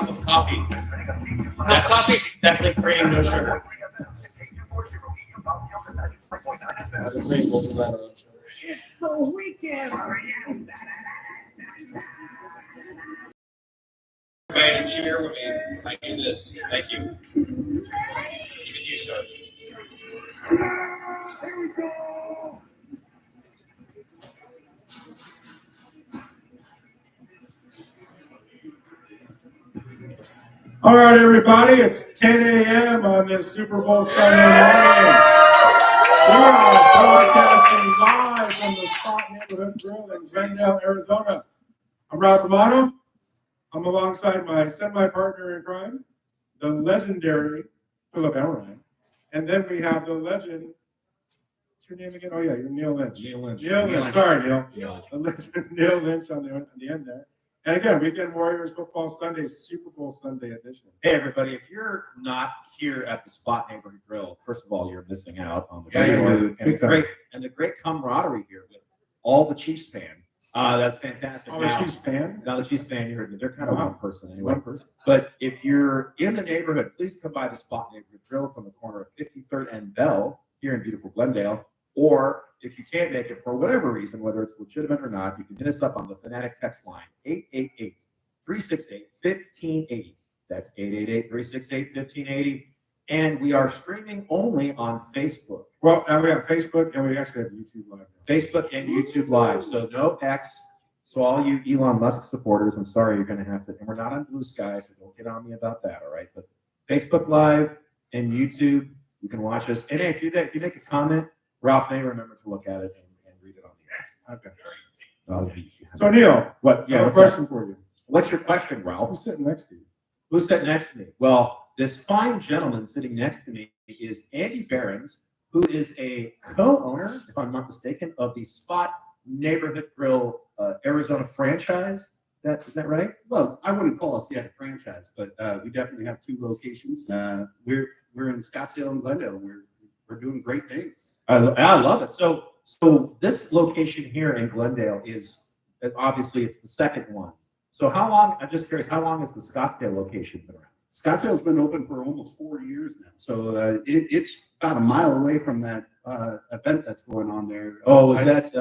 cup of coffee. No coffee, definitely cream, no sugar. It's the weekend. Okay, to cheer with me. I do this. Thank you. Even you, sir. Here we go. All right, everybody, it's 10 a.m. on this Super Bowl Sunday morning. We are broadcasting live from the Spot Neighborhood Grill in Glendale, Arizona. I'm Ralph Romano. I'm alongside my semi-partner in crime, the legendary Philip Elrine. And then we have the legend. What's your name again? Oh, yeah, you're Neil Lynch. Neil Lynch. Sorry, Neil. Neil. The legend Neil Lynch on the end there. And again, Weekend Warriors Football Sunday, Super Bowl Sunday edition. Hey, everybody, if you're not here at the Spot Neighborhood Grill, first of all, you're missing out on the Yeah, great you are. food and the great camaraderie here with all the Chiefs fan. That's fantastic. Oh, the Chiefs fan? Now the Chiefs fan, you heard me. They're kind of Wow. one person anyway. One person. But if you're in the neighborhood, please come by the Spot Neighborhood Grill. It's on the corner of 53rd and Bell here in beautiful Glendale. Or if you can't make it for whatever reason, whether it's legitimate or not, you can hit us up on the Fanatic text line, 888-368-1580. That's 888-368-1580. And we are streaming only on Facebook. Well, we have Facebook and we actually have YouTube Live. Facebook and YouTube Live. So no X. So all you Elon Musk supporters, I'm sorry, you're going to have to, and we're not on Blue Sky, so don't get on me about that, all right? But Facebook Live and YouTube, you can watch us. And hey, if you make a comment, Ralph may remember to look at it and read it on the air. Okay. So, Neil, What? I have a What's question for you. What's your question, Ralph? Who's sitting next to you? Who's sitting next to me? Well, this fine gentleman sitting next to me is Andy Behrens, who is a co-owner, if I'm not mistaken, of the Spot Neighborhood Grill Arizona franchise. Is that right? Well, I wouldn't call us yet a franchise, but we definitely have two locations. We're in Scottsdale and Glendale. We're doing great things. I love it. So this location here in Glendale is obviously it's the second one. So how long? I'm just curious. How long has the Scottsdale location been around? Scottsdale's been open for almost 4 years now, so it's about a mile away from that event that's going on there. Oh, is that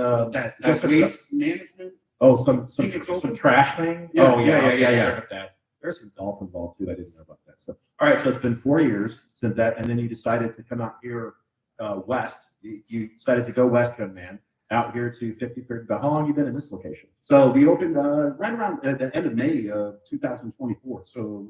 That's waste management? Oh, some think it's open. trash thing? Yeah, oh, yeah. I heard about that. There's some golf involved too. I didn't know about that. So, all right. So it's been 4 years since that, and then you decided to come out here west. You decided to go west, young man, out here to 53rd. But how long have you been in this location? So we opened right around the end of May of 2024. So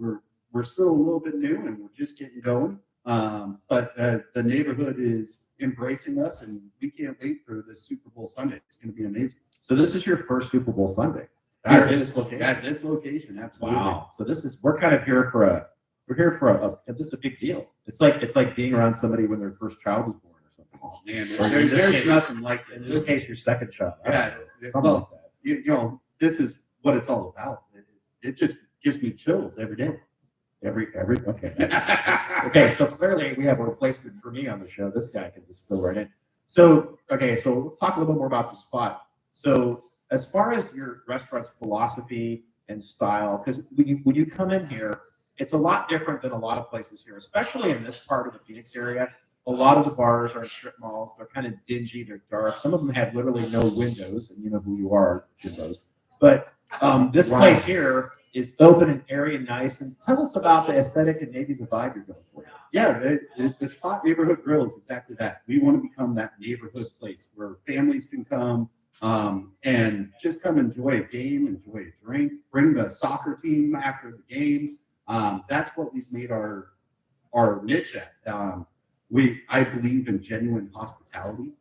we're still a little bit new and we're just getting going. But the neighborhood is embracing us, and we can't wait for this Super Bowl Sunday. It's going to be amazing. So this is your first Super Bowl Sunday Here in this location. At this location, absolutely. Wow. So we're kind of here for a this is a big deal. It's like being around somebody when their first child was born or something. Oh man, Or in this there's case- nothing like In this. this case, your second child. Yeah. Something Well, like that. you know, this is what it's all about. It just gives me chills every day. Okay. Okay, so clearly we have a replacement for me on the show. This guy can just fill right in. So let's talk a little bit more about the Spot. So as far as your restaurant's philosophy and style, because when you come in here, it's a lot different than a lot of places here, especially in this part of the Phoenix area. A lot of the bars are in strip malls. They're kind of dingy. They're dark. Some of them have literally no windows, and you know who you are, Jimbos. But this place here is open and airy and nice. And tell us about the aesthetic and maybe the vibe you're going for. Yeah, the Spot Neighborhood Grill is exactly that. We want to become that neighborhood place where families can come and just come enjoy a game, enjoy a drink, bring the soccer team after the game. That's what we've made our niche at. I believe in genuine hospitality,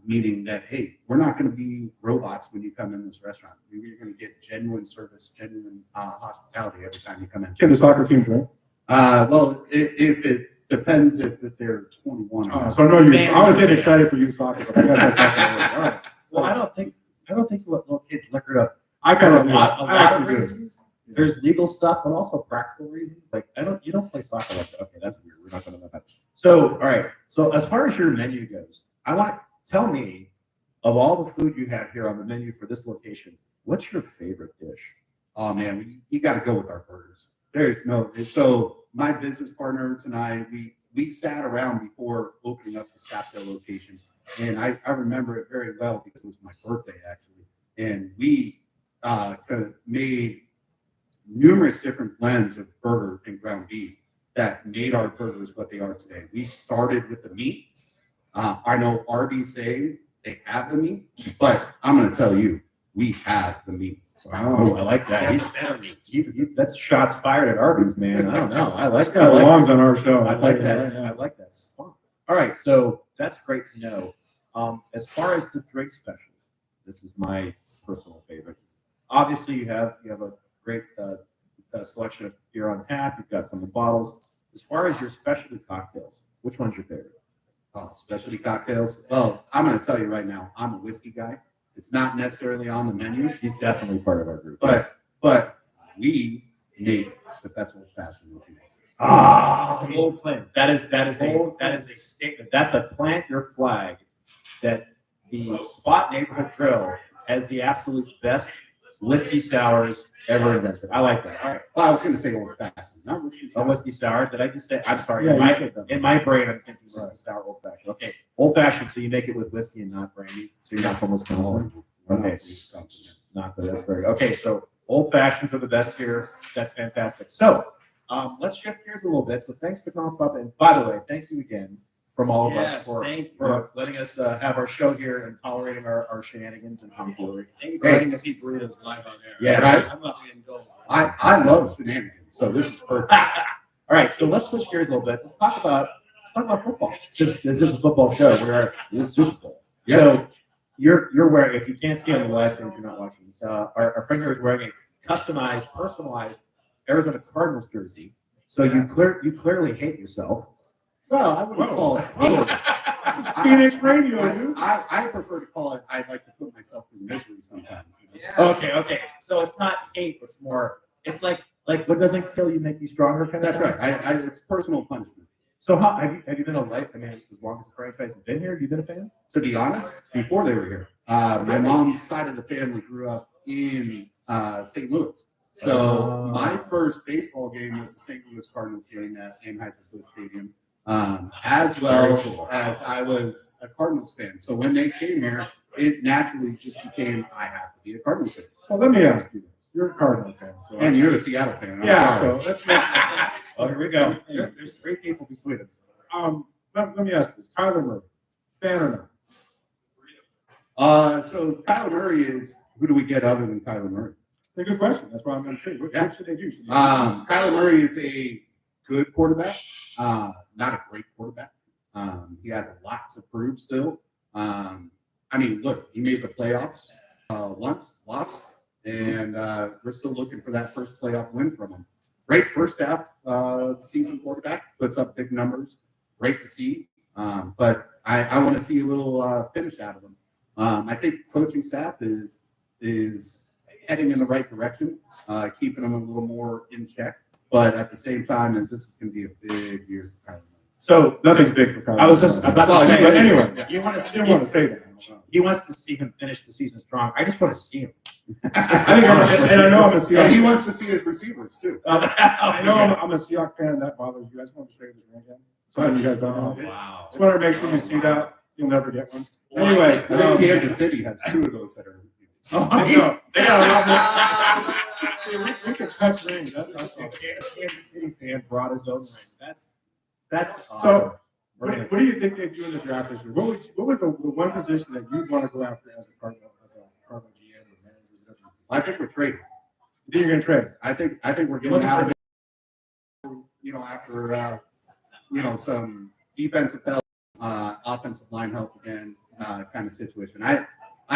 meaning that, hey, we're not going to be robots when you come in this restaurant. You're going to get genuine service, genuine hospitality every time you come in. Can the soccer team drink? Well, if it depends if they're 21. or not. So no, I was getting excited for youth soccer. But I guess that's not gonna work. All right. Well, I don't think what little kids liquored up. I For kind a of lot I of actually do. reasons. There's legal stuff, but also practical reasons. Like you don't play soccer like that. Okay, that's weird. We're not going to know that. So, all right. So as far as your menu goes, I want to tell me of all the food you have here on the menu for this location. What's your favorite dish? Oh man, you got to go with our burgers. There's no, so my business partners and I, we sat around before opening up the Scottsdale location. And I remember it very well because it was my birthday actually. And we kind of made numerous different blends of burger and ground beef that made our burgers what they are today. We started with the meat. I know Arby's say they have the meat, but I'm going to tell you, we have the meat. Wow, I like that. That's shots fired at Arby's, man. I don't know. I like This that. guy belongs on our show. I I'll tell like you that. right now. I like that. Spot. All right, so that's great to know. As far as the drink specials, this is my personal favorite. Obviously, you have a great selection of beer on tap. You've got some of the bottles. As far as your specialty cocktails, which one's your favorite? Specialty cocktails. Well, I'm going to tell you right now, I'm a whiskey guy. It's not necessarily on the menu, He's definitely part of our group. but we make the best old fashioned whiskey. That's a bold claim. That is a statement. That's a plant your flag that the Spot Neighborhood Grill has the absolute best whiskey sours ever invented. I like that. All right. Well, I was going to say old fashioned, not whiskey. A whiskey sour. Did I just say? I'm sorry. Yeah, in, you my, said that. in my brain, I'm thinking whiskey sour, old fashioned. Okay, old fashioned. So you make it with whiskey and not brandy. So you're not from Wisconsin. Okay. Not for that's very okay. So old fashions are the best here. That's fantastic. So let's shift gears a little bit. So thanks for telling us about that. And by the way, thank you again from all of us for letting us have our show here and tolerating our shenanigans and tomfoolery. Thank you for letting us eat burritos live on air. Yes. I'm not getting gold. I love shenanigans, so this is perfect. All right, so let's switch gears a little bit. Let's talk about football. Since this is a football show, this is Super Bowl. Yeah. So you're wearing, if you can't see on the live stream, if you're not watching this, our friend here is wearing a customized, personalized Arizona Cardinals jersey. So you clearly hate yourself. Well, I wouldn't call it. This is Phoenix Radio, dude. I prefer to call it. I'd like to put myself through misery sometimes. You know? Okay. So it's not hate. It's more. It's like what doesn't kill you make you stronger kind of. That's thing? right. It's personal punishment. So how have you been a life? I mean, as long as the franchise has been here, have you been a fan? To be honest, before they were here, my mom's side of the family grew up in St. Louis. So my first baseball game was the St. Louis Cardinals game at Anheuser-Busch Stadium, as well as I was a Cardinals fan. So when they came here, it naturally just became I have to be a Cardinals fan. So let me ask you this. You're a Cardinal fan. So And you're a Seattle fan. I'm yeah, sorry. so let's Oh, here we go. There's three people between us. let me ask this. Kyler Murray, fan or not? So Kyler Murray is who do we get other than Kyler Murray? That's a good question. That's why I'm intrigued. What should they do? Should they Kyler Murray is a good quarterback, not a great quarterback. He has a lot to prove still. I mean, look, he made the playoffs once, lost, and we're still looking for that first playoff win from him. Great first half season quarterback, puts up big numbers. Great to see, but I want to see a little finish out of him. I think coaching staff is heading in the right direction, keeping him a little more in check. But at the same time, as this is going to be a big year for Kyler Murray. So nothing's big for Kyler. I was just about to Well, say. but anyway, you want to I see didn't want to say that. He wants to see him finish the season strong. I just want to see him. I think and I know I'm a And Seahawks. he wants to see his receivers too. I know I'm a Seahawks fan. That bothers you. I just want to show you this ring again. So you guys don't know. Wow. Just want to make sure you see that. You'll never get one. Anyway, I think Kansas City has two of those that are. I know. They got a lot more. See, we can touch rings. That's A awesome. Kansas City fan brought his own ring. That's awesome. So, what do you think they do in the draft this year? What was the one position that you'd want to go after as a Cardinal GM? Or I think we're trading. you think you're going to trade? I think we're getting out of it. You know, after some defensive help, offensive line help again, kind of situation. I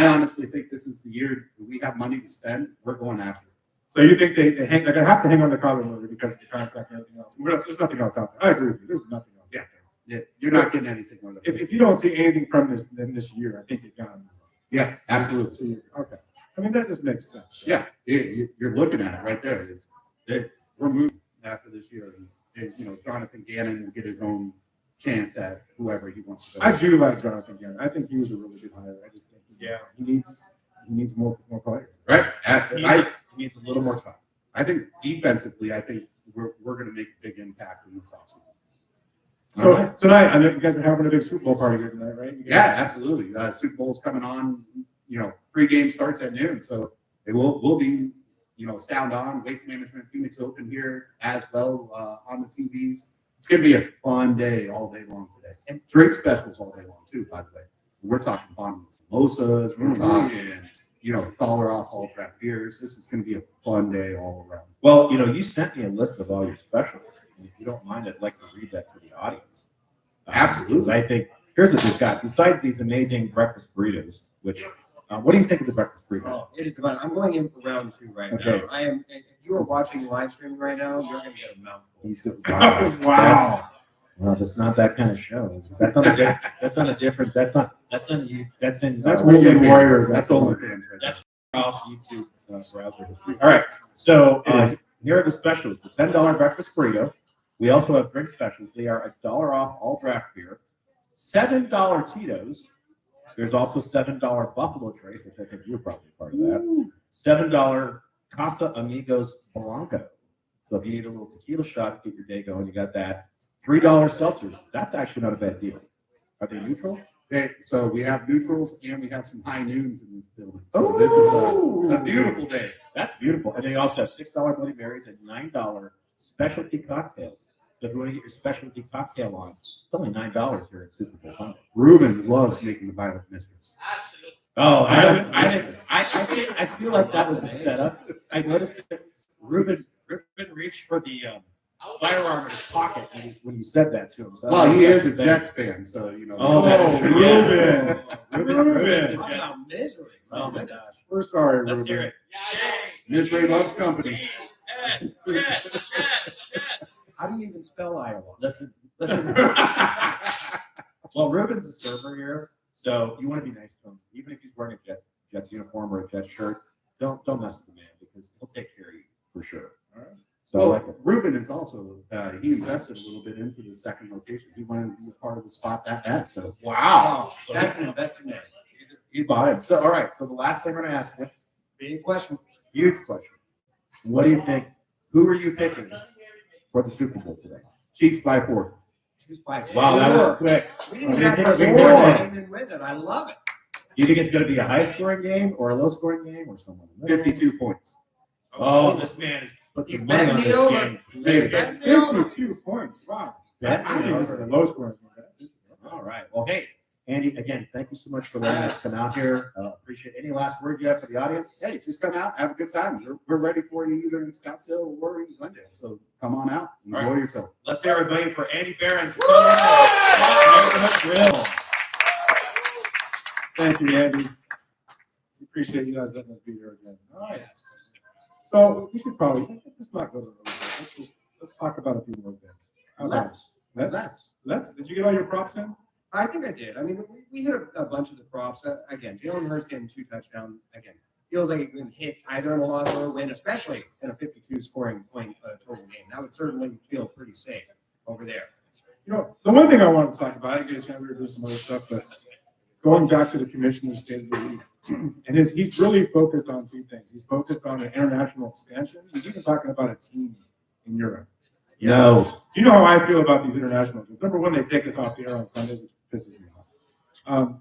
honestly think this is the year that we have money to spend. We're going after it. So you think they're going to have to hang on to Kyler Murray because of the contract and everything else? There's nothing else out there. I agree with you. There's nothing else. Yeah. Yeah, you're not getting anything more than If you don't see anything from this year, I think you got him. yeah, absolutely. So okay. I mean, that just makes sense. Yeah, you're looking at it right there. Is that we're moving after this year, and Jonathan Gannon will get his own chance at whoever he wants to go. I do like Jonathan Gannon. I think he was a really good hire. I just think he needs more players. Right. He needs a little more time. I think defensively, we're going to make a big impact in this offseason. So tonight, I know you guys are having a big Super Bowl party here tonight, right? Yeah, absolutely. Super Bowl's coming on. Pregame starts at noon, so it will be sound on. Waste Management Phoenix Open here as well on the TVs. It's going to be a fun day all day long today, and drink specials all day long too. By the way, we're talking bottomless mimosas. We're talking dollar off all draft beers. This is going to be a fun day all around. Well, you sent me a list of all your specials. If you don't mind, I'd like to read that to the audience. Absolutely. I think here's what we've got. Besides these amazing breakfast burritos, which what do you think of the breakfast burrito? Oh, it is divine. I'm going in for round 2 right Okay. now. I am. If you are watching live streaming right now, you're going to get a mouthful. He's good. Wow. Well, that's not that kind of show. That's not a. That's not a different. That's in you. That's in. That's Weekend Warriors. That's all fans right That's Rouse YouTube browser history. All right. So here are the specials: the $10 breakfast burrito. We also have drink specials. They are $1 off all draft beer, $7 Tito's. There's also $7 Buffalo Trace, which I think you're probably part of that. $7 Casa Amigos Blanco. So if you need a little tequila shot to get your day going, you got that. $3 seltzers. That's actually not a bad deal. Are they neutral? Okay, so we have neutrals and we have some high noons in this building. So this is a beautiful day. That's beautiful. And they also have $6 Bloody Marys and $9 specialty cocktails. So if you want to get your specialty cocktail on, it's only $9 here at Super Bowl Sunday. Ruben loves making the Violet Mistress. Oh, I feel like that was a setup. I noticed that Ruben reached for the firearm in his pocket when you said that to him. So Well, he is a Jets fan, so Oh, that's true. Ruben. Ruben's a Talk Jets. about misery. Oh my gosh. We're sorry, Let's hear Ruben. it. Misery loves company. Jets. How do you even spell Iowa? Listen. Well, Ruben's a server here, so you want to be nice to him, even if he's wearing a Jets uniform or a Jets shirt. Don't mess with the man because he'll take care of you for sure. All right. So I like it. Ruben is also he invested a little bit into the second location. He wanted to be a part of the spot that bad. So Wow. So that's an investing man. He bought it. So all right. So the last thing we're gonna ask you, Big question. huge question. What do you think? Who are you picking for the Super Bowl today? Chiefs by 4. Choose by Wow, that was four. quick. We didn't Okay, have take to a big score one. came in with it. I love it. You think it's gonna be a high scoring game or a low scoring game or someone? 52 points. Oh, this man is put He's some money on betting this the game. over. Hey, Betting the over. 52 points. Wow. bet I the think this is over. a low scoring game. That's it. All right. Well, hey, Andy, again, thank you so much for letting us come out here. Appreciate any last word you have for the audience? Hey, just come out, have a good time. We're ready for you either in Scottsdale or in Glendale. So come on out, enjoy All right. yourself. Let's hear everybody for Andy Behrens for coming in to Spot Neighborhood Grill. Thank you, Andy. We appreciate you guys letting us be here again. All right. So we should probably let's not go to the let's talk about a few more things. How about- Let's. Did you get all your props in? I think I did. I mean, we hit a bunch of the props. Again, Jalen Hurts getting 2 touchdowns. Again, feels like it can hit either in a loss or a win, especially in a 52 scoring point total game. That would certainly feel pretty safe over there. You know, the one thing I want to talk about, I didn't get a chance to do some other stuff, but going back to the commissioner's state of the league, and he's really focused on 2 things. He's focused on an international expansion. He's even talking about a team in Europe. No. You know how I feel about these international games. Number one, they take us off the air on Sundays, which pisses me off.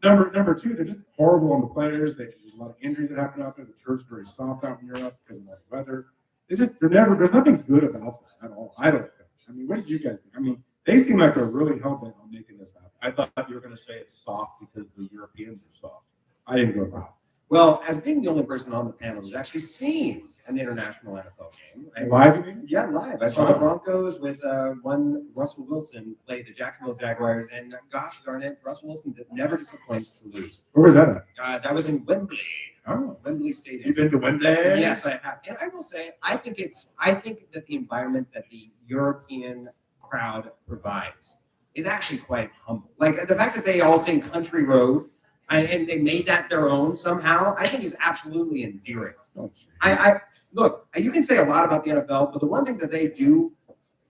Number 2, they're just horrible on the players. There's a lot of injuries that happen out there. The turf's very soft out in Europe because of all the weather. There's nothing good about that at all. I don't think. I mean, what do you guys think? I mean, they seem like they're really hell-bent on making this happen. I thought you were going to say it's soft because the Europeans are soft. I didn't go wrong. Well, as being the only person on the panel who's actually seen an international NFL game. Live, you mean? Yeah, live. I saw the Broncos with one Russell Wilson play the Jacksonville Jaguars, and gosh darn it, Russell Wilson never disappoints to lose. Where was that at? That was in Wembley, Oh, Wembley Stadium. You've been to Wembley? Yes, I have. And I will say, I think that the environment that the European crowd provides is actually quite humble. Like the fact that they all sing Country Road and they made that their own somehow, I think is absolutely endearing. I look, you can say a lot about the NFL, but the one thing that they do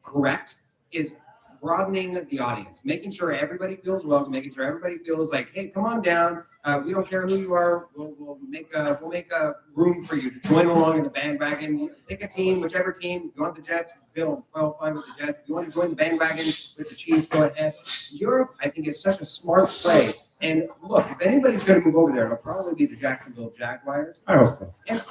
correct is broadening the audience, making sure everybody feels welcome, making sure everybody feels like, hey, come on down. We don't care who you are. We'll make a room for you to join along in the bandwagon. Pick a team, whichever team. If you want the Jets, feel fine with the Jets. If you want to join the bandwagon with the Chiefs, go ahead. Europe, I think, is such a smart play. And look, if anybody's going to move over there, it'll probably be the Jacksonville Jaguars. I hope so. And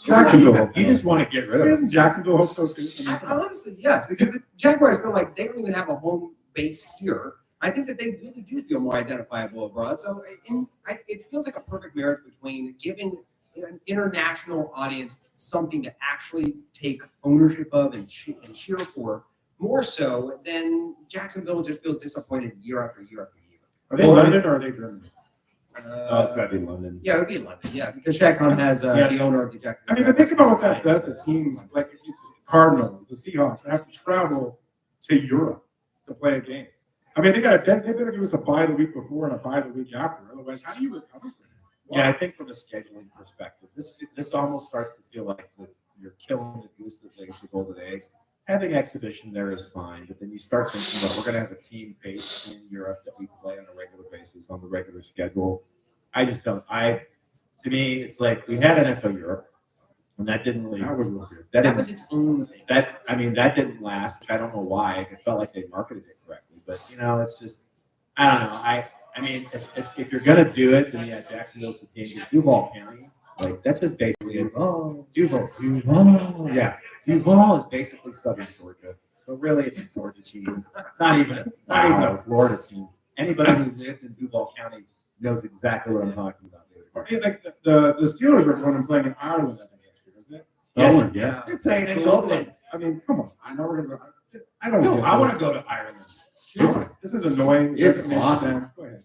Jacksonville hope You so. just want to get rid of Isn't it. Jacksonville hope so too? I mean, honestly, yes, because the Jaguars feel like they don't even have a home base here. I think that they really do feel more identifiable abroad. So it feels like a perfect marriage between giving an international audience something to actually take ownership of and cheer for, more so than Jacksonville just feels disappointed year after year after year. Are they London or are they Germany? Oh, it's got to be London. Yeah, it would be in London. Yeah, because Shaq Khan has Yeah. the owner of the Jacksonville. I mean, but think Jaguars. about what that does to teams like the Cardinals, the Seahawks. They have to travel to Europe to play a game. I mean, they better give us a bye the week before and a bye the week after. Otherwise, how do you recover from that? Yeah, I think from a scheduling perspective, this almost starts to feel like you're killing the goose that lays the golden egg. Having exhibition there is fine, but then you start thinking, well, we're going to have a team based in Europe that we play on a regular basis on the regular schedule. I just don't. To me, it's like we had NFL Europe, and that didn't really. That was real good. That was its own thing. That didn't last, which I don't know why. It felt like they marketed it correctly, but it's just I don't know. I mean, if you're gonna do it, then yeah, Jacksonville's the team. Duval County, like that's just basically it. Oh, Duval, yeah, Duval is basically Southern Georgia. So really, it's a Georgia team. It's not even a Florida team. Anybody who lived in Duval County knows exactly what I'm talking about. Okay, like the Steelers are going and playing in Ireland, I think, next year, isn't it? Yes, yeah. they're playing in Dublin. I mean, come on. I know we're gonna go. I don't No, get I want this. to go to Ireland. This is annoying. It It's doesn't make awesome. sense. Go ahead.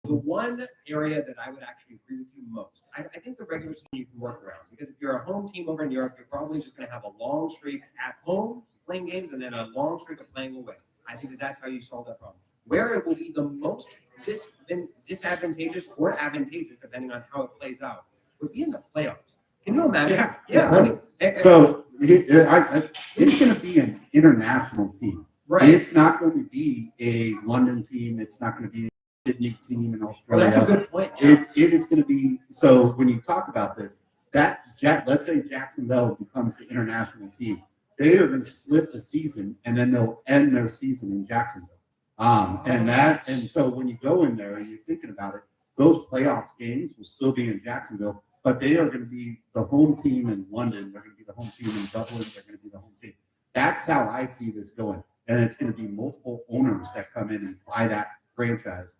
The one area that I would actually agree with you most, I think the regular season you can work around, because if you're a home team over in Europe, you're probably just going to have a long streak at home playing games and then a long streak of playing away. I think that's how you solve that problem. Where it will be the most disadvantageous or advantageous, depending on how it plays out, would be in the playoffs. Can you imagine? Yeah. I mean, So it's going to be an international team. right. It's not going to be a London team. It's not going to be a Sydney team in Well, Australia. that's a good point. It is going to be, so when you talk about this, let's say Jacksonville becomes the international team, they are going to split the season and then they'll end their season in Jacksonville. And so when you go in there and you're thinking about it, those playoffs games will still be in Jacksonville, but they are going to be the home team in London. They're going to be the home team in Dublin. They're going to be the home team. That's how I see this going. And it's going to be multiple owners that come in and buy that franchise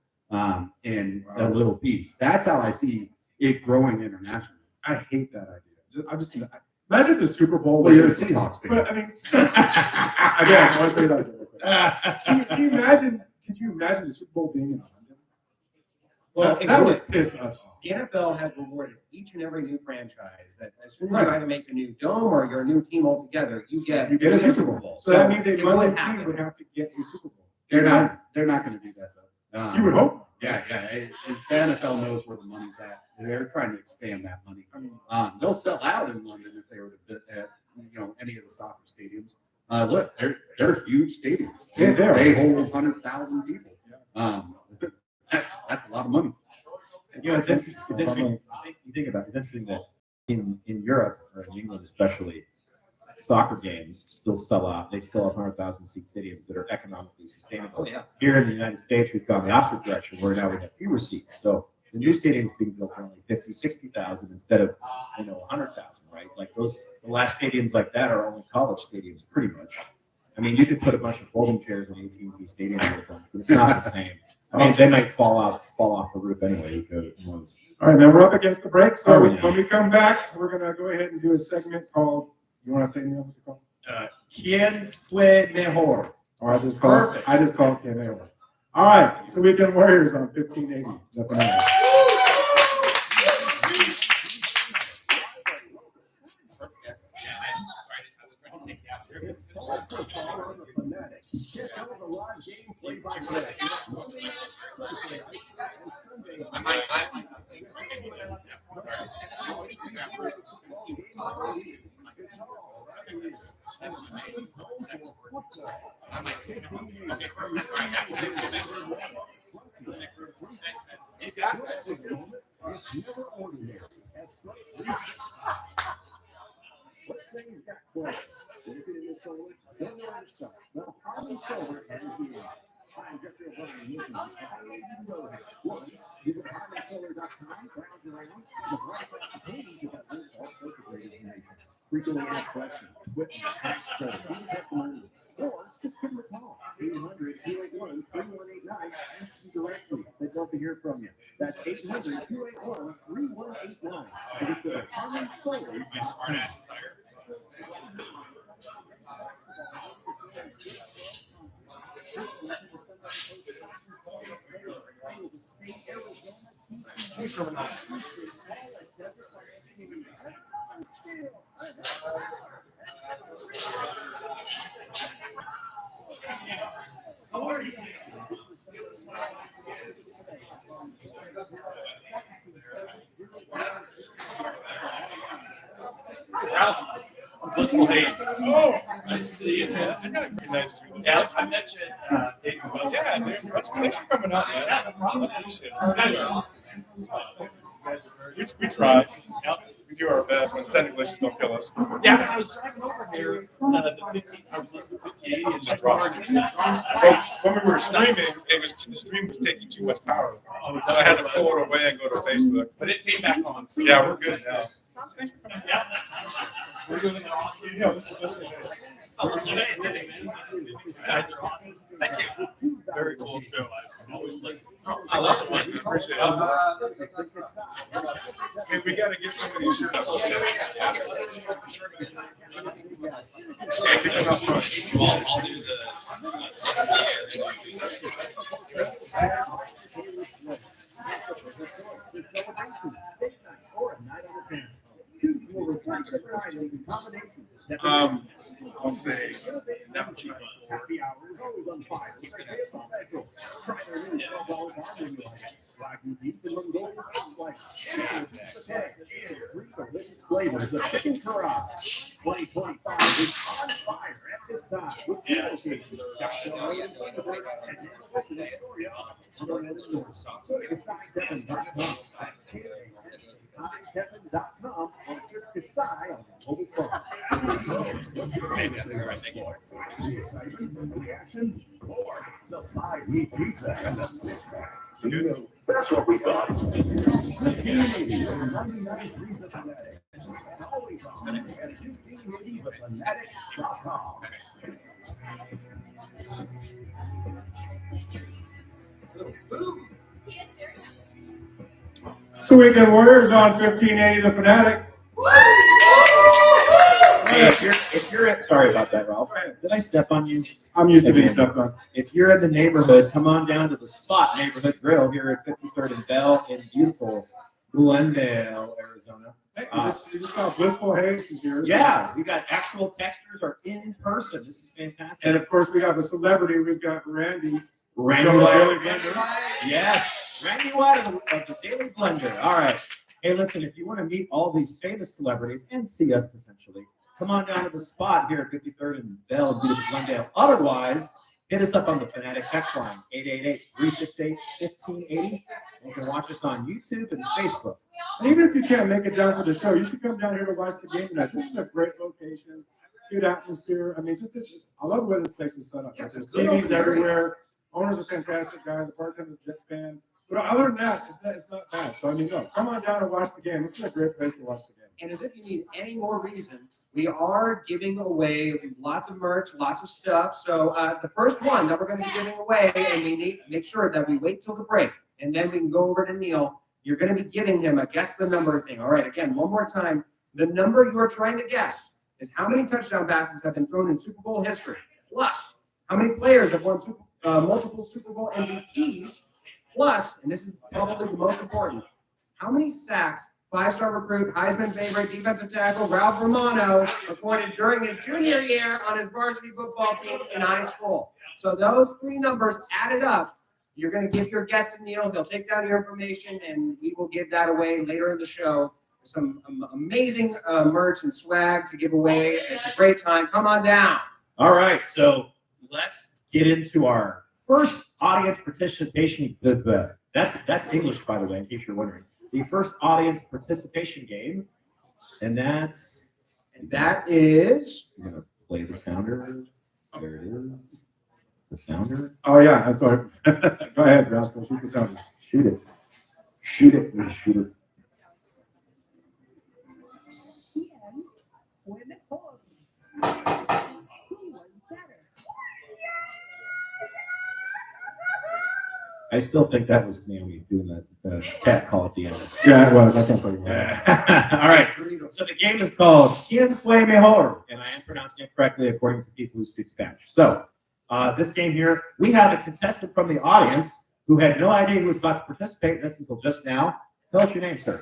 in a little piece. That's how I see it growing internationally. I hate that idea. I'm just gonna imagine the Super Bowl. Well, you're a was- Seahawks fan. But I mean, again, I want to say that. Real quick. Can you imagine? Could you imagine the Super Bowl being in London? Well, that it would piss us off. The NFL has rewarded each and every new franchise that as soon as Right. you either make a new dome or you're a new team altogether, you get You get a Super Bowl. So that means a it would London happen. team would have to get a Super Bowl. They're not going to do that though. You would hope. Yeah. The NFL knows where the money's at. They're trying to expand that money. I mean, They'll sell out in London if they were to bid at any of the soccer stadiums. Look, they're huge stadiums. Yeah, they are. They hold 100,000 people. That's a lot of money. It's interesting. It's interesting. You think about it. It's interesting that in Europe or in England especially, soccer games still sell out. They still have 100,000 seat stadiums that are economically sustainable. Oh yeah. Here in the United States, we've gone the opposite direction where now we have fewer seats. So the new stadiums being built are only 50, 60,000 instead of 100,000, right? Like the last stadiums like that are only college stadiums, pretty much. I mean, you could put a bunch of folding chairs in AT&T Stadium, but it's not the same. I mean, they might fall off the roof anyway. Who knows? all right, man, we're up against the break. So Oh, yeah. when we come back, we're gonna go ahead and do a segment called. You want to say anything? What's it called? ¿Quién fue mejor? Or I just call it Canelo. All right, so Weekend Warriors on 1580. Nothing else. It's never ordinary. Let's say you've got plans. Looking in the solar, don't know where to start. Well, Harmon Solar has the answer. I'm Jeffrey O'Brien. Listen, one, visit HarmonSolar.com, browse around, and right across the page, you have all sorts of great information. Frequently asked questions, equipment, tax credits, even testimonials. Or just give them a call. 800-281-3189. Ask them directly. They'd love to hear from you. That's 800-281-3189. And just go to Harmon Solar. My smart ass attire. Ralph, Blissful Days. Oh, nice to see you. Man. I know you're nice too. Yeah, I met you at Dayton Wells. Yeah, thanks for coming up, man. We try. We do our best when technical issues don't kill us. Yeah, when I was driving over here, I was listening to 5080 and the drop. When we were streaming, the stream was taking too much power. So I had to pull it away and go to Facebook. But it came back on. So yeah, we're good now. Thanks for coming. Yeah. We're doing it awesome. Yeah, this is Oh, this is amazing. You guys are awesome. Thank you. Very cool show. I always listen. I listen. We appreciate it. We got to get some of these shirts. Yeah, pick them up front. Well, I'll do I'll say that was my happy hour is always on fire. It's special. Try their new $12 bar menu. Wagyu beef and Mongolian eggs like three delicious flavors of chicken Kebab. 2025 is on fire at this side with two locations. Scottsdale and Winterburg, and then open at Victoria. SideTevin.com or search Kasai on the mobile phone. So, what's your favorite thing about sports? The excitement, the action, or the side meat pizza and the six pack? That's what we thought. This game is 99 The Fanatic. And always on at TheFanatic.com. Little food. So Weekend Warriors on 1580 The Fanatic. Hey, if you're sorry about that, Ralph. Did I step on you? I'm used to being stepped on. If you're in the neighborhood, come on down to the Spot Neighborhood Grill here at 53rd and Bell in beautiful Glendale, Arizona. Hey, you just saw Blissful Haze is here. Yeah, we got actual textures are in person. This is fantastic. And of course, we have a celebrity. We've got Randy. Randy from the White. Daily Blender. Yes, Randy White of the Daily Blender. All right. Hey, listen, if you want to meet all these famous celebrities and see us potentially, come on down to the Spot here at 53rd and Bell in beautiful Glendale. Otherwise, hit us up on the Fanatic text line, 888-368-1580. You can watch us on YouTube and Facebook. And even if you can't make it down for the show, you should come down here to watch the game tonight. This is a great location, good atmosphere. I mean, I love the way this place is set up. There's TVs everywhere. Owner's a fantastic guy. The bartender's a Jets fan. But other than that, it's not bad. So, I mean, no, come on down and watch the game. This is a great place to watch the game. And as if you need any more reason, we are giving away lots of merch, lots of stuff. So the first one that we're going to be giving away, and we need to make sure that we wait till the break, and then we can go over to Neil. You're going to be giving him a guess the number thing. All right, again, one more time. The number you are trying to guess is how many touchdown passes have been thrown in Super Bowl history, plus how many players have won multiple Super Bowl MVPs, plus, and this is probably the most important, how many sacks five-star recruit, Heisman favorite, defensive tackle Ralph Romano recorded during his junior year on his varsity football team in high school. So those three numbers added up, you're going to give your guess to Neil. He'll take down your information, and we will give that away later in the show. some amazing merch and swag to give away. It's a great time. Come on down. All right, so let's get into our first audience participation. That's English, by the way, in case you're wondering. The first audience participation game, and That is. I'm gonna play the sounder. There it is. The sounder. Oh, yeah, I'm sorry. Go ahead, Rascal, shoot the sound. Shoot it. Shoot it. Where's the shooter? I still think that was Naomi doing the cat call at the end. Yeah, it was, I can't tell you what. All right. So the game is called Quien Fue Mejor, and I am pronouncing it correctly according to people who speak Spanish. So this game here, we have a contestant from the audience who had no idea who was about to participate in this until just now. Tell us your name, sir.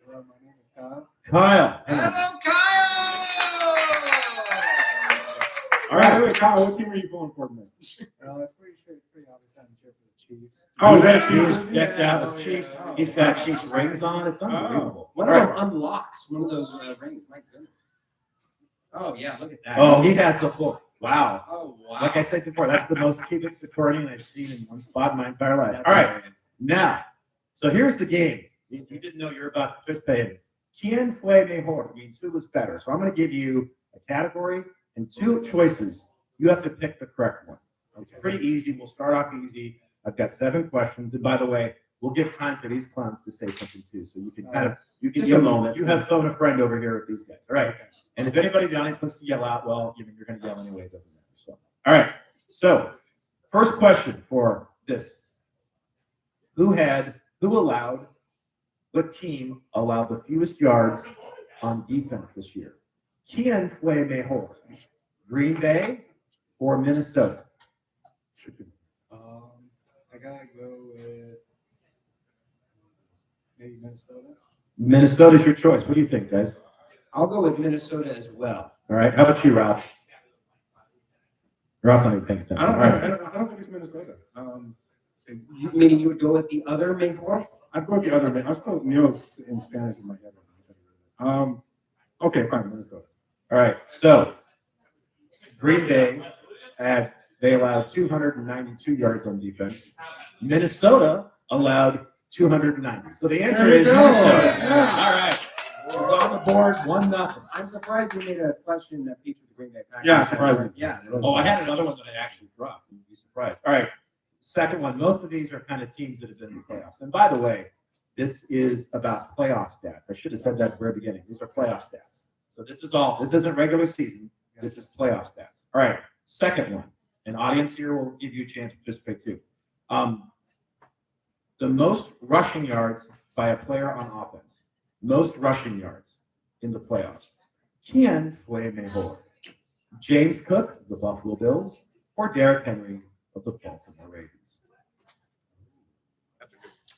Hello, my name is Kyle. Kyle. Hello, Kyle! All right. Wait, Kyle, what team are you going for, man? It's pretty sure it's pretty obvious I'm cheering for the Chiefs. Oh, is that He was Chiefs? decked out with Chiefs. He's got Chiefs rings on. It's unbelievable. One All of right. them unlocks one of those rings. My goodness. Oh, yeah, look at that. Oh, he has the full. Wow. Oh, wow. Like I said before, that's the most cubic accordion I've seen in one spot in my entire life. That's All right. amazing. Now, so here's the game. You didn't know you were about to participate in. Quien fue mejor means who was better. So I'm going to give you a category and two choices. You have to pick the correct one. It's pretty easy. We'll start off easy. I've got 7 questions. And by the way, we'll give time for these clowns to say something too. So you can you can Just a moment. You have phone a friend over here with these guys. All right. And if anybody in the audience wants to yell out, well, you're going to yell anyway. It doesn't matter. So, all right. So, first question for this: what team allowed the fewest yards on defense this year? ¿Quién fue mejor? Green Bay or Minnesota? I gotta go with maybe Minnesota. Minnesota's your choice. What do you think, guys? I'll go with Minnesota as well. All right. How about you, Ralph? Ralph's not even paying attention. I don't, All right. I don't think it's Minnesota. Maybe you would go with the other mejor? I'd go with the other man. I'm still Neil's in Spanish in my head. Okay, fine, Minnesota. All right. So, Green Bay they allowed 292 yards on defense. Minnesota allowed 290. So the answer There you is go. Minnesota. Yeah. All right. It's on the board, 1-0. I'm surprised you made a question that featured the Green Bay Packers. Yeah, surprising. Yeah. Oh, I had another one that I actually dropped. You'd be surprised. All right. Second one. Most of these are kind of teams that have been in the playoffs. And by the way, this is about playoff stats. I should have said that at the very beginning. These are playoff stats. So this isn't regular season. This is playoff stats. All right. Second one. An audience here will give you a chance to participate too. The most rushing yards by a player on offense. Most rushing yards in the playoffs. ¿Quién fue mejor? James Cook, of the Buffalo Bills, or Derrick Henry of the Baltimore Ravens?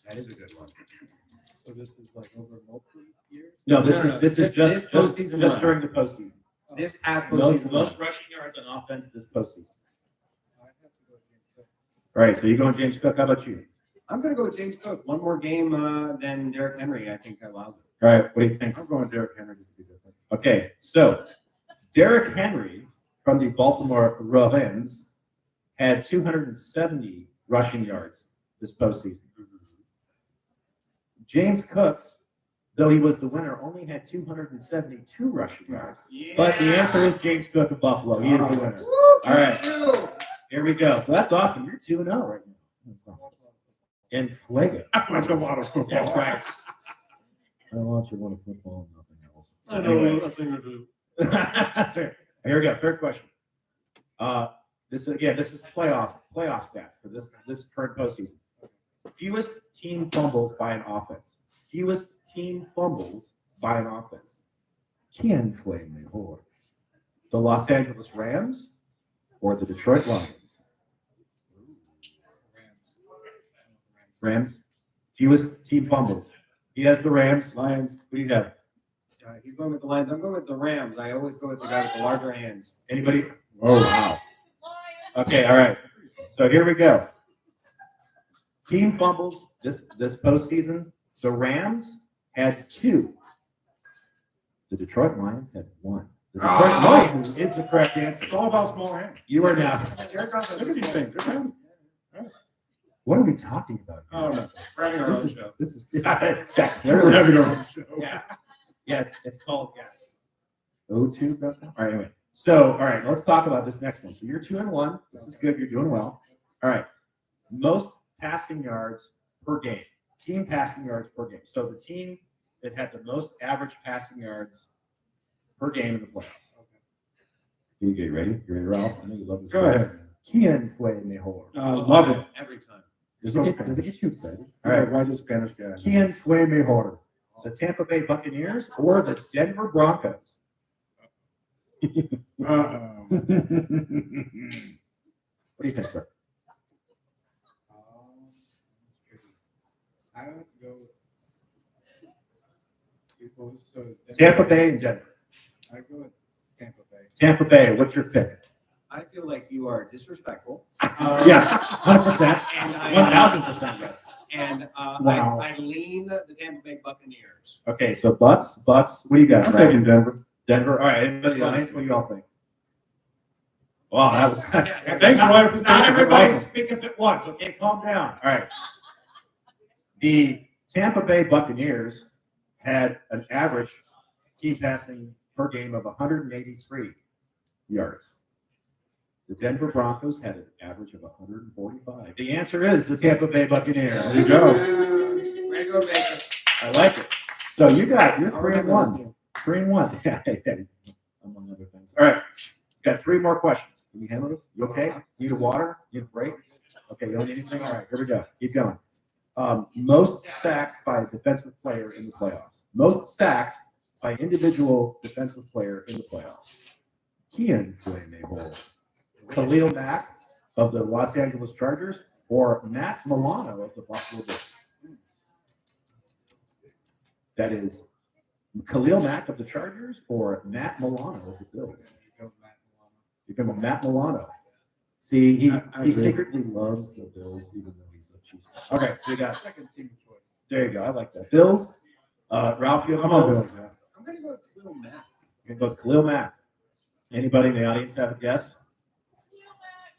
That is a good one. So this is like over multiple years. No, this No, is this just postseason just run. during the postseason. This past Most postseason. rushing yards on offense this postseason. I have to go with James Cook. All right, so you're going James Cook. How about you? I'm going to go with James Cook. One more game than Derrick Henry, I think allows it. All right, what do you think? I'm going Derrick Henry just to be different. Okay, so Derrick Henry from the Baltimore Ravens had 270 rushing yards this postseason. James Cook, though he was the winner, only had 272 rushing yards. But the answer is James Cook of Buffalo. He is the winner. Woo, All right. 2-2. Here we go. So that's awesome. You're 2-0 right now. That's awesome. And Fuego. That's a lot of football. That's right. I want you to win football and nothing else. I know a thing or two. That's right. Here we go. Third question. This is playoff stats for this current postseason. Fewest team fumbles by an offense. Fewest team fumbles by an offense. ¿Quién fue mejor? The Los Angeles Rams or the Detroit Lions? Rams. Fewest team fumbles. He has the Rams. Lions. Who do you have? He's going with the Lions. I'm going with the Rams. I always go with the guy with the larger hands. Anybody? Oh, wow. Okay, all right. So here we go. Team fumbles this postseason. The Rams had 2. The Detroit Lions had 1. The Detroit Lions is the correct answer. It's all about small hands. You are now. Jared Goff has Look at these things. They're tiny. What are we talking about? Oh, no. We're having our This own is show. this is yeah, They're having our own show. yeah. Yes, it's called O2. All right, anyway. So, all right, let's talk about this next one. So you're 2-1. This is good. You're doing well. All right. Most passing yards per game. Team passing yards per game. So the team that had the most average passing yards per game in the playoffs. You get ready? You ready, Ralph? I know you love this. Go ahead. Quién fue mejor? Love it. every time. Does it get you excited? All right, why does Spanish guy? ¿Quién fue mejor? The Tampa Bay Buccaneers or the Denver Broncos? Uh-oh. What do you think, sir? I would go with so it's Tampa Bay and Denver. I go with Tampa Bay. Tampa Bay, what's your pick? I feel like you are disrespectful. Yes, 100%. And 1,000% yes. And Wow. I lean the Tampa Bay Buccaneers. Okay, so Bucks, what do you got? I'm Brad? taking Denver. Denver. All right, anybody in the audience, what do you all think? Wow, that was. Thanks for letting us Not know. everybody's speaking at once. Okay, calm down. All right. The Tampa Bay Buccaneers had an average team passing per game of 183 yards. The Denver Broncos had an average of 145. The answer is the Tampa Bay Buccaneers. There you go. Way to go, Baker. I like it. So you're I'll 3-1. remember this game. 3-1. Yeah, among other things. All right. Got 3 more questions. Can you handle this? You okay? Need a water? Need a break? Okay, you don't need anything? All right, here we go. Keep going. Most sacks by a defensive player in the playoffs. Most sacks by individual defensive player in the playoffs. ¿Quién fue mejor? Khalil Mack of the Los Angeles Chargers or Matt Milano of the Buffalo Bills? That is Khalil Mack of the Chargers or Matt Milano of the Bills? You come with Matt Milano. See, he agree. secretly loves the Bills, even though he's a Chiefs fan. Okay, so we got Second team choice. there you go. I like that. Bills. Ralph, you have Come on, Bills. Bill. I'm going to go with Little Matt. You're gonna go with Khalil Mack. Anybody in the audience have a guess?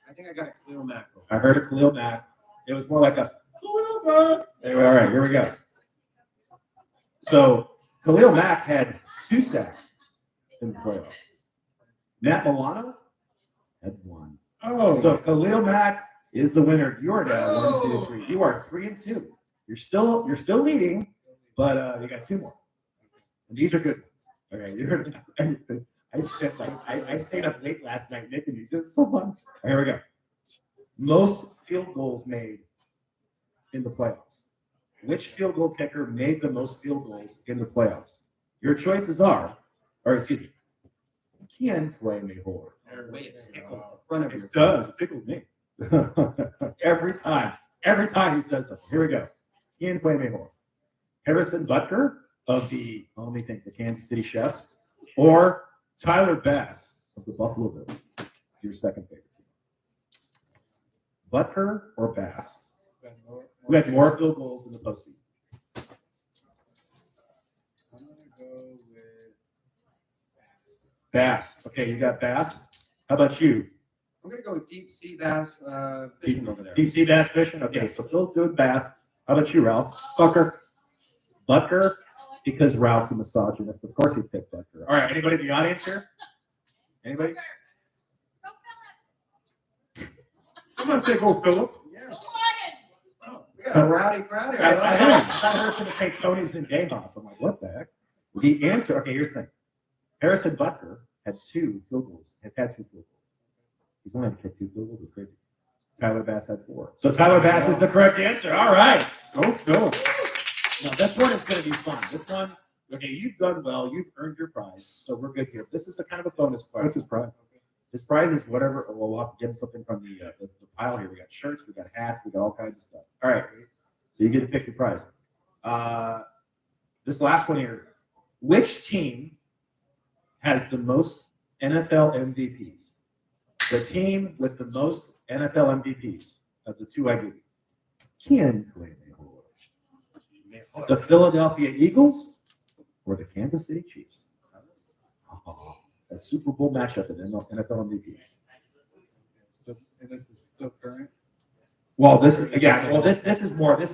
I think I got a Khalil Mack. I heard a Khalil Mack. It was more like a Khalil Mack. Anyway, all right, here we go. So Khalil Mack had 2 sacks in the playoffs. Matt Milano had 1. Oh, So Khalil Mack is the winner. You are now 1, 2, 3. You are 3-2. You're still leading, but you got 2 more. And these are good ones. Okay, I stayed up late last night making these. This is so fun. Here we go. Most field goals made in the playoffs. Which field goal kicker made the most field goals in the playoffs? Your choices are, or excuse me, ¿Quién fue mejor? The way it tickles the front of your It does. It tickles me. Every time he says that. Here we go. ¿Quién fue mejor? Harrison Butker of the, let me think, the Kansas City Chiefs, or Tyler Bass of the Buffalo Bills? Your second favorite team. Butker or Bass? Who had more field goals in the postseason? I'm gonna go with Bass. Okay, you got Bass. How about you? I'm going to go with deep sea bass fishing over there. Deep sea bass fishing? Okay, so Phil's doing Bass. How about you, Ralph? Butker. Butker, because Ralph's a misogynist. Of course he picked Butker. All right, anybody in the audience here? Anybody? someone say go Philip. Yeah. Oh, We got a rowdy crowd here. I heard someone say Tony's in Gayhouse. I'm like, what the heck? The answer, okay, here's the thing. Harrison Butker had 2 field goals, has had 2 field goals. He's only had to kick 2 field goals. It's crazy. Tyler Bass had 4. So Tyler Bass is the correct answer. All right. Go Philip. Now, this one is going to be fun. This one, okay, you've done well. You've earned your prize. So we're good here. This is a kind of a bonus prize. What's his prize? This prize is whatever. We'll have to give him something from the pile here. We got shirts, we got hats, we got all kinds of stuff. All right. So you get to pick your prize. This last one here. Which team has the most NFL MVPs? The team with the most NFL MVPs of the 2 I give you. ¿Quién fue mejor? The Philadelphia Eagles or the Kansas City Chiefs? a Super Bowl matchup in NFL MVPs. So, and this is still current? Well, this is this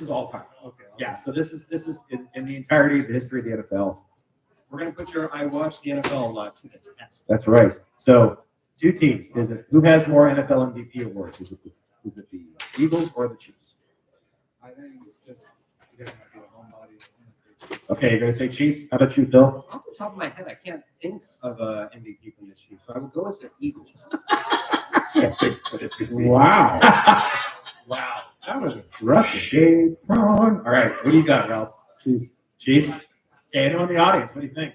is all time. Okay. Yeah, so this is in the entirety of the history of the NFL. We're gonna put your I watch the NFL a lot to the test. That's right. So two teams. Is it who has more NFL MVP awards? Is it the Eagles or the Chiefs? I think it's just, you guys might be a homebody. Okay, you're gonna say Chiefs. How about you, Phil? Off the top of my head, I can't think of a MVP from the Chiefs, so I would go with the Eagles. Wow. Wow. That was aggressive. Shade from. All right, what do you got, Ralph? Chiefs. Chiefs. Okay, anyone in the audience? What do you think?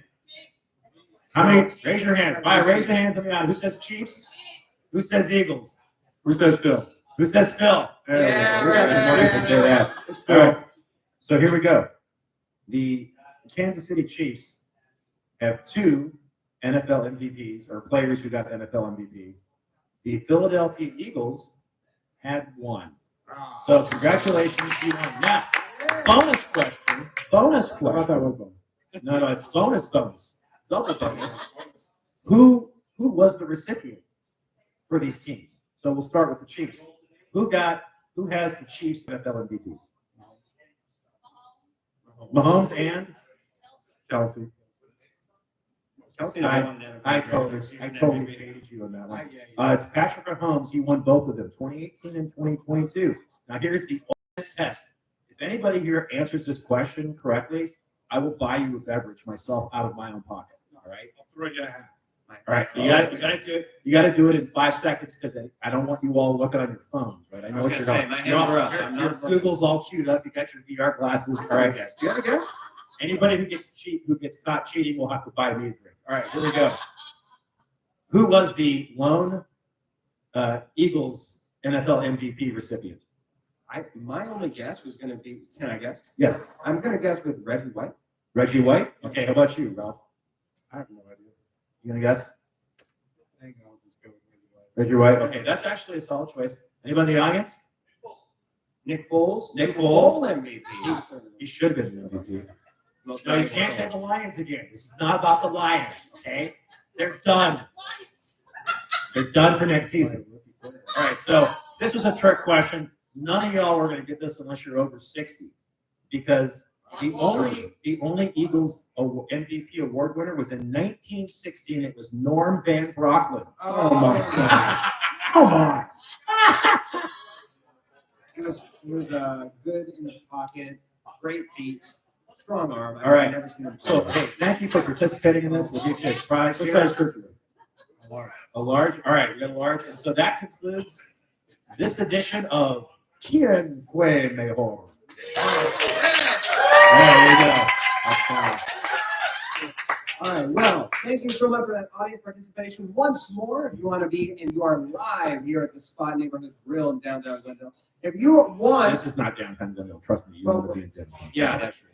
How many? Raise your hand. All right, raise your hands in the audience. Who says Chiefs? Who says Eagles? Who says Phil? Who says Phil? Yeah, We're having more people say that. It's All Phil. right. So here we go. The Kansas City Chiefs have 2 NFL MVPs or players who got NFL MVP. The Philadelphia Eagles had 1. So congratulations, you won. Now, bonus question. Bonus I thought that question. was fun. No, it's bonus. Double bonus. Who was the recipient for these teams? So we'll start with the Chiefs. Who has the Chiefs NFL MVPs? Mahomes and Kelsey. Kelsey I totally hated you on that one. Yeah. It's Patrick Mahomes. He won both of them, 2018 and 2022. Now here's the ultimate test. If anybody here answers this question correctly, I will buy you a beverage myself out of my own pocket. All right. I'll throw you a hat. All right. You gotta do it in 5 seconds because I don't want you all looking on your phones, right? I know what you're say, doing. my hands are up. I'm Your not- Google's all queued up. You got your VR glasses. All right. Yes. Do you have a guess? Anybody who gets caught cheating will have to buy me a drink. All right, here we go. Who was the lone Eagles NFL MVP recipient? My only guess was gonna be. Can I guess? Yes, I'm gonna guess with Reggie White. Reggie White. Okay, how about you, Ralph? I have no idea. You gonna guess? I think I'll just go with Reggie White. Okay, that's actually a solid choice. Anybody in the audience? Nick Foles. Nick Super Foles? Bowl MVP. He should have been the MVP. Most No, you valuable can't player. say the Lions again. This is not about the Lions, okay? They're done. They're done for next season. All right, so this was a trick question. None of y'all are going to get this unless you're over 60, because the only Eagles MVP award winner was in 1960, and it was Norm Van Brocklin. Oh my gosh. Come on. It was good in the pocket, great feet, strong arm. All right. I've never seen him. So, hey, thank you for participating in this. We'll get you a prize What's here. that shirt today? A large? All right, we got a large. And so that concludes this edition of Quien Fue Mejor. There you go. That's fine. All right. Well, thank you so much for that audience participation. Once more, if you want to be, and you are live here at the Spot Neighborhood Grill in downtown Glendale. If you want, This is not downtown Glendale. Trust me, you want to be in Denver. yeah, that's true.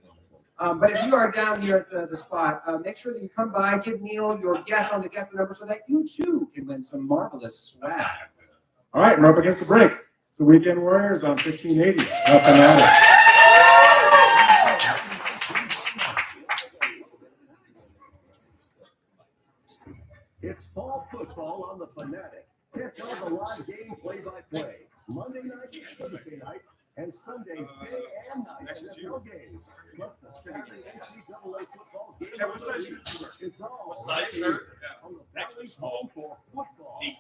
But if you are down here at the spot, make sure that you come by, give Neil your guess on the guess the number so that you too can win some marvelous swag. All right, we're up against the break. It's the Weekend Warriors on 1580. Up and at it. It's fall football on the Fanatic. Catch all the live game play-by-play. Monday night, Thursday night, and Sunday day and night NFL games. Plus the Saturday NCAA football game. Yeah, what size shirt you wear? It's all What size right shirt? here on the Extra Valley's small. home for football. Deep.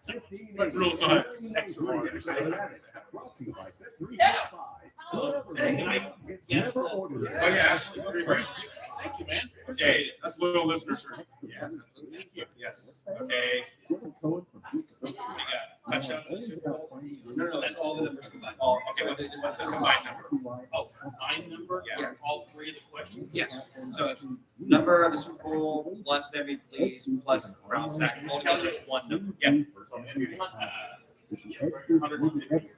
1580. What rules on it? Extra large. Fanatic. Brought to you by Fit 365. It's never ordinary. Oh, yeah. Thank you, man. Okay, that's a little listener shirt. Yeah. Thank you. Yes. Okay. We got touchdown. No, that's all the numbers combined. Oh, okay. What's the combined number? Oh, combined number? Yeah. All 3 of the questions? Yes. So it's number of the Super Bowl plus the MVPs plus round sack. Altogether, there's one number. Yeah. 150.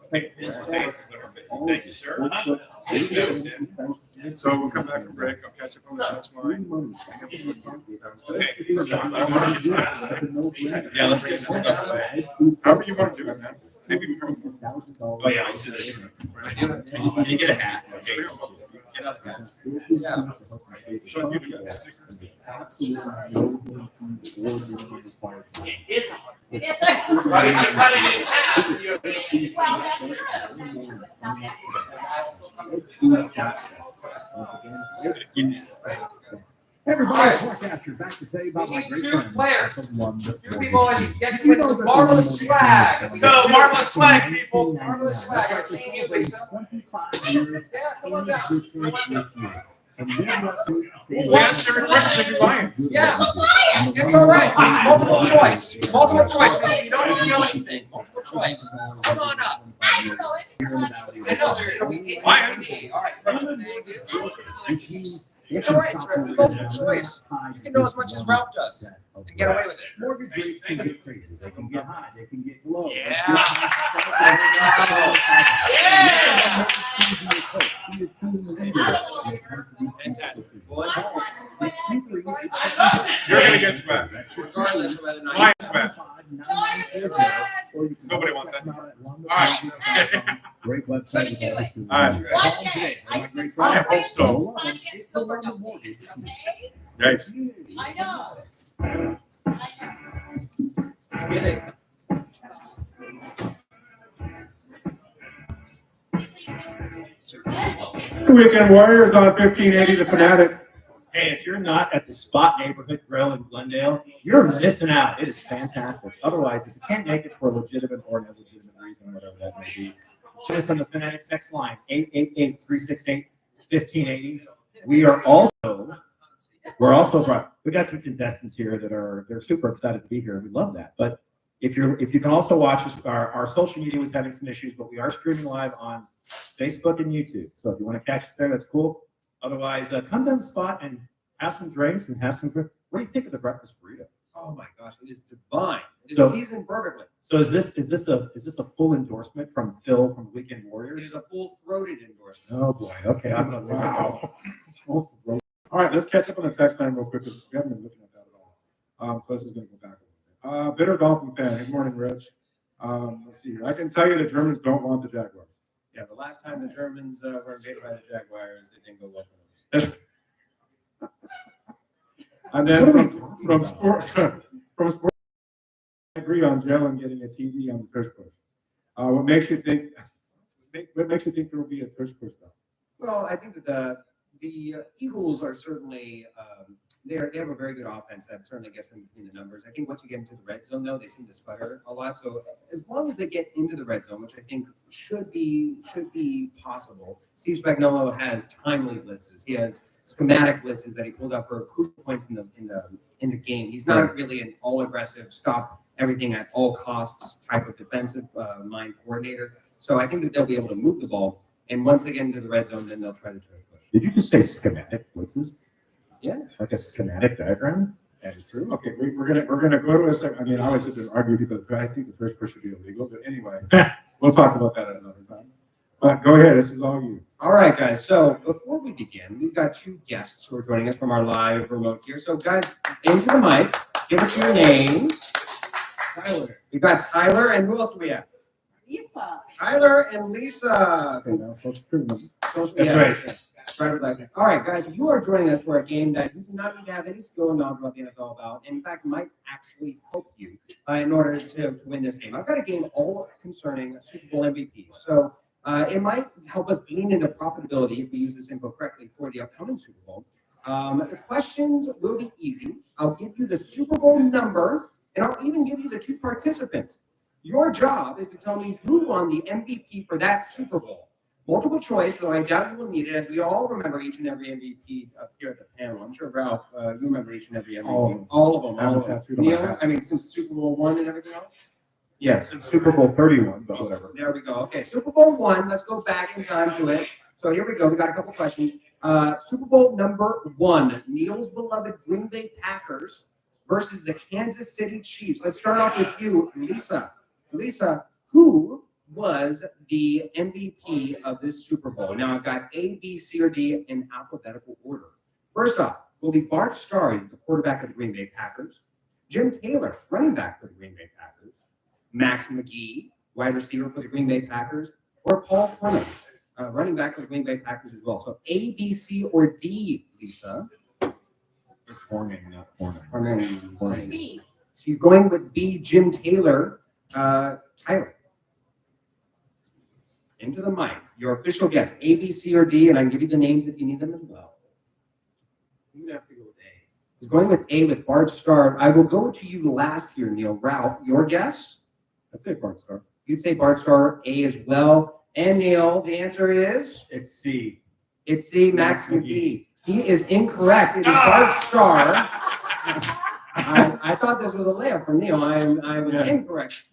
Okay, this phase is number 50. Thank you, sir. Thank you. So we'll come back from break. I'll catch up on the next line. Okay. So I want to yeah, let's get some stuff away. However you want to do it, man. Maybe we can. Oh, yeah, let's do this. You get a hat. Okay. get other guys. So if you do that sticker. Everybody, forecaster back to tell you about my great friend. players. Someone that- Two people and get to win some marvelous swag. Let's go, marvelous swag, people. Marvelous swag. I've seen you, Lisa. 25 years Yeah, come on down. in existence this year. And we want to stay- We asked every question to be Lions. Yeah. It's all right. It's multiple choice. Multiple choice. Listen, you don't need to know anything. Multiple choice. Come on up. I know. It'll be ABCD. All right. And she- It's all right, sir. Multiple choice. You can know as much as Ralph does and get away with it. Mortgage rates can get crazy. They can get high. They can get low. Yeah. You're gonna get smacked. Regardless of whether or not Lions smacked. Nobody wants that. Great website. All right. I hope so. Yikes. I know. Let's get it. It's the Weekend Warriors on 1580 The Fanatic. Hey, if you're not at the Spot Neighborhood Grill in Glendale, you're missing out. It is fantastic. Otherwise, if you can't make it for a legitimate or an illegitimate reason, whatever that may be, join us on the Fanatic text line, 888-368-1580. We got some contestants here they're super excited to be here. We love that. But if you can also watch us, our social media was having some issues, but we are streaming live on Facebook and YouTube. So if you want to catch us there, that's cool. Otherwise, come down to the Spot and have some drinks and have some food. What do you think of the breakfast burrito? Oh my gosh, it is divine. It's So- seasoned perfectly. So is this a full endorsement from Phil from Weekend It Warriors? is a full-throated endorsement. Oh boy. Okay, I'm gonna Wow. All right, let's catch up on the text line real quick because we haven't been looking at that at all. So this is going to go back a little bit. Bitter Dolphin fan. Good morning, Rich. Let's see here. I can tell you the Germans don't want the Jaguars. Yeah, the last time the Germans were invaded by the Jaguars, they didn't go well for us. That's- And then from sport, I agree on Jalen getting a TV on the tush push. What makes you think there will be a tush push though? Well, I think that the Eagles are certainly they have a very good offense that certainly gets them between the numbers. I think once you get into the red zone, though, they seem to sputter a lot. So as long as they get into the red zone, which I think should be possible, Steve Spagnuolo has timely blitzes. He has schematic blitzes that he pulled out for crucial points in the game. He's not really an all aggressive, stop everything at all costs type of defensive mind coordinator. So I think that they'll be able to move the ball. And once they get into the red zone, then they'll try to push. Did you just say schematic blitzes? Yeah. Like a schematic diagram? That is true. Okay, we're gonna go to a second. I mean, I always have to argue people. I think the tush push should be illegal, but anyway, we'll talk about that at another time. But go ahead. This is all you. All right, guys. So before we begin, we've got two guests who are joining us from our live remote here. So, guys, into the mic. Give us your names. Tyler. We've got Tyler, and who else do we have? Lisa. Tyler and Lisa. Okay, now social security number. That's right. Driver's license. All right, guys, you are joining us for a game that you do not need to have any skill or knowledge about the NFL about. In fact, might actually help you in order to win this game. I've got a game all concerning Super Bowl MVP. So it might help us lean into profitability if we use this info correctly for the upcoming Super Bowl. The questions will be easy. I'll give you the Super Bowl number, and I'll even give you the two participants. Your job is to tell me who won the MVP for that Super Bowl. Multiple choice, though I doubt you will need it, as we all remember each and every MVP up here at the panel. I'm sure, Ralph, you remember each and every MVP. All of them. I have it tattooed on my Neil, hat. I mean, since Super Bowl I and everything else? Yes, Super Bowl 31, but whatever. There we go. Okay, Super Bowl I. Let's go back in time to it. So here we go. We got a couple questions. Super Bowl number 1, Neil's beloved Green Bay Packers versus the Kansas City Chiefs. Let's start off with you, Lisa. Lisa, who was the MVP of this Super Bowl? Now I've got A, B, C, or D in alphabetical order. First off, will be Bart Starr, the quarterback of the Green Bay Packers. Jim Taylor, running back for the Green Bay Packers. Max McGee, wide receiver for the Green Bay Packers. Or Paul Clement, running back for the Green Bay Packers as well. So A, B, C, or D, Lisa? It's Horning, not Horning. Horning. B. She's going with B, Jim Taylor. Tyler. Into the mic. Your official guess, A, B, C, or D, and I can give you the names if you need them as well. I'm gonna have to go with A. He's going with A with Bart Starr. I will go to you last here, Neil. Ralph, your guess? I'd say Bart Starr. You'd say Bart Starr, A as well. And Neil, the answer is? It's C. It's C, Max McGee. He is incorrect. It is Bart Starr. I thought this was a layup for Neil. I was incorrect.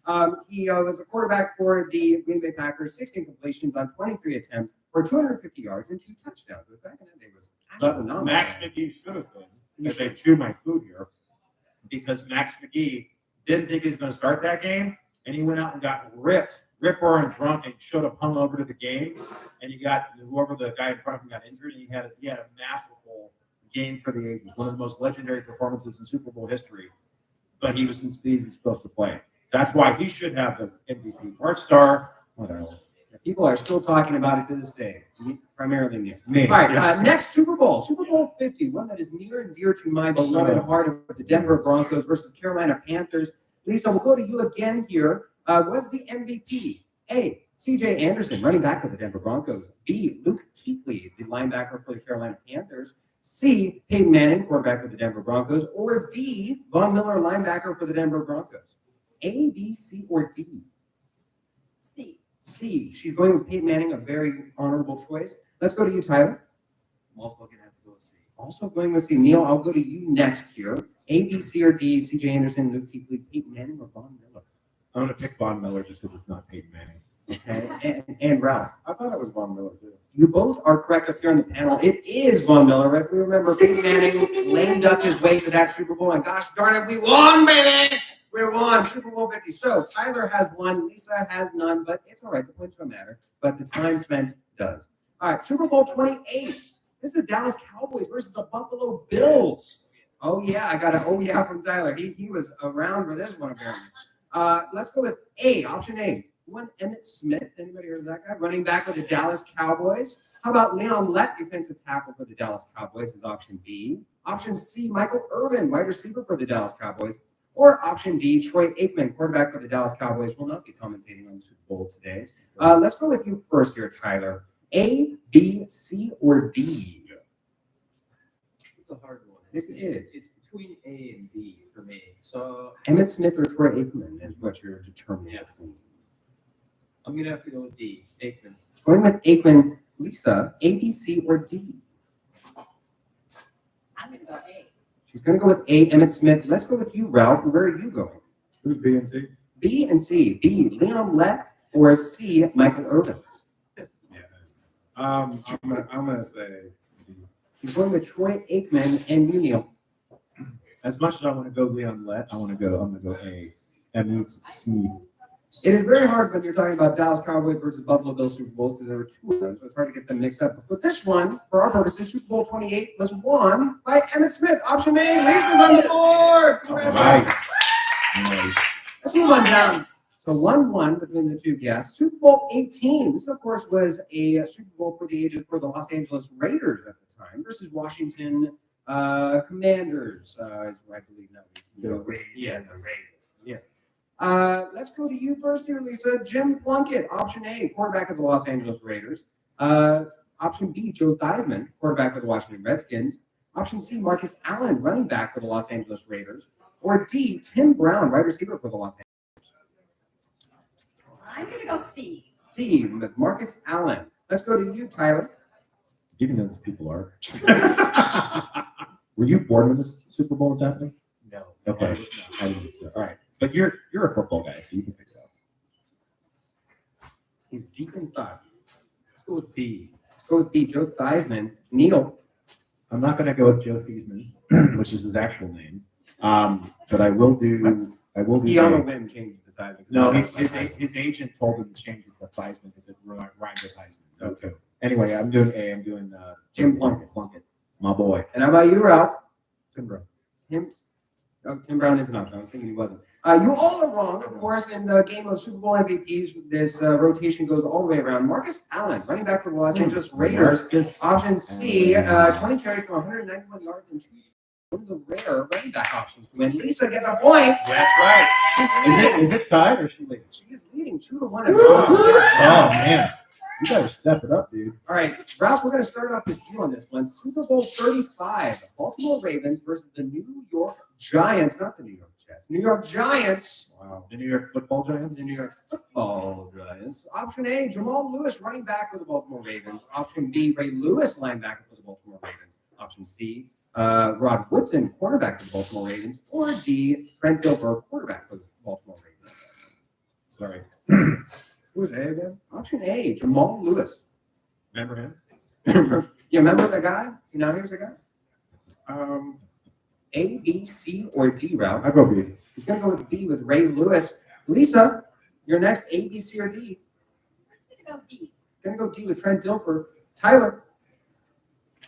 He was a quarterback for the Green Bay Packers, 16 completions on 23 attempts for 250 yards and 2 touchdowns. But back in that day was But astronomical. Max McGee should have been, as I chew my food here, because Max McGee didn't think he was going to start that game, and he went out and got rip roaring drunk and showed up hungover to the game, and he got whoever the guy in front of him got injured, and he had a masterful game for the ages, one of the most legendary performances in Super Bowl history. But he was supposed to play. That's why he should have the MVP. Bart Starr, whatever. People are still talking about it to this day, primarily Neil. Me. All right, next Super Bowl 50, one that is near and dear to my beloved heart of the Denver Broncos versus Carolina Panthers. Lisa, we'll go to you again here. Was the MVP A, C.J. Anderson, running back for the Denver Broncos? B, Luke Kuechly, the linebacker for the Carolina Panthers? C, Peyton Manning, quarterback for the Denver Broncos? Or D, Von Miller, linebacker for the Denver Broncos? A, B, C, or D? C. C. She's going with Peyton Manning, a very honorable choice. Let's go to you, Tyler. I'm also gonna have to go with C. Also going with C. Neil, I'll go to you next here. A, B, C, or D, C.J. Anderson, Luke Kuechly, Peyton Manning, or Von Miller? I'm going to pick Von Miller just because it's not Peyton Manning. Okay, and Ralph. I thought it was Von Miller too. You both are correct up here on the panel. It is Von Miller. If we remember, Peyton Manning lame ducked his way to that Super Bowl, and gosh darn it, we won, baby! We won Super Bowl 50. So Tyler has one, Lisa has none, but it's all right. The points don't matter, but the time spent does. All right, Super Bowl 28. This is the Dallas Cowboys versus the Buffalo Bills. Oh yeah, I got an oh yeah from Tyler. He was around for this one apparently. Let's go with A, option A. One, Emmitt Smith. Anybody heard of that guy? Running back for the Dallas Cowboys. How about Leon Lett, defensive tackle for the Dallas Cowboys, is option B. Option C, Michael Irvin, wide receiver for the Dallas Cowboys. Or option D, Troy Aikman, quarterback for the Dallas Cowboys, will not be commentating on the Super Bowl today. Let's go with you first here, Tyler. A, B, C, or D? It's a hard one. Yes, it is. It's between A and B for me. So Emmitt Smith or Troy Aikman is what you're determining between. I'm gonna have to go with D. Aikman. Going with Aikman, Lisa, A, B, C, or D? I'm gonna go A. She's going to go with A, Emmitt Smith. Let's go with you, Ralph. Where are you going? Who's B and C? B and C. B, Leon Lett, or C, Michael Irvin? I'm gonna say D. He's going with Troy Aikman and you, Neil. As much as I want to go Leon Lett, I'm going to go A. Emmitt Smith. It is very hard when you're talking about Dallas Cowboys versus Buffalo Bills Super Bowls because there were two of them, so it's hard to get them mixed up. But for this one, for our purposes, Super Bowl 28 was won by Emmitt Smith. Option A, Lisa's on the board. Congratulations. Nice. Let's move on down. So 1-1 between the two guests. Super Bowl 18. This, of course, was a Super Bowl for the ages for the Los Angeles Raiders at the time versus Washington Commanders. Is what I believe now. The Raiders. Yeah, the Raiders. Let's go to you first here, Lisa. Jim Plunkett, option A, quarterback of the Los Angeles Raiders. Option B, Joe Theismann, quarterback of the Washington Redskins. Option C, Marcus Allen, running back for the Los Angeles Raiders. Or D, Tim Brown, wide receiver for the Los Angeles. I'm gonna go C. C, with Marcus Allen. Let's go to you, Tyler. You know those people are. Were you born when this Super Bowl was happening? No. Okay. I didn't think so. All right. But you're a football guy, so you can figure it out. He's deep in thought. Let's go with B. Let's go with B, Joe Theismann. Neil. I'm not going to go with Joe Theismann, which is his actual name. But I will do. He on a whim changed the Theismann. No, his agent told him to change it to Theismann because it rhymed with Heisman. Okay. Anyway, I'm doing A. I'm doing Jim Plunkett, my boy. And how about you, Ralph? Tim Brown. Tim Brown is an option. I was thinking he wasn't. You all are wrong, of course. In the game of Super Bowl MVPs, this rotation goes all the way around. Marcus Allen, running back for the Los Angeles Raiders. Option C, 20 carries for 191 yards and 2. One of the rare running back options to win. Lisa gets a point. That's right. She's Is leading. it tied or is she leading? She is leading 2-1. Oh man, you better step it up, dude. All right, Ralph, we're going to start off with you on this one. Super Bowl 35, Baltimore Ravens versus the New York Giants, not the New York Jets. New York Giants. Wow, the New York Football Giants. The New York Football Giants. Option A, Jamal Lewis, running back for the Baltimore Ravens. Option B, Ray Lewis, linebacker for the Baltimore Ravens. Option C, Rod Woodson, quarterback for the Baltimore Ravens. Or D, Trent Dilfer, quarterback for the Baltimore Ravens. Sorry. Who was A again? Option A, Jamal Lewis. Remember him? You remember the guy? You know, here's the guy. A, B, C, or D, Ralph? I'll go B. He's going to go with B with Ray Lewis. Lisa, your next A, B, C, or D? I'm gonna go D. Going to go D with Trent Dilfer. Tyler,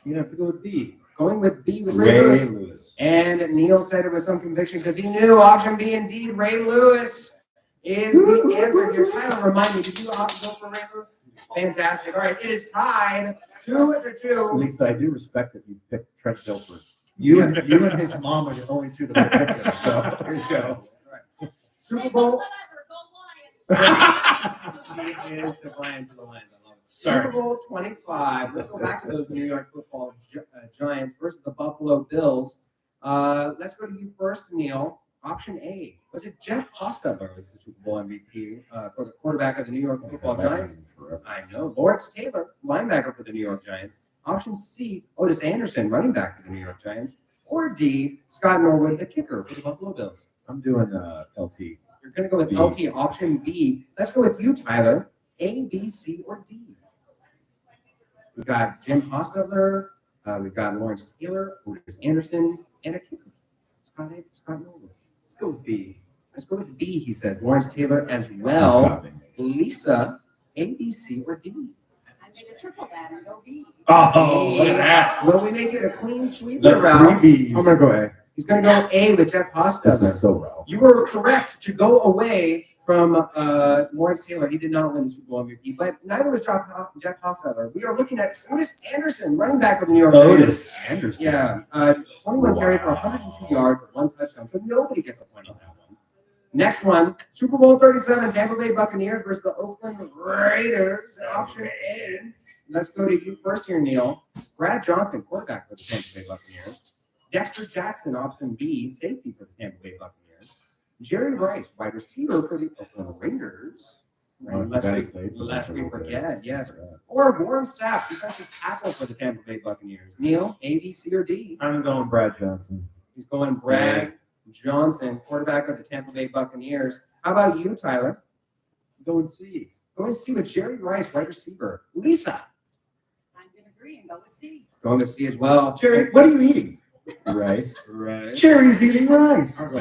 You have to go with B. going with B with Ray Lewis. Lewis. And Neil said it with some conviction because he knew option B indeed. Ray Lewis is the answer here. Tyler, remind me, did you go for Ray Lewis? Fantastic. All right, it is tied 2-2. Lisa, I do respect that you picked Trent Dilfer. You and his mom are the only two that I picked him, so there you go. Super Bowl. Whatever, go Lions. She is defiant to the land. I love it. Sorry. Super Bowl 25. Let's go back to those New York Football Giants versus the Buffalo Bills. Let's go to you first, Neil. Option A. Was it Jeff Hostetler was the Super Bowl MVP for the quarterback of the New York Football Giants? I know. Lawrence Taylor, linebacker for the New York Giants. Option C. Otis Anderson, running back for the New York Giants. Or D. Scott Norwood, the kicker for the Buffalo Bills. I'm doing LT. You're going to go with B. LT. Option B. Let's go with you, Tyler. A, B, C, or D. We've got Jim Hostetler. We've got Lawrence Taylor, Otis Anderson, and a kicker. Scott Norwood. Let's go with B. Let's go with B, he says. Lawrence Taylor as well. Lisa, A, B, C, or D. I'm gonna triple that and go B. Oh, look at that. Will we make it a clean sweep The round? three Bs. I'm gonna go A. He's going to go A with Jeff This Hostetler. is so Ralph. You were correct to go away from Lawrence Taylor. He did not win the Super Bowl MVP, but neither was Jeff Hostetler. We are looking at Otis Anderson, running back of the New York Giants. Otis Anderson. Yeah, 21 carries for 102 yards for 1 touchdown. So nobody gets a point on that one. Next one, Super Bowl 37, Tampa Bay Buccaneers versus the Oakland Raiders. Option A. Let's go to you first here, Neil. Brad Johnson, quarterback for the Tampa Bay Buccaneers. Dexter Jackson, option B, safety for the Tampa Bay Buccaneers. Jerry Rice, wide receiver for the Oakland Raiders. Lest we forget, yes. Or Warren Sapp, defensive tackle for the Tampa Bay Buccaneers. Neil, A, B, C, or D? I'm going Brad Johnson. He's going Brad Johnson, quarterback of the Tampa Bay Buccaneers. How about you, Tyler? Going C. Going C with Jerry Rice, wide receiver. Lisa, I'm gonna agree and go with C. going to C as well. Jerry, what are you eating? Rice. Rice. Jerry's eating rice.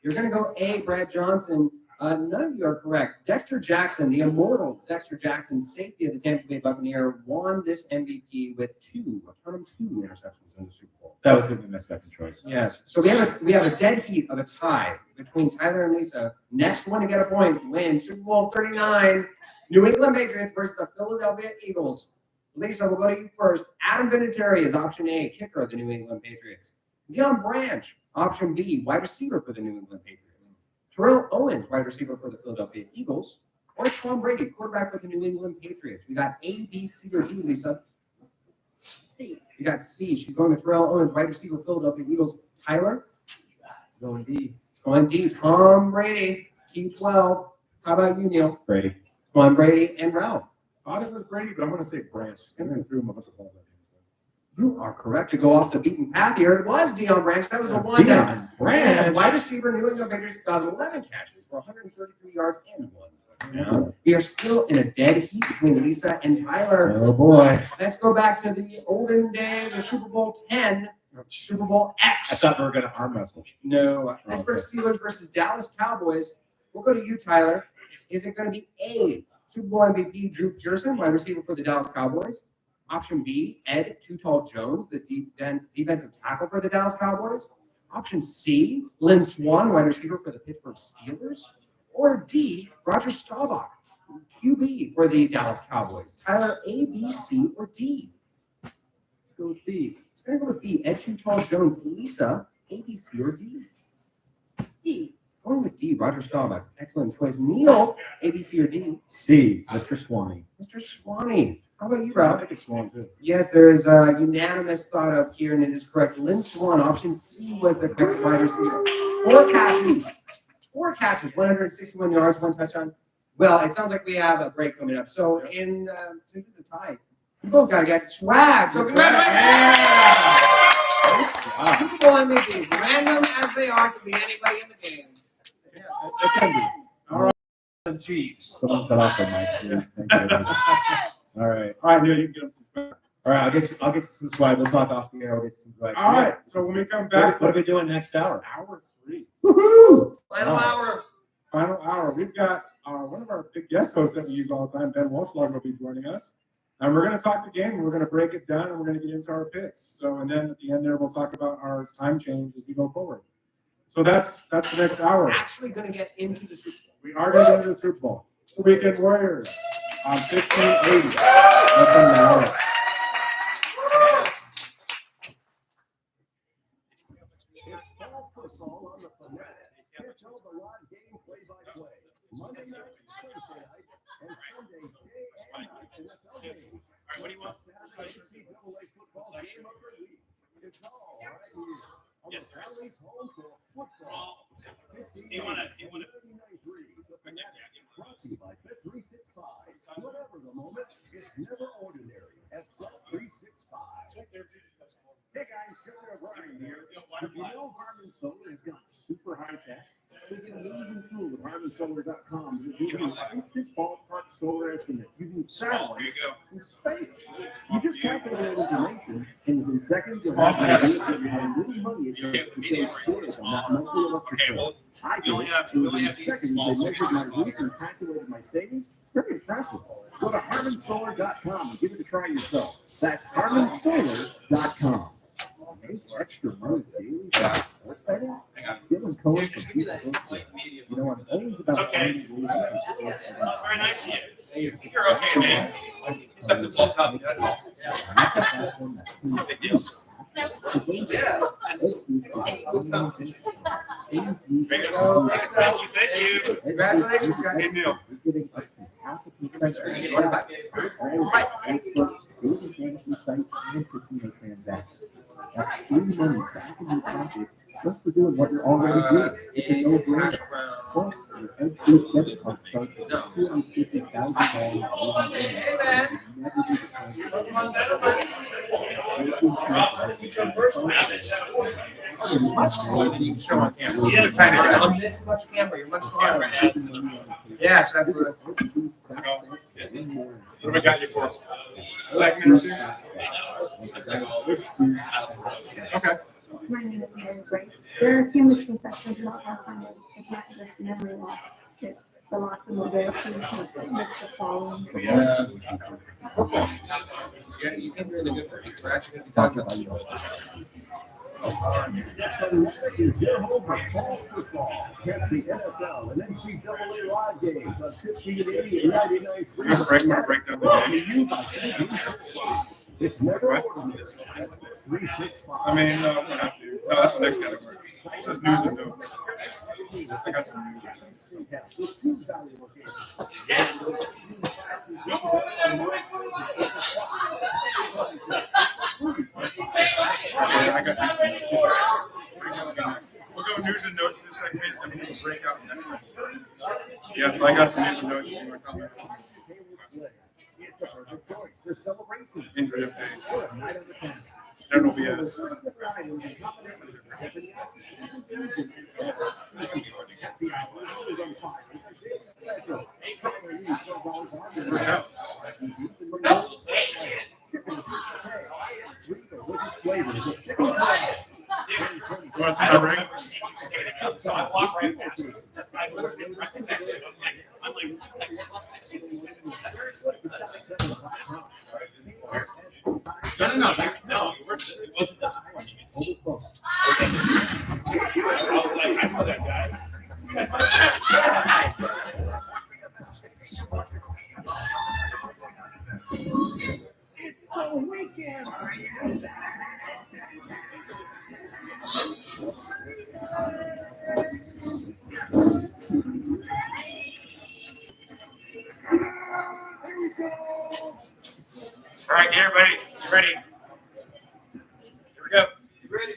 You're going to go A, Brad Johnson. None of you are correct. Dexter Jackson, the immortal Dexter Jackson, safety of the Tampa Bay Buccaneer, won this MVP with two interceptions in the Super Bowl. That was going to be my second choice. Yes. So we have a dead heat of a tie between Tyler and Lisa. Next one to get a point wins Super Bowl 39, New England Patriots versus the Philadelphia Eagles. Lisa, we'll go to you first. Adam Vinatieri is option A, kicker of the New England Patriots. Deion Branch, option B, wide receiver for the New England Patriots. Terrell Owens, wide receiver for the Philadelphia Eagles. Or Tom Brady, quarterback for the New England Patriots. We got A, B, C, or D, Lisa. C. We got C. She's going to Terrell Owens, wide receiver, Philadelphia Eagles. Tyler? Going D. Going D. Tom Brady, T12. How about you, Neil? Brady. Going Brady and Ralph. Thought it was Brady, but I'm gonna say Branch. And then threw him a bunch of balls at him. You are correct to go off the beaten path here. It was Deion Branch. That was the one that Deion Branch. wide receiver, New England Patriots got 11 catches for 133 yards and 1 touchdown. We are still in a dead heat between Lisa and Tyler. Oh boy. Let's go back to the olden days of Super Bowl 10, Super Bowl X. I thought we were going to arm wrestle. No, Pittsburgh Steelers versus Dallas Cowboys. We'll go to you, Tyler. Is it going to be A, Super Bowl MVP Drew Pearson, wide receiver for the Dallas Cowboys? Option B, Ed Too Tall Jones, the defensive tackle for the Dallas Cowboys? Option C, Lynn Swan, wide receiver for the Pittsburgh Steelers. Or D, Roger Staubach, QB for the Dallas Cowboys. Tyler, A, B, C, or D? Let's go with B. Let's go with B. Ed Charles Jones, Lisa, A, B, C, or D? D. Going with D, Roger Staubach. Excellent choice. Neil, A, B, C, or D? C, Mr. Swanee. Mr. Swanee. How about you, I Rob? think it's Swan too. Yes, there is a unanimous thought up here, and it is correct. Lynn Swan, option C, was the correct wide receiver. 4 catches, 161 yards, 1 touchdown. Well, it sounds like we have a break coming up. So, since it's a tie, you both got to get swag. So, congratulations! Super Bowl MVPs, random as they are, to be anybody in the game. It can be. All right, Chiefs. Someone cut off the mic, please. Thank you. All right. All right, Neil, you can get them from scratch. All right, I'll get some swag. We'll talk off the air. We'll get some swag. All right, so when we come back What are for we doing next hour? hour 3, Woohoo! Final hour. final hour, we've got one of our big guest hosts that we use all the time, Ben Walshlog, will be joining us. And we're going to talk the game, we're going to break it down, and we're going to get into our picks. So, and then at the end there, we'll talk about our time change as we go forward. So that's the next hour. Actually going to get into the Super Bowl. We are going to get into the Super Bowl. So Weekend Warriors on 1580. That's on the hour. It's fall football on the Fanatic. Catch all the live game play-by-play. Monday night, Thursday night, and Sunday day and night NFL games. All right, what do you want? Saturday NCAA football game of the week. It's all right here on Yes, the sir. Valley's home for football. Do you want to? The Fanatic, brought to you by Bet365. Whatever the moment, it's never ordinary at Bet365. Hey guys, Joey O'Brien here. Did you know Harman Solar has got super high tech? There's an amazing tool with HarmanSolar.com to give you an instant ballpark solar estimate using satellites from space. You just calculate that information, and within seconds you'll have an idea of how little money it takes to save storage on that monthly electric bill. I did it, and within seconds they measured my roof and calculated my savings. It's very impressive. Go to HarmanSolar.com and give it a try yourself. That's HarmanSolar.com. Extra money daily for sports betting? Give them codes from people. You know what? Always about Okay. finding ways to sports betting. Very nice of you. You're okay, man. You just have to bulk up. That's all. No big deal. That's Yeah. Very good. Thank you. Congratulations, guys. Hey, Neil. You're getting up to half a percent. What about All expert daily fantasy site and casino transactions. That's free money back in your pocket just for doing what you're already doing. It's a no-brainer. Plus, your Edge Boost debit card starts at $250,000. much more than you can show on camera? He's a tiny guy. On this much camera, you're much taller. Yes, absolutely. What do we got you for? Segment or two? Okay. My name is Mary Grace. There are a few misconceptions about Alzheimer's. It's not just memory loss, it's the loss of mobility, to miss the following. Yeah, you think you're in the good for We're actually going to talk about you. Fanatic is your home for fall football. Catch the NFL and NCAA live games on 1580 and 99.3. Break down the Brought to game. you by Bet365. It's never ordinary. Bet365. I mean, no, we don't have to. No, that's the next category. It says news and notes. I got some news. With two valuable games. I got we'll go news and notes this segment, and then we'll break out the next segment. Yeah, so I got some news and notes. If you want to comment. It's the perfect choice for celebration. Injury updates. Or a night on the town. General BS. You want to see my ring? No. It wasn't this. All right, get everybody, you ready? Here we go. You ready?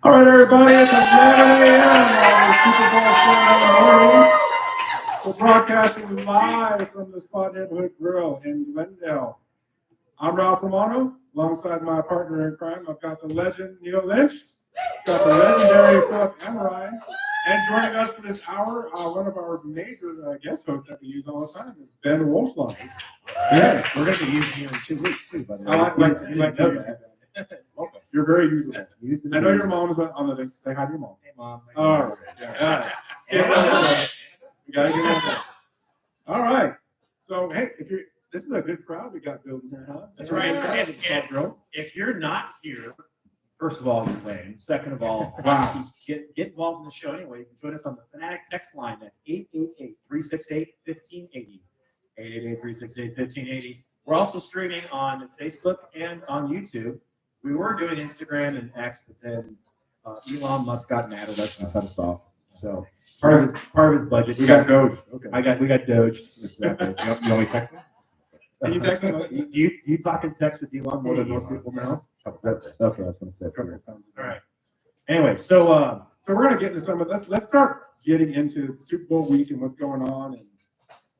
All right, everybody, it's 11 a.m. on the Super Bowl Sunday morning. We're broadcasting live from the Spot Neighborhood Grill in Glendale. I'm Ralph Romano, alongside my partner in crime. I've got the legend Neil Lynch, got the legendary Philip Ryan, and joining us for this hour, one of our major guest hosts that we use all the time is Ben Wolfslong. Yeah, we're going to be using you in 2 weeks too, by the way. I like to use that. Welcome. You're very usable. I know your mom's on the list. Say hi to your mom. Hey, Mom. All right. Yeah. We gotta get on that. All right. So hey, this is a good crowd we got building here, huh? That's right. If you're not here, first of all, you're lame. Second of all, Wow. get involved in the show anyway. You can join us on the Fanatic text line. That's 888-368-1580. 888-368-1580. We're also streaming on Facebook and on YouTube. We were doing Instagram and X, but then Elon Musk got mad at us and cut us off. So part of his budget. We got Doge. Okay. We got Doge. Exactly. You only text him? Can you text him? Do you talk and text with Elon more than most people now? Okay, I was going to say. All right. Anyway, so we're gonna get into some of this. Let's start getting into Super Bowl week and what's going on,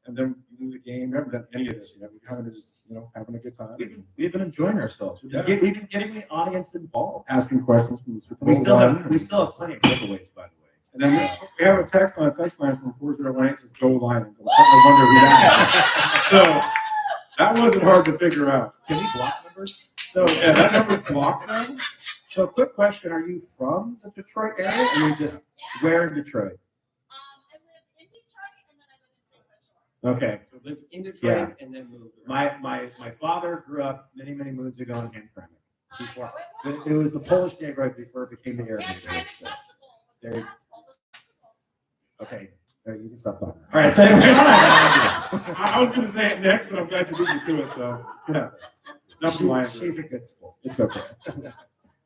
and then we do the game. We haven't done any of this yet. We're kind of just having a good time. we've been enjoying ourselves. We've been getting the audience involved. Asking questions from the Super Bowl. We still have plenty of giveaways, by the way. And then we have a text line from 401. It says "Go Lions." I'm starting to wonder who that is. So that wasn't hard to figure out. Can we block numbers? So Yeah, that number's blocked now. So quick question: are you from the Detroit area, or you just where in Detroit? I live in Detroit and then I live in St. Louis. Okay. So lived in Detroit and then moved. My father grew up many moons ago in Hamtramck. Before it was the Polish neighborhood before it became the Arab Yeah, neighborhood. Travis So. Festival. There you- Okay, you can stop talking. All right. So I was gonna say it next, but I'm glad you beat me to it. So yeah. She's a good sport. It's okay.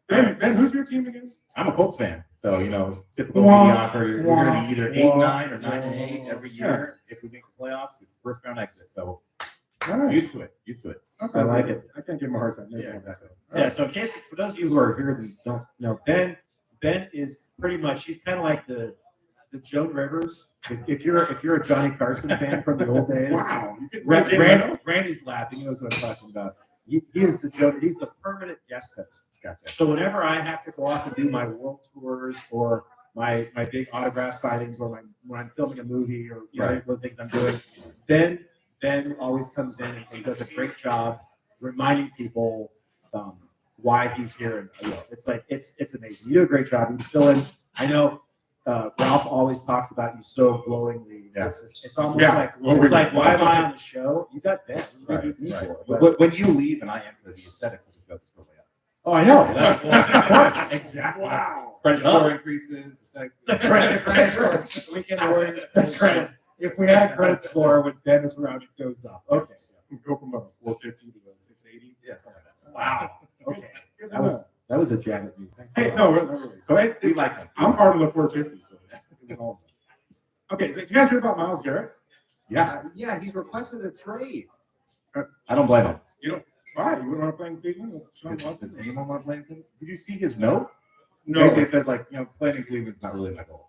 Ben, who's your team again? I'm a Colts fan, so typical Wah, mediocre. We're going to be either 8-9 or 9-8 wah. every year. If we make the playoffs, it's first round exit. So All right. used to it. Okay. I like it. I can't give him a hard time. Yeah, exactly. Yeah, so in case for those of you who are here who don't know, Ben is pretty much he's kind of like the Joan Rivers. If you're a Johnny Carson fan from the old days, Wow. You can say Jim Reno? Randy's laughing. He knows what I'm talking about. He is the Joan. He's the permanent guest host. Gotcha. So whenever I have to go off and do my world tours or my big autograph sightings or when I'm filming a movie or Right. one of the things I'm doing, Ben always comes in and he does a great job reminding people why he's here. And it's amazing. You do a great job. You fill in. I know Ralph always talks about you so glowingly. Yeah. It's almost Yeah. like why am I on the show? You got Ben. What do you need me Right. for? But when you leave and I enter, the aesthetics of the show just go way up. Oh, I know. That's of course. Exactly. Wow. Credit score increases. Aesthetics. Credit. We can work. Credit. If we had a credit score with Ben is around, it goes up. Okay. Go from a 450 to a 680. Yeah, something like that. Wow. Okay. That was a jab at me. Thanks. Hey, no, not really. So We like them. I'm part of the 450. So it was awesome. Okay, so did you guys hear about Myles Garrett? Yeah, Yeah, he's requested a trade. I don't blame him. Why? You wouldn't want to play in Cleveland with Sean Watson? Does anyone want to blame him? Did you see his note? No. Basically said playing in Cleveland's not really my goal.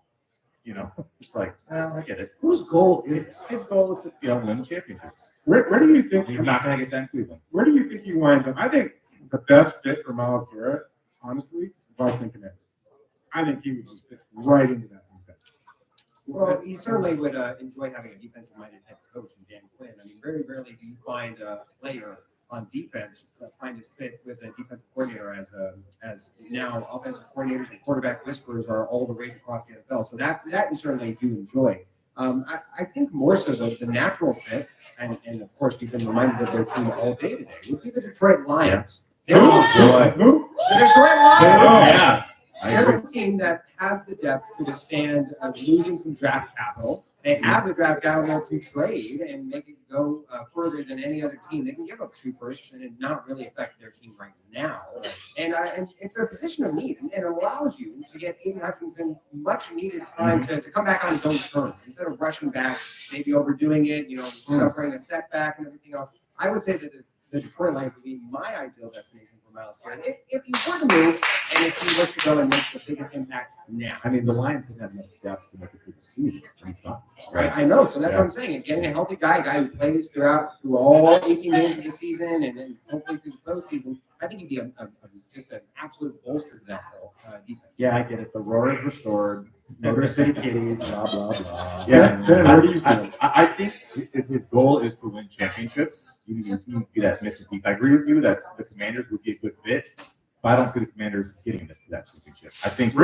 It's like, well, I get it. Whose goal is His goal is to win championships. Where do you think He's not going to get that in Cleveland. Where do you think he winds up? I think the best fit for Myles Garrett, honestly, Washington Connecticut. I think he would just fit right into that defense. Well, he certainly would enjoy having a defensive-minded head coach in Dan Quinn. I mean, very rarely do you find a player on defense find his fit with a defensive coordinator as now offensive coordinators and quarterback whisperers are all the rage across the NFL. So that we certainly do enjoy. I think more so the natural fit, and of course we've been reminded of their team all day today, would be the Detroit Lions. Who? The Detroit Lions. Yeah. I They're agree. the team that has the depth to withstand losing some draft capital. They have the draft capital to trade and make it go further than any other team. They can give up 2 firsts and it not really affect their team right now. And it's a position of need, and it allows you to get Aiden Hutchinson much needed time to come back on his own terms instead of rushing back, maybe overdoing it, suffering a setback and everything else. I would say that the Detroit Lions would be my ideal destination for Myles Garrett if he were to move and if he was to go and make the biggest impact now. I mean, the Lions didn't have enough depth to make it through the season. Right. I know, so that's what I'm saying. Getting a healthy guy who plays through all 18 games of the season and then hopefully through the postseason, I think he'd be just an absolute bolster to that whole defense. Yeah, I get it. The roar is restored. Motor City Kitties, blah, blah, blah. Yeah. Ben, where do you see it? I think if his goal is to win championships, he needs to be that missing piece. I agree with you that the Commanders would be a good fit, but I don't see the Commanders getting to that championship. I think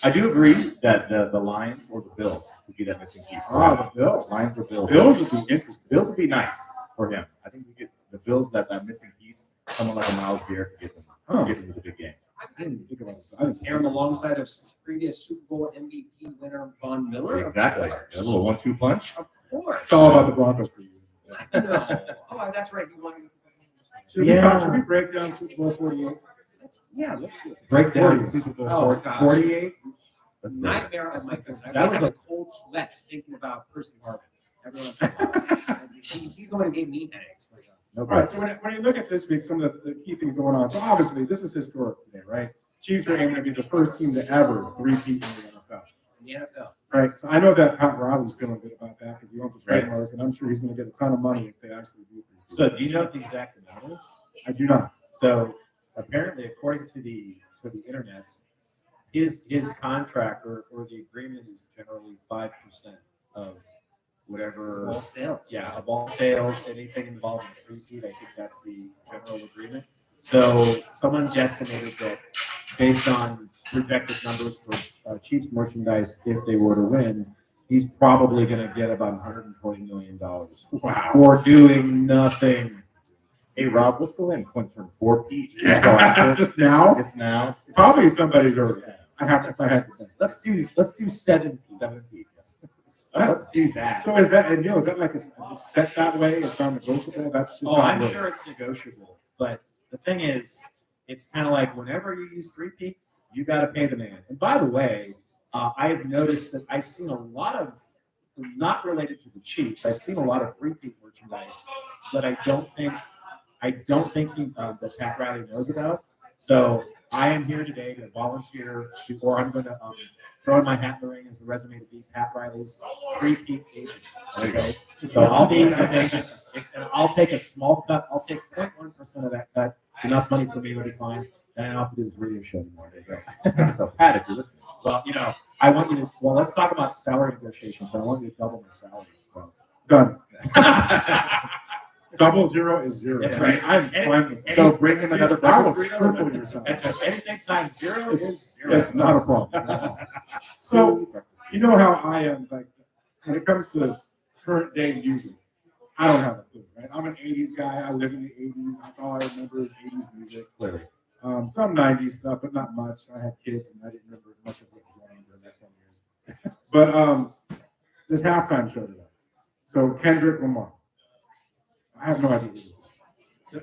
I do agree that the Lions or the Bills would be that missing piece. The Bills. Lions or Bills. Bills would be interesting. Bills would be nice for him. I think we get the Bills that missing piece, someone like a Myles Garrett to get them to the big game. I didn't even think about it. I didn't Pair him alongside of previous Super Bowl MVP winner Von Miller. Exactly. A little 1-2 punch. Of course. It's all about the Broncos for you. No. Oh, that's right. You wanted. Should we break down Super Bowl 48? Let's do it. Break down Super Bowl Oh, gosh. 48. That's good. Nightmare of my goodness. That was a cold sweats thinking about Percy Harvin. Everyone, he's the one who gave me headaches. No All right, so when you look at this week, some of the key things going on. So obviously, this is historic today, right? Chiefs are aiming to be the first team to ever three-peat in the NFL. In the NFL. Right, so I know that Pat Riley's feeling good about that because he owns a Right. trademark, and I'm sure he's going to get a ton of money if they actually do. So, do you know what the exact amount is? I do not. So, apparently, according to the internet, his contract or the agreement is generally 5% of whatever. All sales. Yeah, of all sales, anything involving free feed. I think that's the general agreement. So, someone guesstimated that based on projected numbers for Chiefs merchandise, if they were to win, he's probably going to get about $120 million for doing nothing. Hey, Rob, let's go ahead and turn 4 each. Yeah, just now? Just now. Probably somebody's already. I have to think. Let's do 7 feet. Let's do that. So is that like a set that way? It's non-negotiable? That's just. Oh, not I'm really- sure it's negotiable, but the thing is, it's kind of like whenever you use 3P, you got to pay the man. And by the way, I've noticed that I've seen a lot of, not related to the Chiefs, I've seen a lot of 3P merchandise that I don't think that Pat Riley knows about. So I am here today to volunteer or I'm going to throw in my hat in the ring as the resume to be Pat Riley's 3P agent. Okay, so I'll be his agent. And I'll take a small cut. I'll take 0.1% of that cut. It's enough money for me to be fine. And I don't have to do this radio show anymore. So, Pat, if you're listening. Well, I want you to. Well, let's talk about salary negotiations. But I want you to double my salary. Done. 0 is 0. That's right. I'm fine with it. So bring him another I will breakfast triple burrito. your salary. That's right. Anything times 0 is 0. That's not a problem. So, you know how I am, like, when it comes to current day music, I don't have a clue, right? I'm an 80s guy. I live in the 80s. That's all I remember is 80s music. Clearly. Some 90s stuff, but not much. I had kids and I didn't remember much of what was going on during that 10 years. But this halftime show today. So Kendrick Lamar. I have no idea who this is.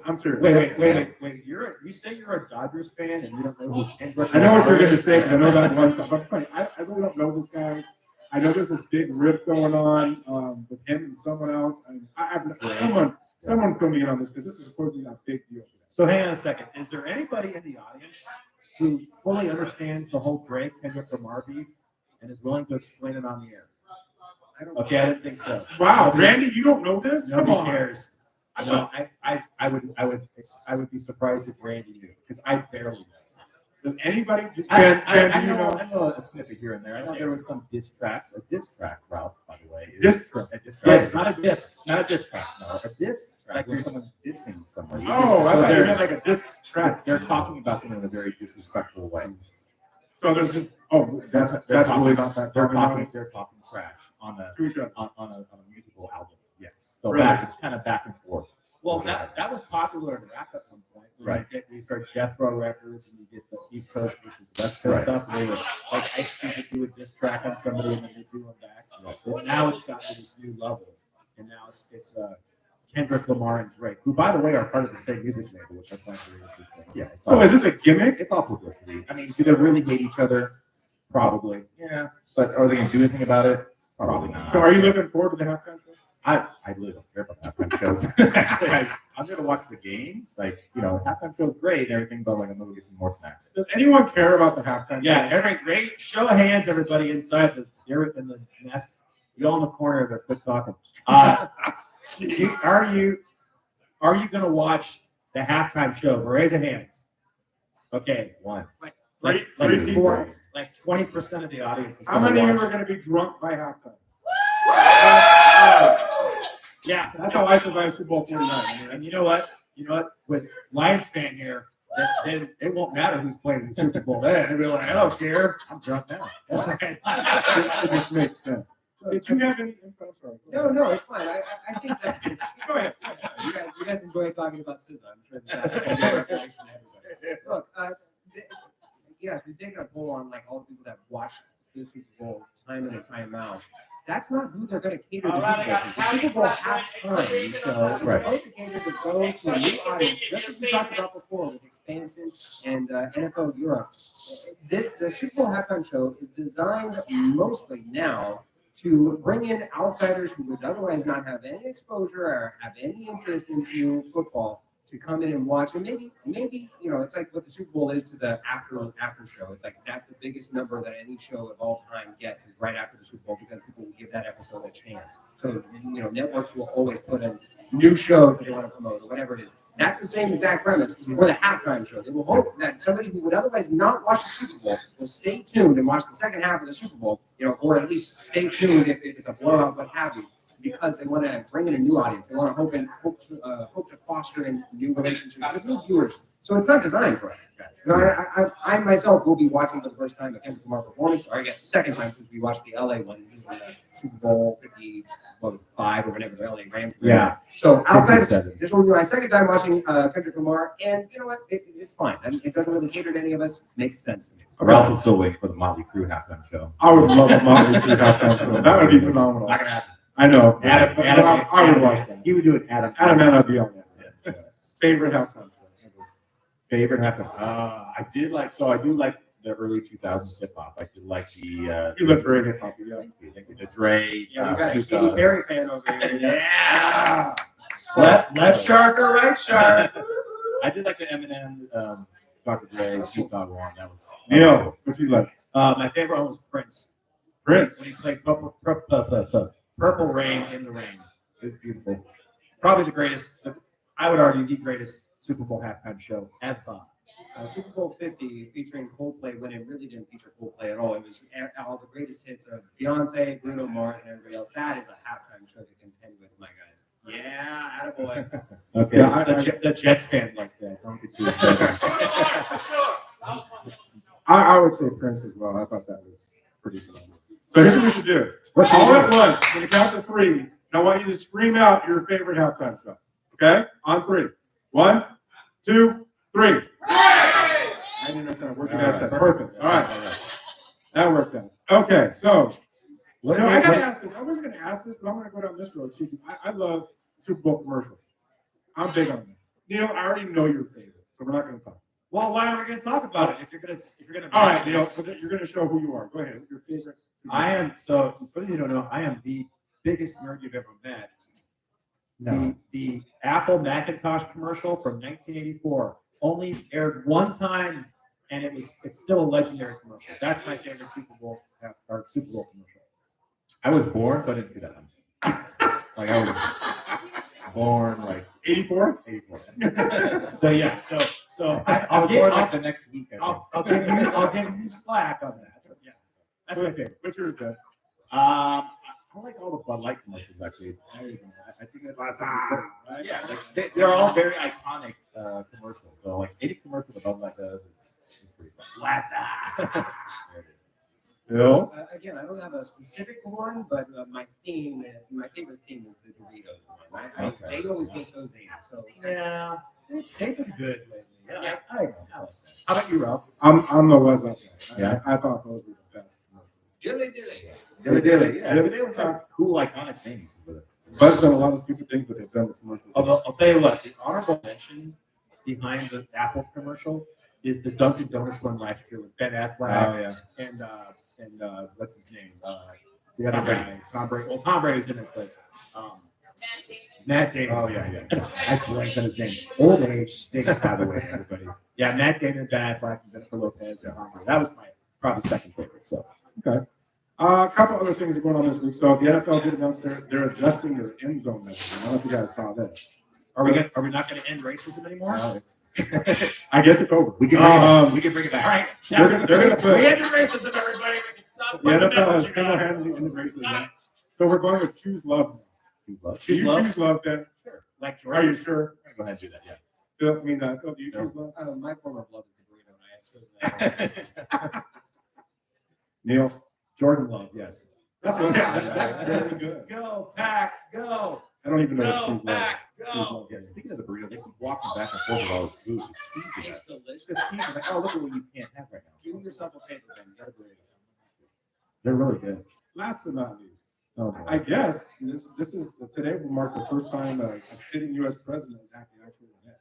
I'm serious. Wait. You say you're a Dodgers fan and you don't know who Kendrick I know what you're Lamar going to is? say because I know that one song. But it's funny. I really don't know this guy. I know there's this big riff going on with him and someone else. Someone fill me in on this because this is supposed to be a big deal. So hang on a second. Is there anybody in the audience who fully understands the whole Drake Kendrick Lamar beef and is willing to explain it on the air? I didn't think so. Wow, Randy, you don't know this? Come Nobody on. cares. No, I would be surprised if Randy knew because I barely know. Does anybody? I know a snippet here and there. I know there was some diss tracks. A diss track, Ralph, by the way. Diss track? A diss track. Yes, not a diss track. No, a diss track where someone dissing somebody. Oh, I So thought you they're- meant like a disc track. They're talking about them in a very disrespectful way. So there's just that's They're really talking- not that. They're common. talking trash on a To each other. on a musical album. Yes. So Really? back and forth. Well, that was popular in rap at one point. Right. You start Death Row Records and you get the East Coast versus the West Coast stuff. And they would, like Ice Cube would do a diss track on somebody and then they do them back. But now it's gotten to this new level. And now it's Kendrick Lamar and Drake, who, by the way, are part of the same music label, which I find very interesting. Yeah. So is this a gimmick? It's all publicity. I mean, do they really hate each other? Probably. Yeah. But are they going to do anything about it? Probably not. So are you looking forward to the halftime show? I really don't care about halftime shows. Actually, I'm going to watch the game. Like, halftime show's great and everything, but like, I'm going to get some more snacks. Does anyone care about the halftime Yeah, show? every great show of hands, everybody inside you're in the nest. You all in the corner there, quit talking. Are you gonna watch the halftime show? Raise your hands. Okay, One. like Three people? like 20% of the audience is How gonna many of you watch. are going to be drunk by halftime? Yeah, That's how I survived Super Bowl 49. and you know what? With Lions fan here, then it won't matter who's playing the Super Bowl. Then they'll be like, I don't care. I'm drunk now. That's okay. It just makes sense. Did you have any input? I'm sorry. No, it's fine. I think that it's, Go ahead. you guys enjoy talking about SZA. I'm sure that's going to be a revelation to everybody. Look, yes, we did a poll on like all the people that watch the Super Bowl time in and time out. That's not who they're going to cater the Super Bowl to. The Super Bowl halftime show is supposed to cater to go to a new audience, just as we talked about before with expansion and NFL Europe. The Super Bowl halftime show is designed mostly now to bring in outsiders who would otherwise not have any exposure or have any interest into football to come in and watch. And maybe, it's like what the Super Bowl is to the after show. It's like that's the biggest number that any show of all time gets is right after the Super Bowl because people will give that episode a chance. So, networks will always put in new shows that they want to promote or whatever it is. That's the same exact premise for the halftime show. They will hope that somebody who would otherwise not watch the Super Bowl will stay tuned and watch the second half of the Super Bowl, or at least stay tuned if it's a blowout, what have you, because they want to bring in a new audience. They want to hope to foster in new relationships with new viewers. So it's not designed for us, guys. I myself will be watching for the first time the Kendrick Lamar performance, or I guess the second time since we watched the LA one. He was in the Super Bowl 55 or whatever the LA Rams were. Yeah. So outside, 57. this will be my second time watching Kendrick Lamar, and you know what? It's fine. I mean, it doesn't really cater to any of us. Makes sense to me. Ralph is still waiting for the Motley Crue halftime show. I would love a Motley Crue halftime show. That would be phenomenal. Not gonna happen. I know. Adam, I would watch that. He would do it. Adam Adam and I'd be on that. Favorite halftime show? Favorite halftime? I do like the early 2000s hip hop. I did like the. You look very hip hop. Yeah. Thank you. The Dre. Yeah, we got a Snoop Katy Dogg. Perry fan over here. Yeah. Left shark or right shark? I did like the Eminem, Dr. Dre, Snoop Dogg one. That was. Neil, what you like? My favorite one was Prince. Prince. When he played Purple Rain in the Rain. It was beautiful. Probably the greatest, I would argue, the greatest Super Bowl halftime show ever. Super Bowl 50 featuring Coldplay when it really didn't feature Coldplay at all. It was all the greatest hits of Beyonce, Bruno Mars, and everybody else. That is a halftime show to contend with, my guys. Yeah, attaboy. Okay, Yeah, the Jets fan like that. Don't get too excited. I would say Prince as well. I thought that was pretty phenomenal. So here's what we should do. All at once, when you count to three, I want you to scream out your favorite halftime show. Okay? On three. 1, 2, 3. I didn't know if that worked. You guys said perfect. All right. That worked out. Okay, so I gotta ask this. I wasn't gonna ask this, but I'm gonna go down this road too because I love Super Bowl commercials. I'm big on them. Neil, I already know your favorite, so we're not gonna talk. Well, why are we going to talk about it if you're gonna? All right, Neil. So you're gonna show who you are. Go ahead. Your favorite. I am so. For you who don't know, I am the biggest nerd you've ever met. No. The Apple Macintosh commercial from 1984 only aired one time, and it's still a legendary commercial. That's my favorite Super Bowl commercial. I was born, so I didn't see that one. Like I was born like 84. 84. So yeah, so I was born like the next week. I think. I'll give you slack on that. Yeah, that's my favorite. What's yours, Ben? I like all the Bud Light commercials actually. I think that's Right? yeah, like they're all very iconic commercials. So like any commercial that Bud Light does is pretty fun. There it is. Bill. Again, I don't have a specific one, but my favorite theme is the Doritos one. Okay. They always get those 8. So Yeah, they've been good lately. Yeah. I like that. How about you, Ralph? I'm the was up guy. Yeah. I thought those were the best commercials. They did it. Yeah. Yeah. They were some cool, iconic things. Bud's done a lot of stupid things, but they've done the commercials. Although I'll tell you what, the honorable mention behind the Apple commercial is the Dunkin' Donuts one last year with Ben Affleck and what's his name? The other guy, Tom Brady. Well, Tom Brady's in it, but Matt Damon. Oh, yeah. I blanked on his name. Old age stinks, by the way, everybody. Yeah, Matt Damon, Ben Affleck, and Jennifer Lopez, and Tom Brady. That was my probably second favorite. So Okay. A couple other things are going on this week. So the NFL did announce they're adjusting their end zone measure. I don't know if you guys saw this. are we not going to end racism anymore? I guess it's over. We can bring it back. All right. They're gonna put. We ended racism, everybody. We can stop. The NFL has single-handedly ended racism. So we're going with choose love. Choose love. Do you choose love, Ben? Sure. Like Are you sure? Go ahead and do that. Yeah. Phil, Phil, do you choose love? My form of love is the burrito, and I have chosen that. Neil? Jordan Love, yes. That's okay. That's very good. Go, Pack, go. I don't even know what Go, choose love. Pack, Choose go. love Yeah, is. speaking of the burrito, they keep walking back and forth with all this food. It's teasing It's us. delicious. It's teasing. Like, oh, look at what you can't have right now. Do yourself a favor, Ben. Get a burrito. They're really good. Last but not least, Oh, boy. I guess this is today will mark the first time a sitting U.S. president has had the actual event.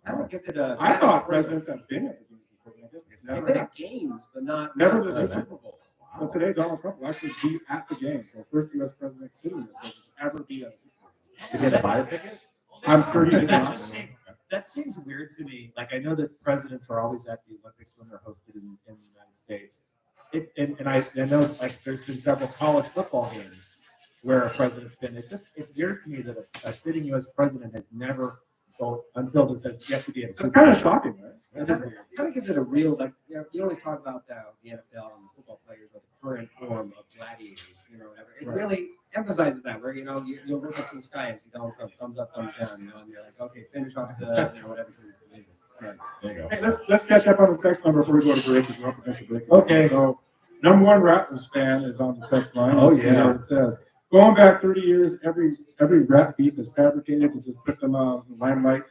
I would give it a. I thought presidents have been at the games before. But I guess it's They've never been happened. at games, but not. Never not the the Super Bowl. So today, Donald Trump will actually be at the game. So first U.S. president sitting U.S. president to ever be at a Super Bowl. Did you get a buy a ticket? I'm sure he did That not. just seems, that seems weird to me. Like, I know that presidents are always at the Olympics when they're hosted in the United States. And I know, like, there's been several college football games where a president's been. It's weird to me that a sitting U.S. president has never, well, until this has yet to be at a It's Super kind of Bowl. shocking, right? It is weird. Kind of gives it a real, like, you always talk about the NFL and football players are the current form of gladiators, whatever. It Right. really emphasizes that, where, you'll look up in the sky and see Donald Trump, thumbs up, thumbs down, and you're like, okay, finish off the, whatever. Right. There you go. Hey, let's catch up on the text line before we go to break because we're up against the break. Okay. So, number one Raptors fan is on the text line. Oh, Let's see yeah. what it says. Going back 30 years, every rap beef is fabricated to just put them on the limelight.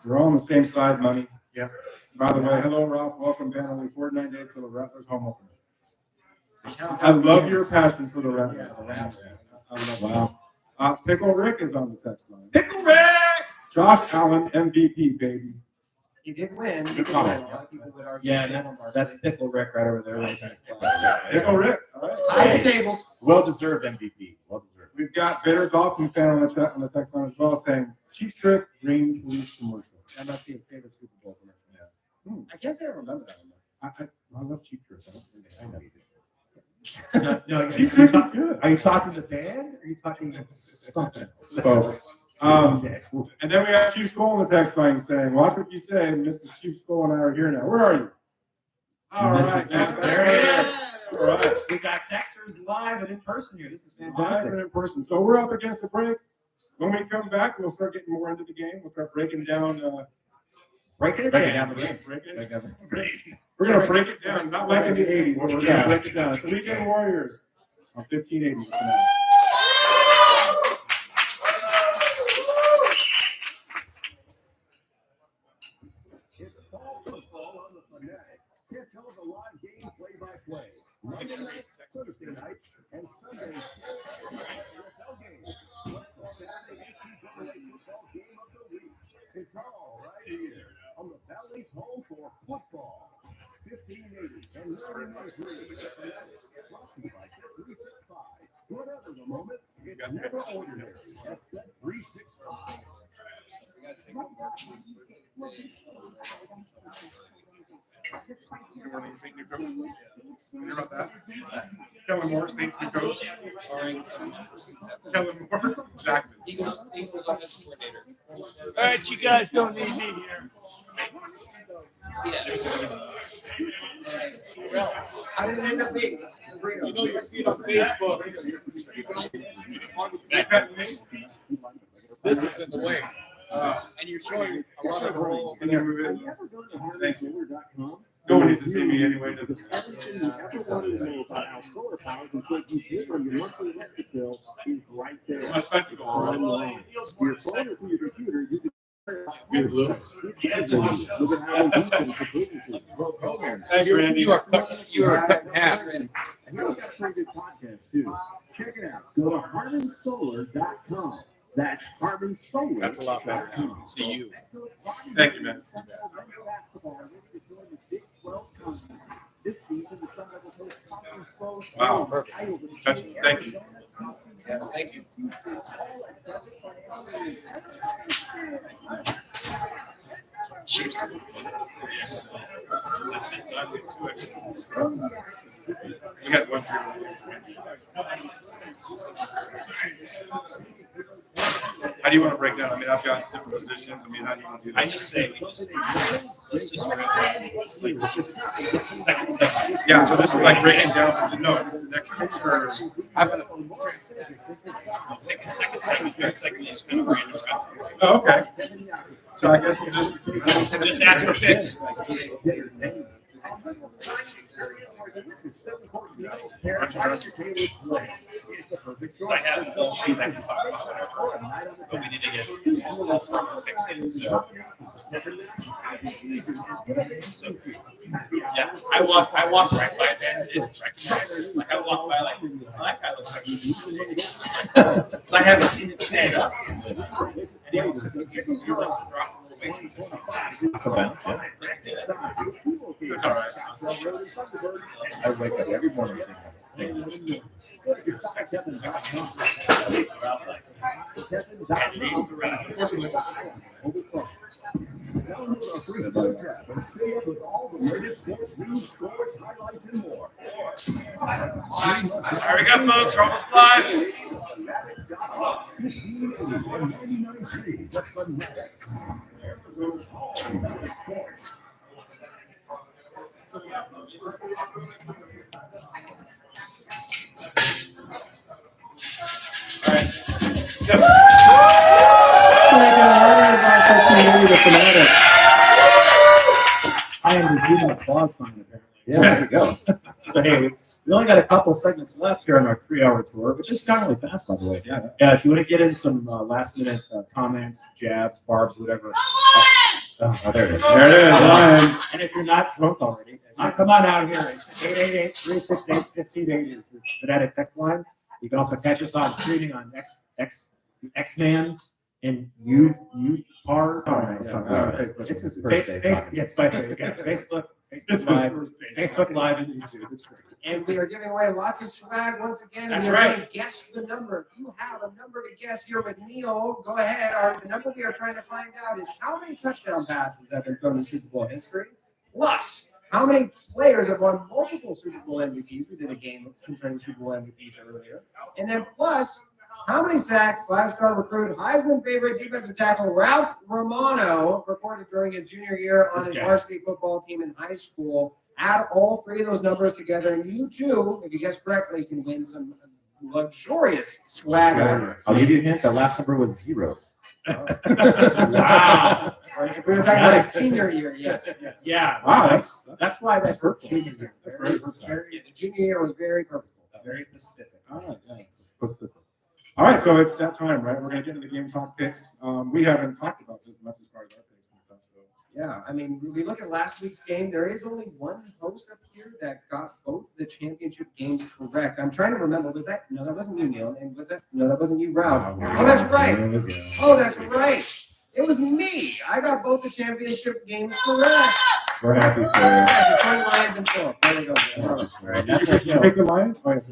We're all on the same side, money. Yeah. By the way, hello, Ralph. Welcome, Ben. Only 49 days till the Raptors home opener. I love your passion for the Raptors. I love wow. Pickle Rick is on the text line. Pickle Rick! Josh Allen, MVP, baby. He did win. Good comment. A lot of people would argue Yeah, the same that's Pickle Rick right over there. Raising his glass. Pickle Rick. All right. High tables. Well deserved MVP. Well deserved. We've got Bitter Dolphin fan on the text line as well saying Cheap Trick Green Police commercial. That must be his favorite Super Bowl commercial. I can't say I remember that one. I love Cheap Trick. I know you do. No, Cheap Trick is good. are you talking the band? Or are you talking something? Both. Okay. And then we have Chief Skull on the text line saying, "Watch what you say." Mrs. Chief Skull and I are here now. Where are you? All right, There he is. All right. We got texters live and in person here. This is Live fantastic. and in person. So we're up against the break. When we come back, we'll start getting more into the game. We'll start breaking down. Breaking it down the game. We're gonna break it down, not like in the '80s, but we're gonna break it down. So Weekend Warriors on 1580 tonight. It's fall football on the Fanatic. Catch all the live game play-by-play. Monday night, Thursday night, and Sunday NFL games. What's the Saturday NCAA football game of the week? It's all right here on the Valley's home for football. 1580 and 99.3 The Fanatic. Brought to you by Bet365. Whatever the moment, it's never ordinary at Bet365. You want to Saint new coach? You hear about that? Kellen Moore, Saints new coach. Kellen Moore, exactly. Eagles offensive coordinator. All right, you guys don't need me here. How did it end up being? You know, you see it on Facebook. This is in the way. And you're showing a lot of role. Can you move it? Thank you. No one needs to see me anyway, does it? Everything you ever wanted to know about how solar power can save you big on your monthly electric bill is right there. A spectacle. Online. Your phone or through your computer, you can Thanks, Randy. You are cutting half. And we got a pretty good podcast too. Check it out. Go to HarmonSolar.com. That's HarmonSolar. That's a lot better. See you. Thank you, man. This season, the Sun Devils host Conference Bowl. Wow, perfect. Thank you. Yes, thank you. Chiefs. Excellent. Two excellents. We got one through. How do you want to break down? I mean, I've got different positions. I mean, how do you want to do that? I just say let's just run like this is second segment. Yeah, so this is like breaking down. No, it's next picture. I'm gonna pick a second segment. Third segment is kind of random. Oh, okay. So I guess we'll just Just ask for picks. So I have a full sheet I can talk about whatever, but we need to get all four picks in. So yeah, I walk right by that. Didn't recognize. Like I walk by like that guy looks like so I haven't seen him stand up. And he was like dropping little weights or something. It's all right. I wake up every morning saying, And he's the ref. Download our free sports app and stay up with all the latest sports news, scores, highlights, and more. All right, we go, folks. We're almost live. 1580 The Fanatic. Arizona's home of sports. All right, let's go. The Fanatic. I am the Gmail applause sign apparently. Yeah, there we go. So hey, we only got a couple segments left here on our 3-hour tour, which is kind of really fast, by the way. Yeah. If you want to get in some last-minute comments, jabs, barbs, whatever. Oh, there it is. There it is, Lions. And if you're not drunk already, come on out here. It's 888-368-1580 is the Fanatic text line. You can also catch us on streaming on X-Man and you are It's his first day. It's my favorite. Facebook It's his Live, first day. Facebook Live, and YouTube. It's great. And we are giving away lots of swag once again. That's we are right. going to guess the number. If you have a number to guess here with Neil, go ahead. The number we are trying to find out is how many touchdown passes have been thrown in Super Bowl history, plus how many players have won multiple Super Bowl MVPs. We did a game concerning Super Bowl MVPs earlier. And then plus, how many sacks five-star recruit, Heisman favorite defensive tackle Ralph Romano recorded during his junior year on his varsity football team in high school? Add all three of those numbers together, and you too, if you guess correctly, can win some luxurious swag. I'll give you a hint. The last number was 0. Wow. If we were talking about a senior year, yes. Yeah. Wow, That's why that's junior year. The junior year was very purposeful. Very specific. All right, yeah. All right, so it's that time, right? We're gonna get into the game talk picks. We haven't talked about this much as far as our picks and stuff. So Yeah, I mean, when we look at last week's game, there is only one host up here that got both the championship games correct. I'm trying to remember, was that? No, that wasn't you, Neil. And was that? No, that wasn't you, Ralph. Oh, that's right. Oh, that's right. It was me. I got both the championship games correct. We're happy for you. Yeah, Detroit Lions and Philip. There we go. did you pick the Lions? Oh, yes,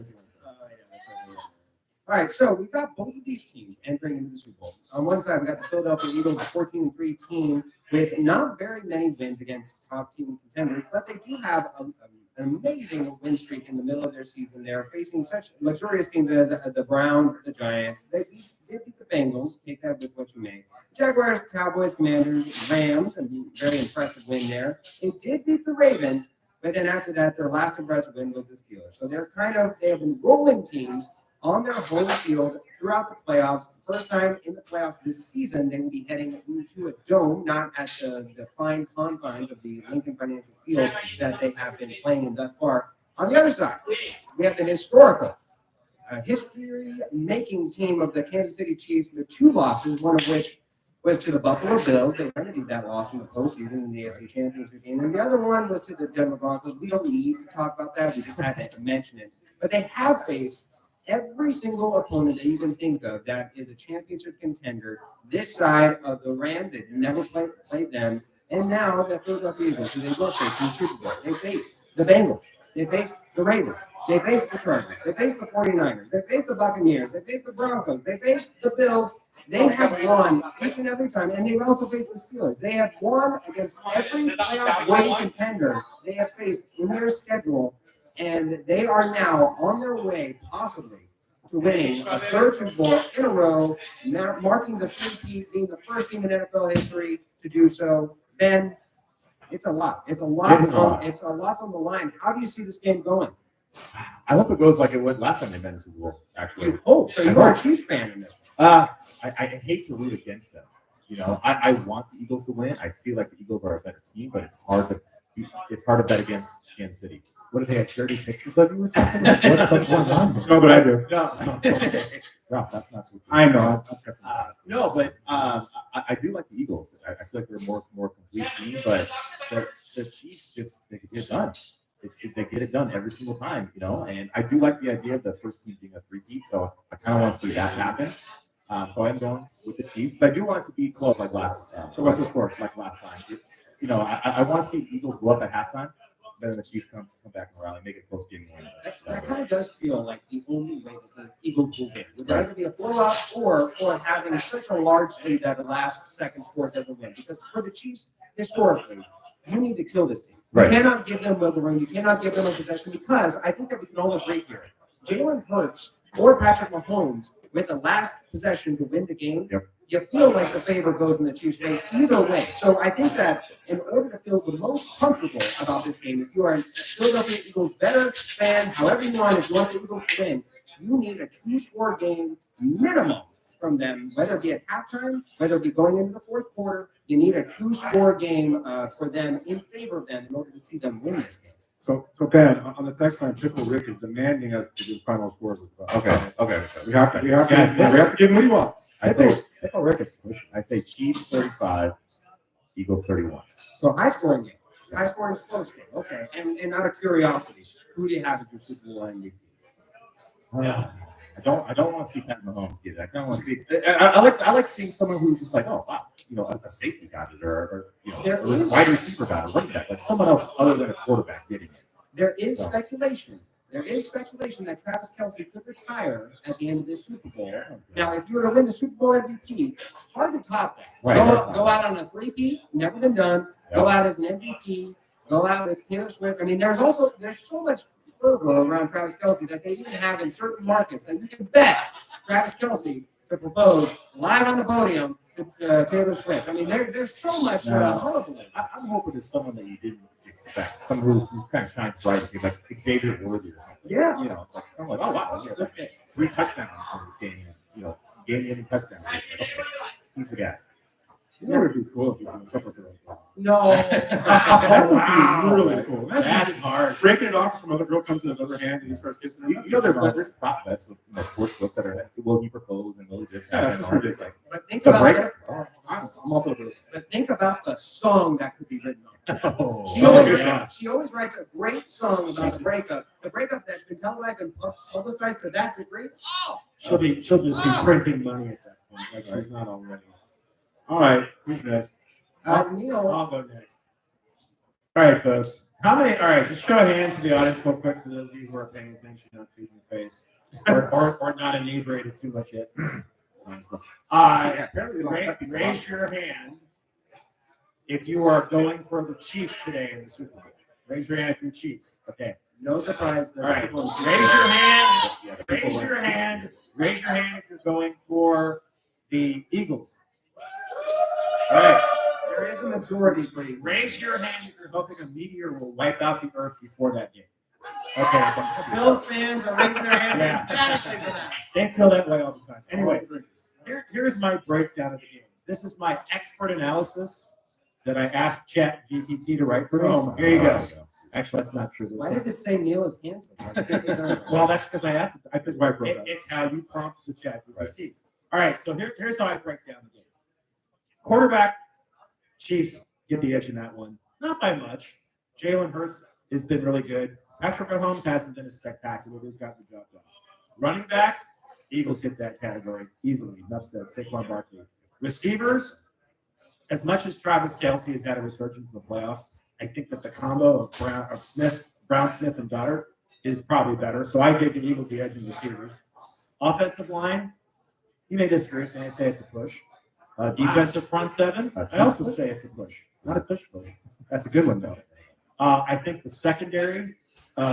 All right, so we've got both of these teams entering into the Super Bowl. On one side, we got the Philadelphia Eagles, a 14-3 team with not very many wins against top team contenders, but they do have an amazing win streak in the middle of their season. They're facing such luxurious teams as the Browns, the Giants. They beat the Bengals. Take that with what you may. Jaguars, Cowboys, Commanders, Rams, and very impressive win there. They did beat the Ravens, but then after that, their last impressive win was the Steelers. So they have been rolling teams on their home field throughout the playoffs. First time in the playoffs this season, they will be heading into a dome, not at the fine confines of the Lincoln Financial Field that they have been playing in thus far. On the other side, we have the historical, history-making team of the Kansas City Chiefs with 2 losses, one of which was to the Buffalo Bills. They remedied that loss in the postseason in the AFC Championship game. And the other one was to the Denver Broncos. We don't need to talk about that. We just had to mention it. But they have faced every single opponent that you can think of that is a championship contender this side of the Rams. They've never played them. And now the Philadelphia Eagles, who they will face in the Super Bowl. They face the Bengals. They face the Raiders. They face the Chargers. They face the 49ers. They face the Buccaneers. They face the Broncos. They face the Bills. They have won each and every time. And they also face the Steelers. They have won against every playoff winning contender they have faced in their schedule. And they are now on their way, possibly, to winning a third Super Bowl in a row, marking the three-peat, being the first team in NFL history to do so. Ben, it's a lot. It's a lot. It's a lot on the line. How do you see this game going? I hope it goes like it went last time they met in the Super Bowl, actually. You hope. So you are a Chiefs fan in this. I hate to root against them. You know, I want the Eagles to win. I feel like the Eagles are a better team, but it's hard to bet against Kansas City. What do they have? 30 pictures of you or something? What's like going on? No, but I do. No, that's not so cool. I know. No, but I do like the Eagles. I feel like they're a more complete team, but the Chiefs just they get it done. They get it done every single time, you know. And I do like the idea of the first team being a three-peat, so I kind of want to see that happen. So I'm going with the Chiefs, but I do want it to be close like last. So what's the score? Like last time, you know, I want to see the Eagles go up at halftime. Then the Chiefs come back and rally, make it close game one. That kind of does feel like the only way that the Eagles will win. It would either be a blowout or having such a large lead that the last second score doesn't win. Because for the Chiefs, historically, you need to kill this team. You cannot give them wiggle room. You cannot give them a possession because I think that we can all agree here. Jalen Hurts or Patrick Mahomes with the last possession to win the game, you feel like the favor goes in the Chiefs' way either way. So I think that in order to feel the most comfortable about this game, if you are a Philadelphia Eagles better fan, however you want, if you want the Eagles to win, you need a two-score game minimum from them, whether it be at halftime, whether it be going into the fourth quarter. You need a two-score game for them in favor of them in order to see them win this game. So Ben, on the text line, Pickle Rick is demanding us to do final scores as well. Okay. We have to give him what he wants. I say Pickle Rick is pushing. I say Chiefs 35, Eagles 31. So high-scoring game, high-scoring close game. Okay, and out of curiosity, who do you have as your Super Bowl MVP? I don't want to see Pat Mahomes get it. I kind of want to see. I like seeing someone who's just like, oh wow, you know, a safety got it, or you know, a wide receiver got it, running back, like someone else other than a quarterback getting it. There is speculation. There is speculation that Travis Kelce could retire at the end of this Super Bowl. Now, if you were to win the Super Bowl MVP, hard to top that. Right. Go out on a three-peat, never been done. Go out as an MVP. Go out with Taylor Swift. I mean, there's so much fervor around Travis Kelce that they even have in certain markets that you can bet Travis Kelce to propose live on the podium to Taylor Swift. I mean, there's so much hullabaloo. I'm hoping it's someone that you didn't expect, someone who kind of shines bright, like Xavier Worthy or something. Yeah. You know, it's like someone like, oh wow, yeah, like 3 touchdowns in this game. You know, game-winning touchdowns. It's like, okay, he's the guy. You know, it would be cool if you did something like that. No. That would be really cool. That's hard. Breaking it off, some other girl comes in his other hand and he starts kissing her. You know, there's prop bets with sports books that are like, will he propose and will he this happen? That's ridiculous. But think The about break. it. I'm all over it. But think about the song that could be written on. Oh, She always writes a great song about the breakup. The breakup that's been televised and publicized to that degree. Oh, She'll just be printing money at that point. Like she's not already. All right, who's next? Neil. I'll go next. All right, folks. All right, just show of hands to the audience real quick for those of you who are paying attention, not feeding the face, or not inebriated too much yet. Raise your hand if you are going for the Chiefs today in the Super Bowl. Raise your hand if you're Chiefs. Okay. No surprise. All right. Raise your hand. Raise your hand. Raise your hand if you're going for the Eagles. All right. There is a majority for you. Raise your hand if you're hoping a meteor will wipe out the earth before that game. Okay. Bills fans are raising their hands Yeah. emphatically for that. They feel that way all the time. Anyway, here's my breakdown of the game. This is my expert analysis that I asked ChatGPT to write for me. Here you go. Actually, that's not true. Why does it say Neil is handsome? Well, that's because I asked it. His wife wrote that. It's how you prompt the ChatGPT. All right, so here's how I break down the game. Quarterback, Chiefs get the edge in that one. Not by much. Jalen Hurts has been really good. Patrick Mahomes hasn't been as spectacular. He's got the job done. Running back, Eagles get that category easily. Enough said. Saquon Barkley. Receivers, as much as Travis Kelce has had a resurgence in the playoffs, I think that the combo of Brown, Smith, and Goddard is probably better. So I give the Eagles the edge in receivers. Offensive line, you may disagree with me. I say it's a push. Defensive front seven, I also say it's a push. Not a push. That's a good one, though. I think the secondary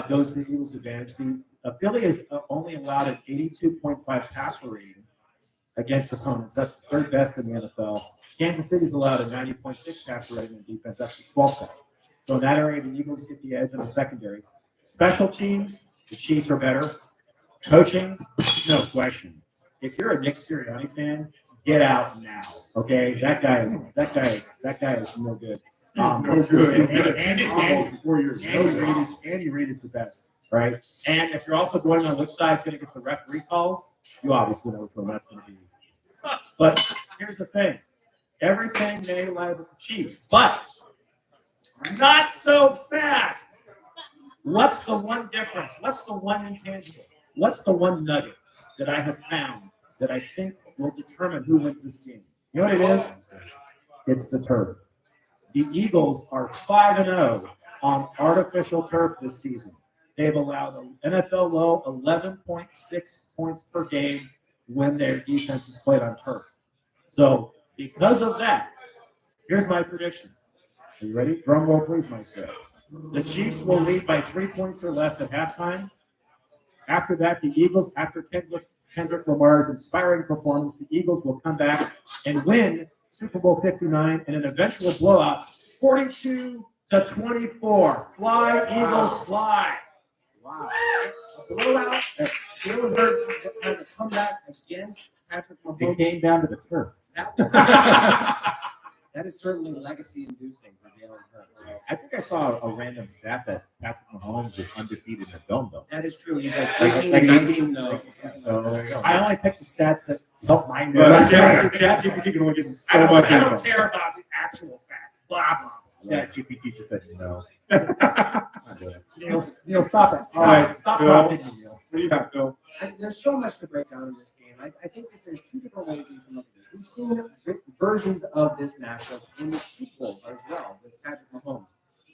goes to the Eagles' advantage. Philly is only allowed an 82.5 passer rating against opponents. That's the third best in the NFL. Kansas City's allowed a 90.6 passer rating in defense. That's the 12th best. So in that area, the Eagles get the edge on the secondary. Special teams, the Chiefs are better. Coaching, no question. If you're a Nick Sirianni fan, get out now. Okay, that guy is no good. Andy Reid is the best, right? And if you're also going on which side's going to get the referee calls, you obviously know which one that's going to be. But here's the thing: everything may lie with the Chiefs, but not so fast. What's the one difference? What's the one intangible? What's the one nugget that I have found that I think will determine who wins this game? You know what it is? It's the turf. The Eagles are 5-0 on artificial turf this season. They've allowed an NFL low 11.6 points per game when their defense is played on turf. So because of that, here's my prediction. Are you ready? Drum roll, please, Maestro. The Chiefs will lead by 3 points or less at halftime. After that, the Eagles, after Kendrick Lamar's inspiring performance, the Eagles will come back and win Super Bowl 59 in an eventual blowout, 42-24. Fly, Eagles, fly. Wow. A blowout that Jalen Hurts had to come back against Patrick Mahomes. It came down to the turf. That is certainly legacy-inducing for Jalen Hurts. I think I saw a random stat that Patrick Mahomes is undefeated in the dome, though. That is true. He's like 18, 19. So there you go. I only picked the stats that help my ChatGPT can only give you so much I don't info. care about the actual facts. Blah, blah. Yeah, GPT just said no. Neil, stop it. All right, Stop Phil. prompting me, Neil. What do you got, Phil? There's so much to break down in this game. I think that there's two different ways we can look at this. We've seen versions of this matchup in the Super Bowls as well with Patrick Mahomes.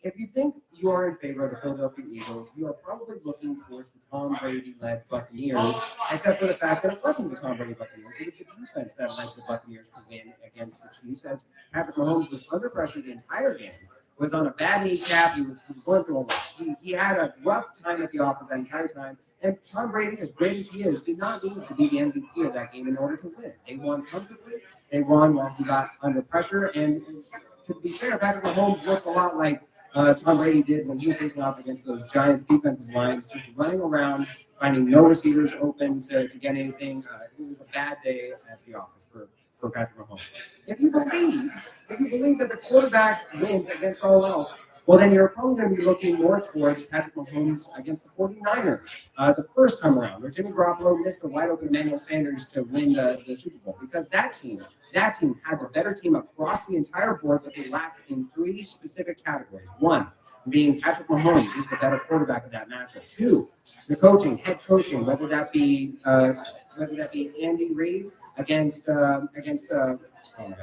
If you think you are in favor of the Philadelphia Eagles, you are probably looking towards the Tom Brady-led Buccaneers, except for the fact that it wasn't the Tom Brady Buccaneers. It was the defense that led the Buccaneers to win against the Chiefs, as Patrick Mahomes was under pressure the entire game, was on a bad kneecap, he was going through a lot. He had a rough time at the office that entire time, and Tom Brady, as great as he is, did not need to be the MVP of that game in order to win. They won comfortably. They won while he got under pressure, and to be fair, Patrick Mahomes looked a lot like Tom Brady did when he was facing off against those Giants defensive lines, just running around, finding no receivers open to get anything. It was a bad day at the office for Patrick Mahomes. If you believe that the quarterback wins against all else, well, then you're probably going to be looking more towards Patrick Mahomes against the 49ers the first time around, where Jimmy Garoppolo missed the wide open Emmanuel Sanders to win the Super Bowl, because that team had the better team across the entire board, but they lacked in three specific categories. One, being Patrick Mahomes is the better quarterback of that matchup. Two, the coaching, head coaching, whether that be Andy Reid against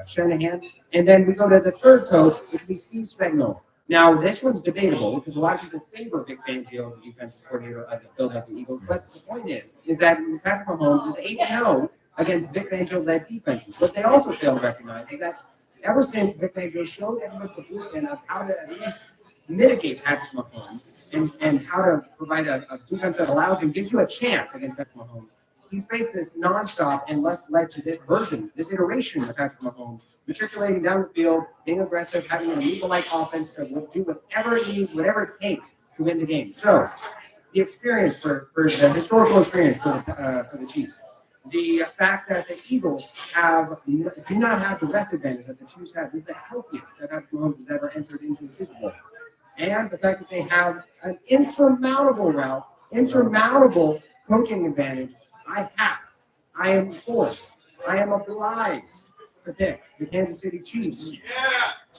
Shanahan, and then we go to the third coach, which would be Steve Spagnuolo. Now, this one's debatable because a lot of people favor Vic Fangio, the defensive coordinator of the Philadelphia Eagles. But the point is that Patrick Mahomes is 8-0 against Vic Fangio-led defenses. What they also fail to recognize is that ever since Vic Fangio showed everyone the blueprint of how to at least mitigate Patrick Mahomes and how to provide a defense that allows him, gives you a chance against Patrick Mahomes, he's faced this nonstop and led to this iteration of Patrick Mahomes, matriculating down the field, being aggressive, having an amoeba-like offense to do whatever it needs, whatever it takes to win the game. So, the experience for the historical experience for the Chiefs, the fact that the Eagles do not have the rest advantage that the Chiefs have, this is the healthiest that Patrick Mahomes has ever entered into a Super Bowl, and the fact that they have an insurmountable coaching advantage. I am forced, I am obliged to pick the Kansas City Chiefs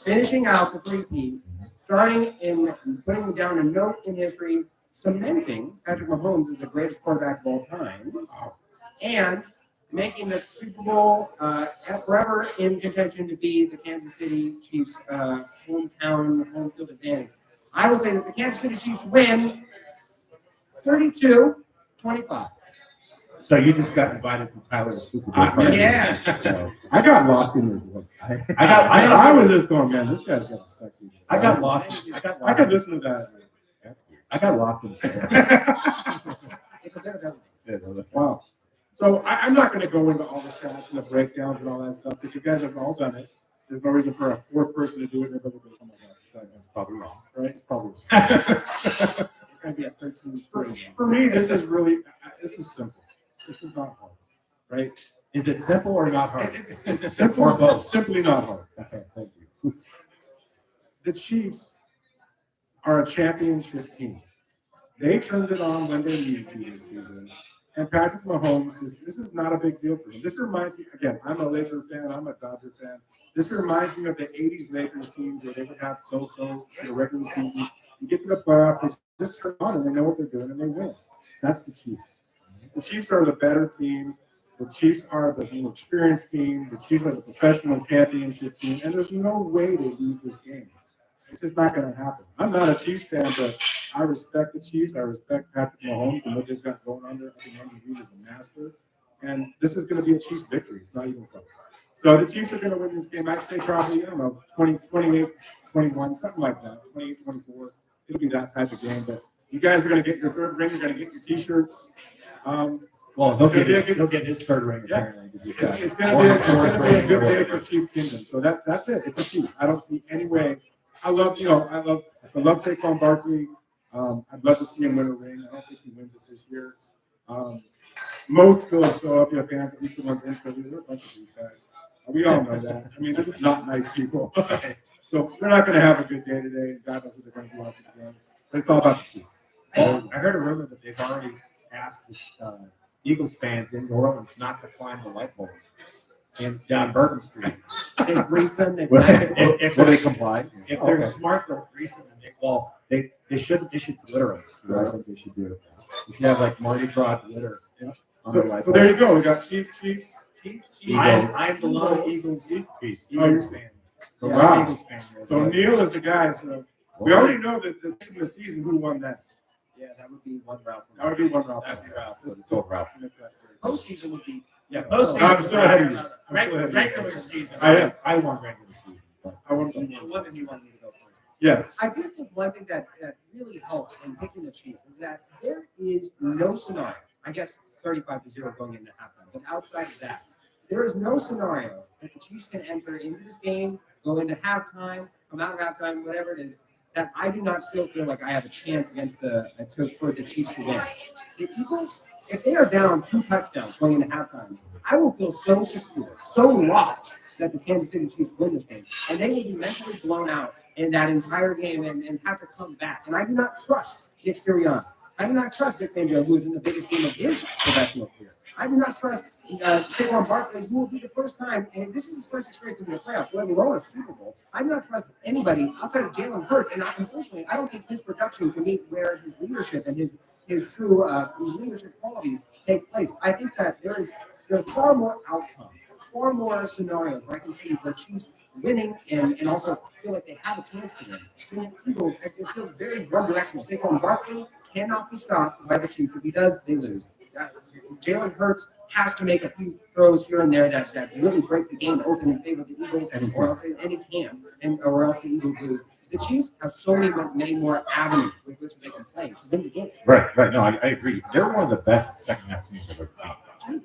finishing out the three-peat, starting in putting down a note in history, cementing Patrick Mahomes as the greatest quarterback of all time, and making the Super Bowl forever in contention to be the Kansas City Chiefs' home field advantage. I will say that the Kansas City Chiefs win 32-25. So you just got invited to Tyler's Super Bowl party. Yes. So I got lost in the. I I was just going, man. This guy's got a sexy. I got lost. I could listen to that. I got lost in the story. It's a bit of everything. Wow. So I'm not going to go into all the stats and the breakdowns and all that stuff because you guys have all done it. There's no reason for a fourth person to do it. Everybody goes, oh my gosh, that's probably wrong, right? It's probably wrong. It's going to be a 13. For me, this is simple. This is not hard, right? Is it simple or not hard? It's simple, Or both. simply not hard. Okay, thank you. The Chiefs are a championship team. They turned it on when they needed to this season. And Patrick Mahomes, this is not a big deal for him. This reminds me, again, I'm a Lakers fan, I'm a Dodger fan. This reminds me of the 80s Lakers teams where they would have so-so for the regular season. You get to the playoffs, they just turn on and they know what they're doing and they win. That's the Chiefs. The Chiefs are the better team. The Chiefs are the more experienced team. The Chiefs are the professional championship team. And there's no way they lose this game. It's just not going to happen. I'm not a Chiefs fan, but I respect the Chiefs. I respect Patrick Mahomes and what they've got going on there. I think Andy Reid is a master. And this is going to be a Chiefs victory. It's not even close. So the Chiefs are going to win this game. I'd say probably, 28, 21, something like that. 28, 24. It'll be that type of game. But you guys are going to get your third ring. You're going to get your T-shirts. Well, he'll get his third ring apparently. It's going to be a good day for Chief Kingdom. So that's it. It's a Chief. I don't see any way. I love Saquon Barkley. I'd love to see him win a ring. I don't think he wins it this year. Most Philadelphia fans, at least the ones in Philly, they're a bunch of these guys. We all know that. I mean, they're just not nice people. So they're not going to have a good day today. God knows what they're going to do after the game. But it's all about the Chiefs. I heard a rumor that they've already asked Eagles fans in New Orleans not to climb the light poles down Bourbon Street. They grease them. If Will they're, they comply? if they're smart, they'll grease them. They should glitter them. I think they should do it. You should have like Mardi Gras glitter. On the light So there you poles. go. We got Chiefs. I'm the lone Eagles fan. So Yeah, wow. Eagles fan. So Neil is the guy. So we already know that the season who won that. Yeah, that would be one route. That would be one Ralph. That'd be Ralph. Let's go, Ralph. Postseason would be. Yeah, I'm still ahead of you. I'm still ahead of you. Regular season. I am. I won regular season. But I want to. What did you want me to go for? Yes. I do think one thing that really helps in picking the Chiefs is that there is no scenario. I guess 35-0 going into halftime, but outside of that, there is no scenario that the Chiefs can enter into this game, go into halftime, come out of halftime, whatever it is, that I do not still feel like I have a chance against for the Chiefs to win. The Eagles, if they are down 2 touchdowns going into halftime, I will feel so secure, so locked that the Kansas City Chiefs win this game, and they will be mentally blown out in that entire game and have to come back. And I do not trust Nick Sirianni. I do not trust Vic Fangio, who is in the biggest game of his professional career. I do not trust Saquon Barkley, who will be the first time, and this is his first experience in the playoffs, let alone a Super Bowl. I do not trust anybody outside of Jalen Hurts, and unfortunately, I don't think his production can meet where his leadership and his true leadership qualities take place. I think that there's far more outcomes, far more scenarios where I can see the Chiefs winning and also feel like they have a chance to win. In the Eagles, it feels very one-directional. Saquon Barkley cannot be stopped by the Chiefs. If he does, they lose. Jalen Hurts has to make a few throws here and there that really break the game open in favor of the Eagles, or else the Eagles lose. The Chiefs have so many more avenues with which they can play to win the game. Right. No, I agree. They're one of the best second half teams I've ever seen.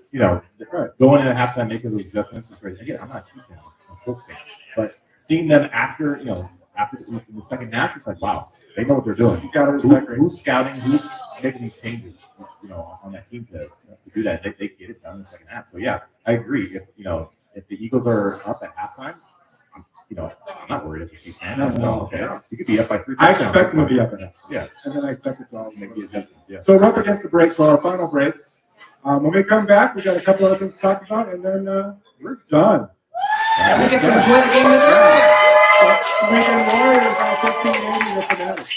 Going into halftime, making those adjustments is great. Again, I'm not a Chiefs fan, I'm a Colts fan. But seeing them after in the second half, it's like, wow, they know what they're doing. You gotta respect it. Who's scouting? Who's making these changes? On that team to do that, they get it done in the second half. So yeah, I agree. If the Eagles are up at halftime, I'm not worried as a Chiefs fan. No. Okay, you could be up by 3 I touchdowns. expect them to be up in it. Yeah, And then I expect it to all make the adjustments. Yeah. So we're up against the break, so our final break. When we come back, we got a couple other things to talk about, and then we're done. And we get to enjoy the game that Weekend Warriors on 1580 the Fanatic.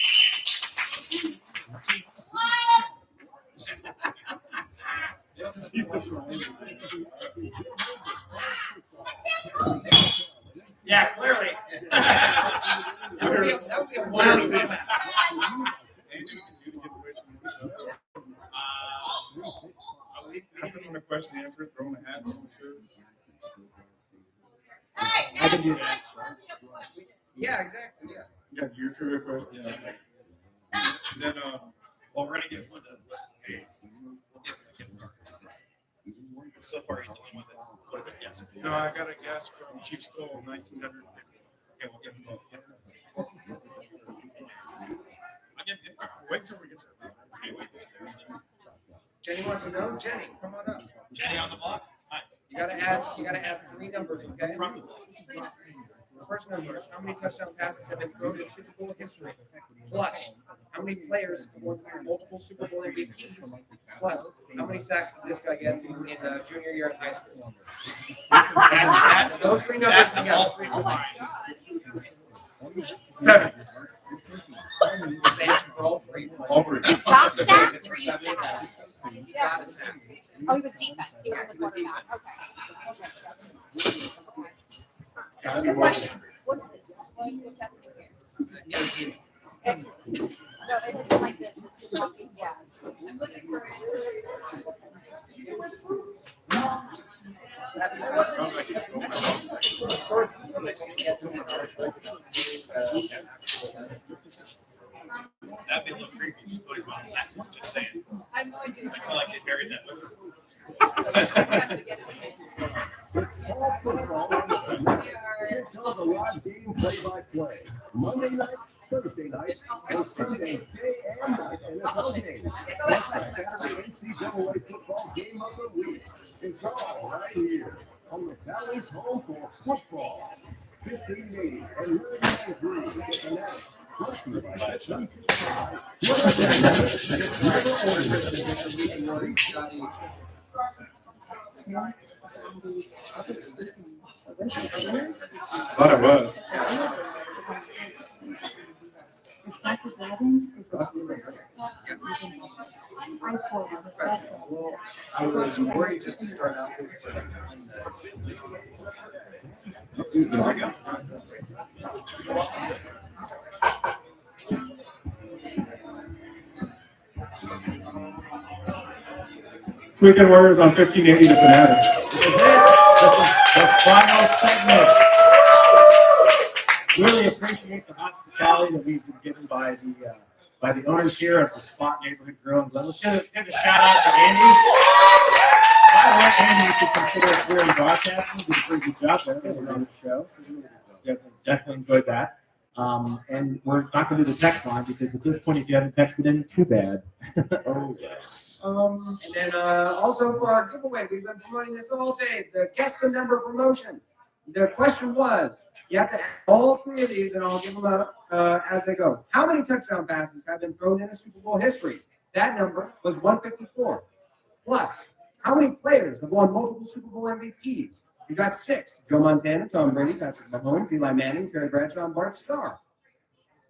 Yeah, clearly. That would be a wild comeback. Ask someone a question, answer it, throw them a hat, I'm sure. I can do that. Yeah, exactly, yeah. Yeah, your trivia question. Yeah. Then, Well, we're gonna get one of the list of games. We'll give him a gift card. So far, he's the only one that's put a good guess. no, I got a guess from Chief Skull, 1950. Okay, we'll give him both gift cards. I'll give him gift card. Wait till we get there. Okay, wait till we get there. Jenny wants to know. Jenny, come on up. Jenny on the block. Hi. You gotta add 3 numbers, okay? From the block. The first number is how many touchdown passes have been thrown in Super Bowl history? Plus, how many players have won multiple Super Bowl MVPs? Plus, how many sacks did this guy get in junior year in high school? Those 3 numbers That's together. all 3 combined. 7. Is the answer for all 3? All 3. Stop sack, 3 7 sacks. passes. Got a sack. Oh, he was defense. He was the quarterback. Okay. Good question. What's this? What's happening here? Excellent. No, it's like the talking, yeah. I'm looking for That'd be a little creepy. Just put him on that. Just saying. I have no idea. I feel like they buried that with her. It's fall football on the Fanatic. It's all the live game play-by-play. Monday night, Thursday night, and Sunday day and night NFL games. Plus the Saturday NCAA football game of the week. It's all right here on the Valley's home for football. 1580 and 993 the Fanatic. Brought to you by the 365. It's never ordinary. Thought it was. I swear, Well, I was worried just to start out with. Weekend Warriors on 1580 the Fanatic. This is it. This is the final segment. Really appreciate the hospitality that we've been given by the owners here at the Spot Neighborhood Grill and Glen. Let's give a shout out to Andy. By the way, Andy, you should consider a career in broadcasting. You did a pretty good job there on the show. Definitely enjoyed that. And we're not going to do the text line because at this point, if you haven't texted in, too bad. Oh, yeah. And then also for our giveaway, we've been promoting this all day. The guess the number promotion. The question was, you have to add all 3 of these, and I'll give them out as they go. How many touchdown passes have been thrown in a Super Bowl history? That number was 154. Plus, how many players have won multiple Super Bowl MVPs? You got 6. Joe Montana, Tom Brady, Patrick Mahomes, Eli Manning, Terry Bradshaw, and Bart Starr.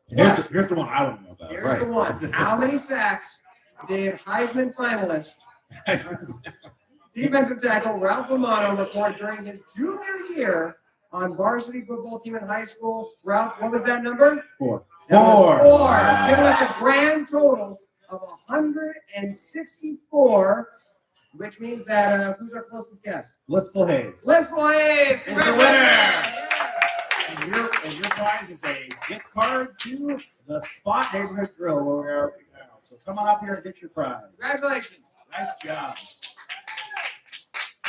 Here's the one I want to know about. Here's the one. How many sacks did Heisman finalist defensive tackle Ralph Romano record during his junior year on varsity football team in high school? Ralph, what was that number? 4. That was 4. 4. Giving us a grand total of 164, which means that who's our closest guest? Blissful Hayes. Blissful Hayes! Is the winner. Yes. And your prize is a gift card to the Spot Neighborhood Grill where we are right now. So come on up here and get your prize. Congratulations. Nice job.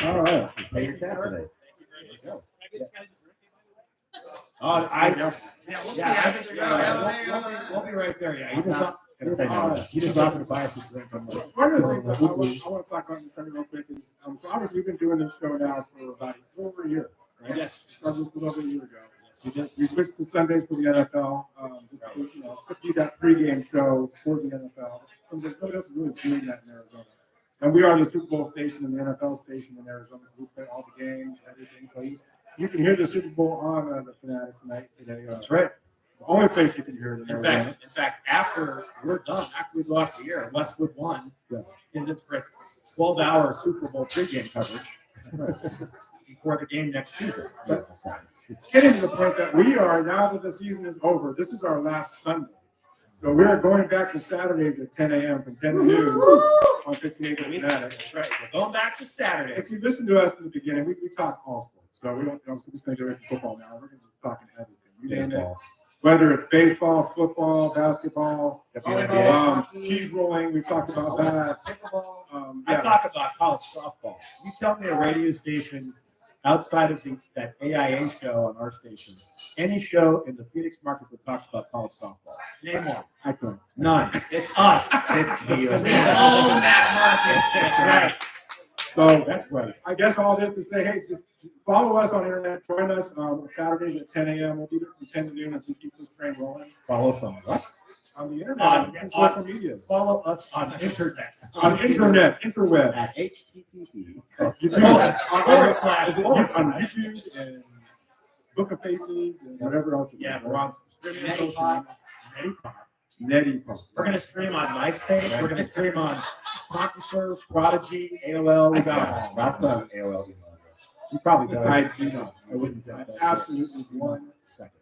All right. Pay your tab today. Yeah, we'll see. Yeah, I think we'll be right there. Yeah, he just offered to buy us a drink. I'm like, One of the things I want to talk about this real quick is, so obviously we've been doing this show now for about over a year, right? Yes. Just a little over a year ago. We switched to Sundays for the NFL, just to, to be that pregame show for the NFL. Nobody else is really doing that in Arizona. And we are the Super Bowl station and the NFL station in Arizona, so we play all the games, everything. So You can hear the Super Bowl on the Fanatic tonight today. That's right. The only place you can hear it in In Arizona. fact, after we're done, after we go off the air, Westwood won. Yes. And it's for its 12-hour Super Bowl pregame coverage before the game next Tuesday. Getting to the point that we are, now that the season is over, this is our last Sunday. So we are going back to Saturdays at 10 a.m. from 10 to noon on 1580 Fanatic. That's right. We're going back to Saturday. If you listen to us in the beginning, we talk all sports. So we don't just stay away from football now. We're just talking everything. You name it. Baseball. Whether it's baseball, football, basketball, WNBA. cheese rolling, we talked about that. I Yeah. talk about college softball. You tell me a radio station outside of that AIA show on our station, any show in the Phoenix market that talks about college softball. Name one. I couldn't. None. It's us. It's We you. own that market. That's right. So That's right. I guess all this to say, hey, just follow us on internet. Join us Saturdays at 10 a.m. We'll be there from 10 to noon as we keep this train rolling Follow us on what? on the internet On- and social media. Follow us on internet. On internet, interwebs. At HTTP. YouTube, // on YouTube and Book of Faces and whatever else. Yeah, we're on streaming on social media. Neti. We're gonna stream on MySpace. We're gonna stream on CompuServe, Prodigy, AOL. We got them all. That's an AOL email address. You probably does. I do not. I wouldn't doubt that. Absolutely 1 second.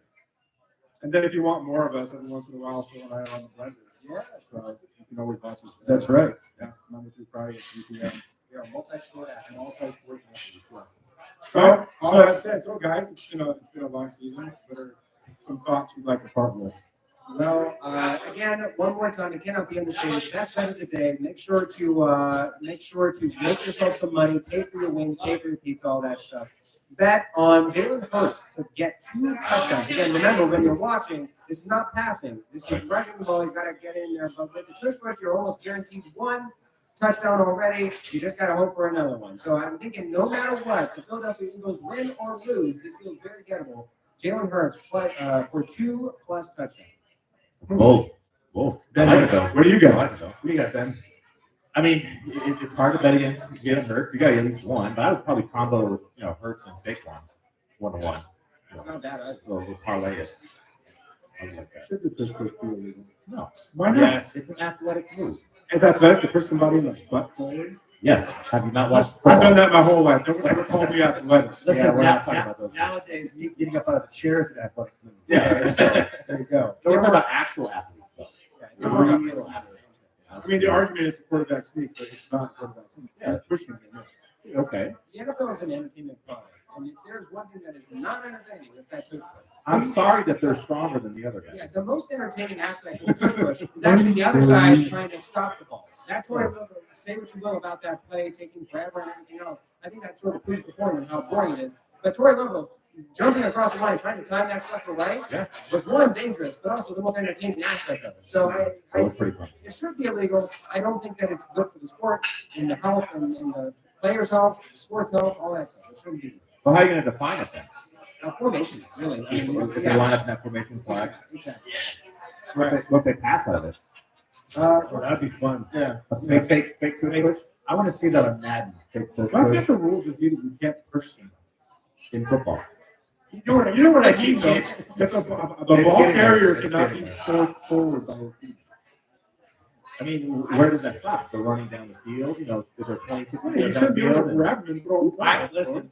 And then if you want more of us, every once in a while, Phil and I are on the blender. Yeah. So you can always watch us. That's right. Yeah, Monday through Friday at 3 p.m. You're a multi-sport athlete. Multi-sport athletes, yes. So, all that said, so guys, it's been a long season. What are some thoughts you'd like to part with? Well, again, one more time, it cannot be understated. Best bet of the day. Make sure to make yourself some money, pay for your wings, pay for your pizza, all that stuff. Bet on Jalen Hurts to get 2 touchdowns. Again, remember when you're watching, this is not passing. This is rushing the ball. You got to get in there. But with the twist rush, you're almost guaranteed 1 touchdown already. You just got to hope for another one. So I'm thinking, no matter what, the Philadelphia Eagles win or lose, this feels very gettable. Jalen Hurts for 2+ touchdowns. Whoa. Whoa. I like it though. What do you I got? like it though. What do you got, Ben? I mean, it's hard to bet against Jalen Hurts. You got at least one, but I would probably combo, Hurts and Saquon 1-1. It's not bad either. We'll parlay it. I would like that. Should the push be illegal? No. Why not? Yes. It's an athletic move. Is athletic to push somebody in the butt forward? Yes. Have you not watched? I've done that my whole life. Don't ever call me athletic. Listen, we're now, not talking about those guys. nowadays, me getting up out of the chairs is athletic. Yeah. So, there you go. We're talking about actual athletes, though. Real athletes. I mean, the argument is quarterback sneak, but it's not quarterback sneak. Yeah, pushing it. Okay. The NFL is an entertainment product. And if there's one thing that is not entertaining, it's that tush push. I'm sorry that they're stronger than the other guys. Yeah, the most entertaining aspect of the tush push is actually the other side trying to stop the ball. That's why, say what you will about that play taking forever and everything else. I think that sort of proves the point of how boring it is. But Torrey Lovo, jumping across the line, trying to time that sucker right, was one, dangerous, but also the most entertaining aspect of it. So That was pretty fun. it should be illegal. I don't think that it's good for the sport and the health and the players' health, the sports health, all that stuff. It shouldn't be. Well, how are you going to define it then? Formation, really. I mean, If they line up in that formation flag, exactly. what if they pass out of it? Well, that'd be fun. Yeah. A fake push I want to see that on Madden. Fake push Why can't the rules just be that you can't push somebody? in football. You know what I mean, though? If a ball getting carrier there. It's cannot getting be there. forced forwards on his team. I mean, where does that stop? They're running down the field, if they're 20, 50 You yards should be able to downfield. grab him and throw him I, flat. listen,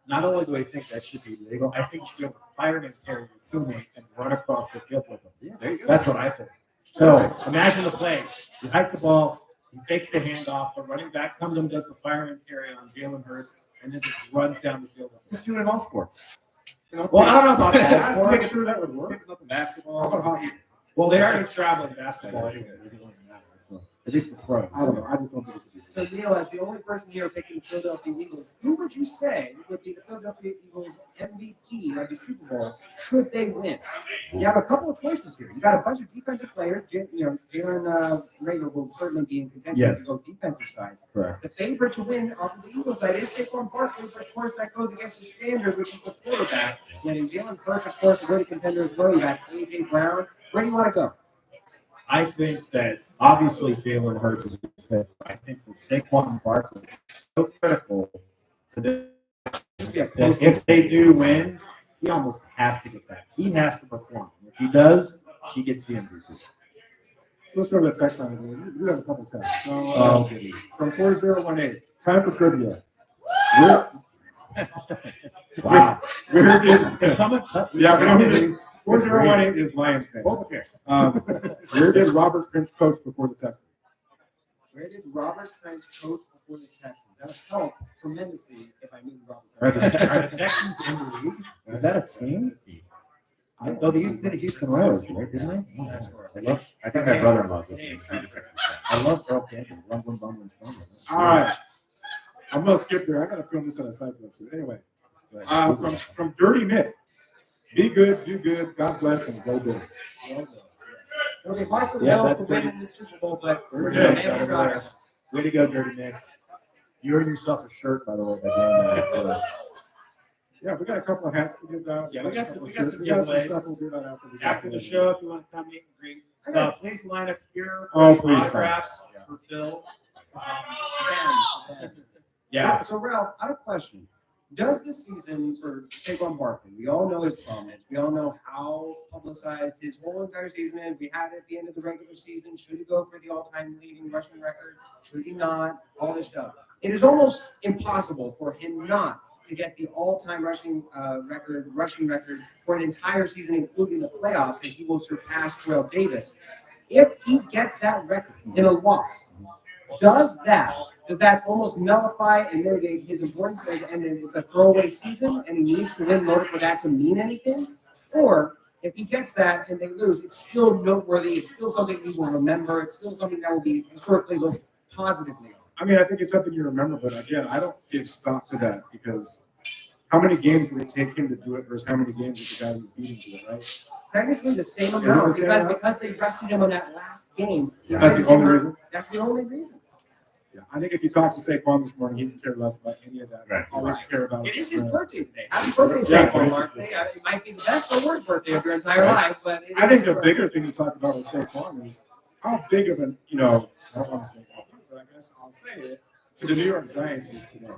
not only do I think that should be legal, I think you should be able to fire and carry your teammate and run across the field with him. Yeah, there you go. That's what I think. So imagine the play. You hike the ball, he fakes the handoff, the running back comes and does the fire and carry on Jalen Hurts, and then just runs down the field. Just do it in all sports. Well, I don't know about that. I'm not Sports. sure that would work. Pick them up in How basketball. about hockey? Well, they already travel in basketball anyway. At least the pros. I don't know. I just don't think it should be. So, Neil, as the only person here picking the Philadelphia Eagles, who would you say would be the Philadelphia Eagles MVP of the Super Bowl should they win? You have a couple of choices here. You got a bunch of defensive players. Jalen Rager will certainly be in contention Yes. to go defensive side. Correct. The favorite to win off of the Eagles side is Saquon Barkley, but of course that goes against the standard, which is the quarterback. And in Jalen Hurts, of course, the great contender is running back A.J. Brown. Where do you want to go? I think that obviously Jalen Hurts is a good fit. I think that Saquon Barkley is so critical to the to be a that close. if they do win, he almost has to get that. He has to perform. If he does, he gets the MVP. So let's go to the text line. We have a couple texts. So Oh, goody. from 4018, time for trivia. Wow. Where is Can someone cut this? Yeah, out, we don't- please? 4018 is Lions fan. Hold the chair. Where did Robert Prince coach before the Texans? Where did Robert Prince coach before the Texans? That would help tremendously if I knew Robert Are Prince. the Texans in the league? Is that a team? No, they used to be the Houston Royals, right? Didn't they? That's right. I think my brother-in-law's listening. He's a Texas fan. I love Earl Campbell, Rumbling, Bumbling, Stumbling. All right. I'm going to skip there. I got to film this on a side clip too. Anyway, from Dirty Nick. Be good, do good, God bless, and go Bills. It'll be hard for the Yeah, Bills that's to win good. in the Super Bowl, but We're we're good. going to have a shot. Way to go, Dirty Nick. You earned yourself a shirt, by the way, by doing that. So. Yeah, we got a couple of hats to give out. Yeah, we got some stuff giveaways. we'll do that after After the show, if you want to come meet and greet, please line up here Oh, for please, autographs for Phil. Ben. Yeah. So Ralph, I have a question. Does the season for Saquon Barkley, we all know his prominence, we all know how publicized his whole entire season is. We had it at the end of the regular season. Should he go for the all-time leading rushing record? Should he not? All this stuff. It is almost impossible for him not to get the all-time rushing record for an entire season, including the playoffs, and he will surpass Terrell Davis. If he gets that record in a loss, does that almost nullify and mitigate his importance, and it's a throwaway season, and he needs to win in order for that to mean anything? Or if he gets that and they lose, it's still noteworthy. It's still something we will remember. It's still something that will be historically looked positively on. I mean, I think it's something you remember, but again, I don't give stock to that because how many games did it take him to do it versus how many games did the guy who's beating do it, right? Technically the same it amount the same amount? because they rested him on that last game. That's the only reason? That's the only reason. Yeah, I think if you talk to Saquon this morning, he didn't care less about any of that. Right. All he care about It is is his the- birthday today. Happy birthday, Yeah. Saquon Barkley. It might be the best or worst birthday of your entire life, but it I is think his the birthday. bigger thing to talk about with Saquon is how big of an, I don't want to say offer, but I guess I'll say it, to the New York Giants is today.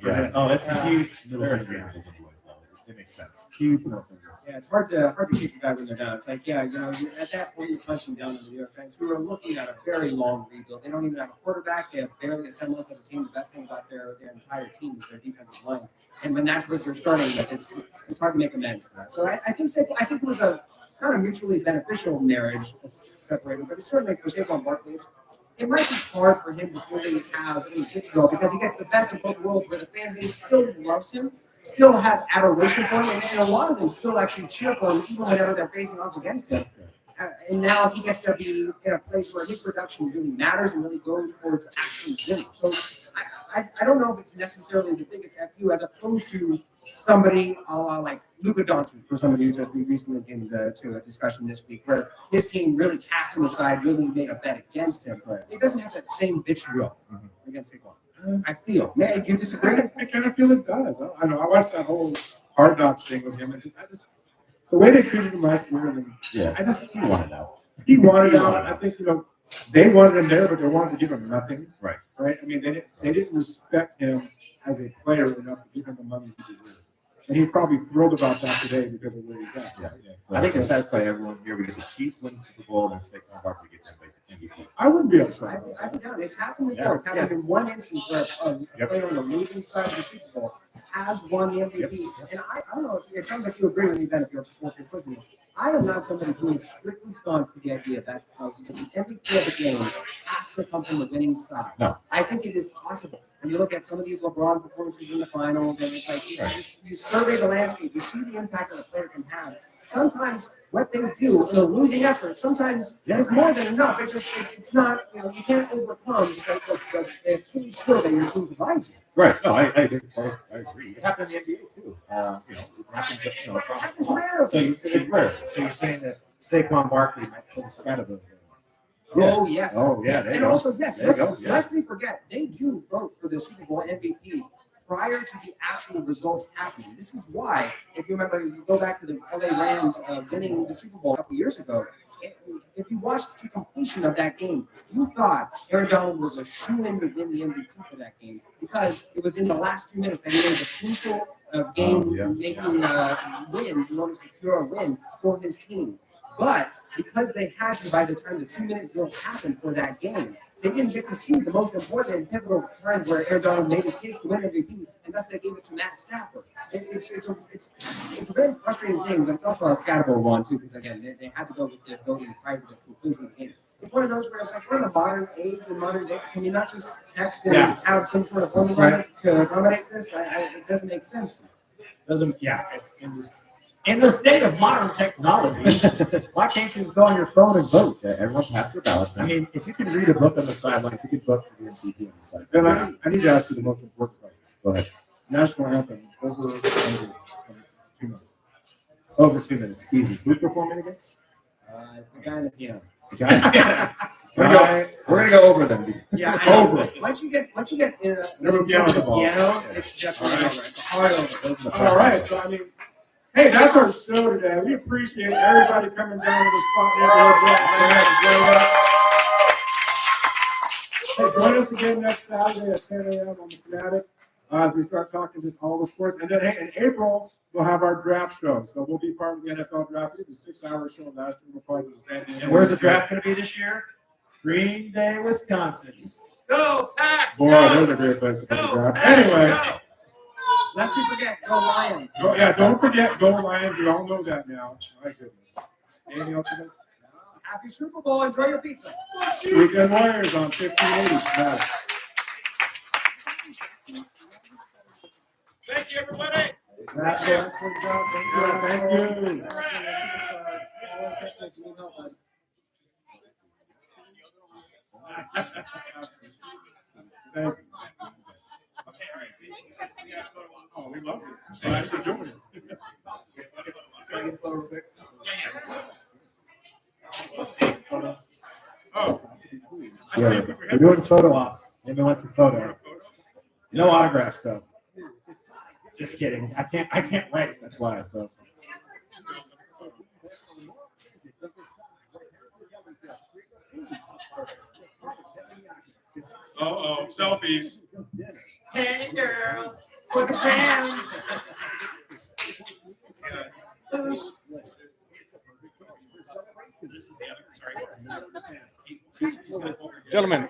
Yeah. Oh, that's a huge middle Very finger. examples anyways, though. It makes sense. Huge middle finger. Yeah, it's hard to keep the guy when they're down. It's like, yeah, at that point, you're punching down on the New York Giants, who are looking at a very long rebuild. They don't even have a quarterback. They have barely a semblance of a team. The best thing about their entire team is their defensive line. And when that's what you're starting with, it's hard to make amends for that. So I think it was a not a mutually beneficial marriage separated, but it's certainly for Saquon Barkley. It might be hard for him to fully have any fit to go because he gets the best of both worlds, where the fan base still loves him, still has adoration for him, and a lot of them still actually cheer for him even whenever they're facing off against him. And now he gets to be in a place where his production really matters and really goes towards actually winning. So I don't know if it's necessarily the biggest FU as opposed to somebody like Luka Doncic, for somebody who just recently came to a discussion this week where his team really cast him aside, really made a bet against him. It doesn't have that same vitriol against Saquon. I feel. Man, you disagree? I kind of feel it does. I know. I watched that whole Hard Knocks thing with him, and the way they treated him last year, and Yeah. he wanted out. He wanted out. I think they wanted him there, but they wanted to give him nothing. Right. Right. I mean, they didn't respect him as a player enough to give him the money he deserved. And he's probably thrilled about that today because of where he's at. Yeah. So I think it satisfies everyone here. We get the Chiefs win the Super Bowl, and Saquon Barkley gets MVP. I wouldn't be upset. I've been down. It's happened before. Yeah. It's happened in one instance where a player on the losing side of the Super Bowl has won the MVP. And I don't know if it sounds like you agree with me, Ben, if you're pushing this. I am not somebody who is strictly staunch to the idea that the MVP of the game has to come from the winning side. No. I think it is possible. When you look at some of these LeBron performances in the finals, and it's like you survey the landscape, you see the impact that a player can have. Sometimes what they do in a losing effort, sometimes it's more than enough. It's not, you can't overcome just like the Achilles skill that your team provides you. Right. No, I agree. It happened in the NBA too. It happens across It's the board. rare. It's rare. So you're saying that Saquon Barkley might pull the scat above him. Oh, yes. Oh, yeah. There you And go. also, yes, There you go. Yeah. lest we forget, they do vote for the Super Bowl MVP prior to the actual result happening. This is why, if you remember, you go back to the LA Rams winning the Super Bowl a couple years ago, if you watched the completion of that game, you thought Aaron Donald was a shoe-in to win the MVP for that game because it was in the last 2 minutes that he made the crucial game-making win in order to secure a win for his team. But because they had to, by the time the 2-minute drill happened for that game, they didn't get to see the most important and pivotal times where Arizona made his case to win MVP, and thus they gave it to Matt Stafford. It's a very frustrating thing, but it's also a scattable one too, because again, they had to go with the voting prior to the conclusion of the game. It's one of those where it's like we're in a modern age and modern day. Can you not just text and have some sort of formula to accommodate this? It doesn't make sense to me. In the state of modern technology, why can't you just go on your phone and vote? Yeah, everyone passed their ballots. I mean, if you can read a book on the sidelines, you can vote for the MVP on the side. And I need to ask you the most important question. Go ahead. National anthem over 2 minutes. Over 2 minutes. Easy. Who's performing again? It's a guy in the piano. We're gonna go over them. Yeah, I know. Over. Once you get Never piano the ball. piano, it's definitely over. It's a hard over. All right, so I mean, hey, that's our show today. We appreciate everybody coming down to the Spot Neighborhood. Hey, join us again next Saturday at 10 a.m. on the Fanatic as we start talking just all the sports. And then, hey, in April, we'll have our draft show. So we'll be part of the NFL draft. It's a 6-hour show last year. We'll probably do the same thing. And where's the draft going to be this year? Green Bay, Wisconsin. Go, Pack! Boy, there's a great place to put the draft. Anyway. Lest we forget, go Lions. Don't forget, go Lions. We all know that now. My goodness. Anything else for this? Happy Super Bowl. Enjoy your pizza. Weekend Warriors on 1580. Thank you, everybody. That's good. Excellent job. Thank you. Thank you. Oh, we love it. Thanks for doing it. Can I get a photo real quick? Oh. Yeah, we're doing photo ops. Anybody wants a photo? No autograph stuff. Just kidding. I can't write. That's why. So. Uh-oh, selfies. Hey, girl, for the band. Gentlemen,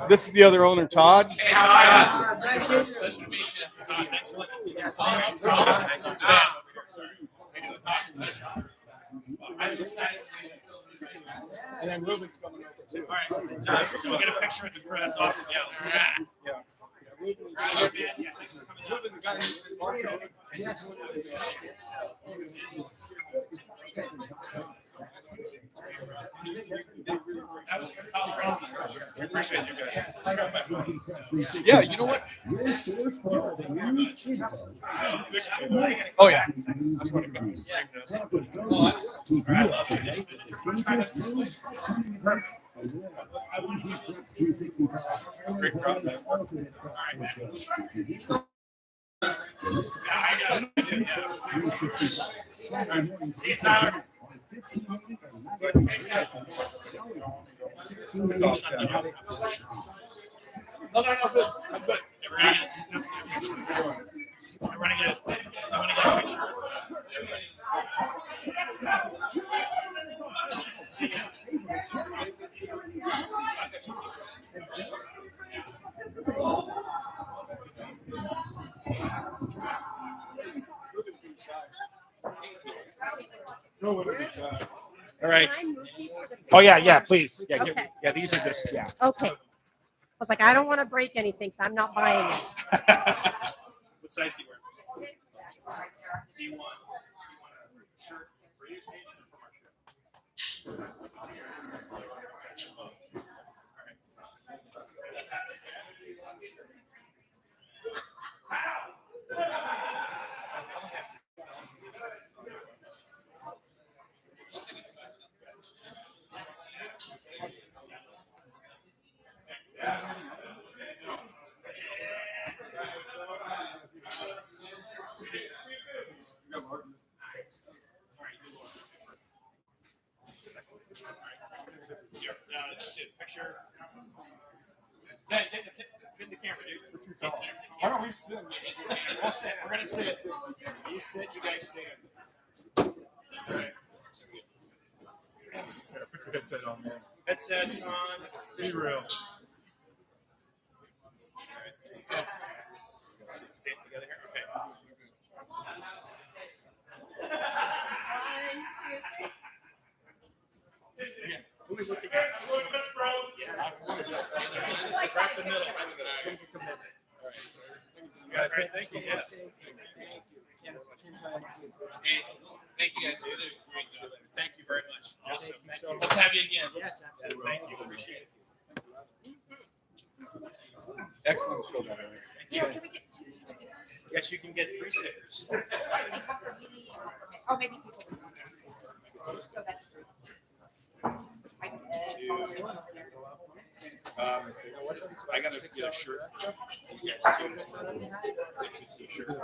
this is the other owner, Todd. Hey, Todd. Nice to meet you. Todd, thanks for letting us do this. Todd, thanks for I'm excited. And then Ruben's coming over too. All right, Todd, we'll get a picture of the crew. That's awesome. Yeah, let's do that. Yeah. Right here, man. Yeah, thanks for coming out. Ruben, the guy who's bartending. That was for Colorado. We appreciate you guys. Yeah, you know what? Oh yeah. That's what it comes. Great crowd, man. See you, Tyler. No, good. I'm good. We're gonna get this picture. We're gonna get a picture. All right. Oh yeah, please. Yeah, Okay. yeah. These are just Okay. I was like, I don't want to break anything, so I'm not buying it. What size do you wear? Do you want a shirt for your station or from our shirt? Picture. Get the camera, dude. We're too tall. Why don't we sit? We'll sit. We're gonna sit. You sit. You guys stand. All right. Yeah, put your headset on, man. Headsets on. Be real. Okay. Stand together here. Okay. Yeah. Who are we looking at? Yes. Right the middle. All right. You guys, thank you. Yes. Thank you guys. Thank you very much. Awesome. Let's have you again. Yes, absolutely. Thank you. Appreciate it. Excellent show, by the way. Yeah, can we get 2 stickers? Yes, you can get 3 stickers. I think one for me and one for me. Oh, maybe people would want to. So that's 3. It's almost one over there. What is this? I gotta get a shirt. Yes, shirt. Well,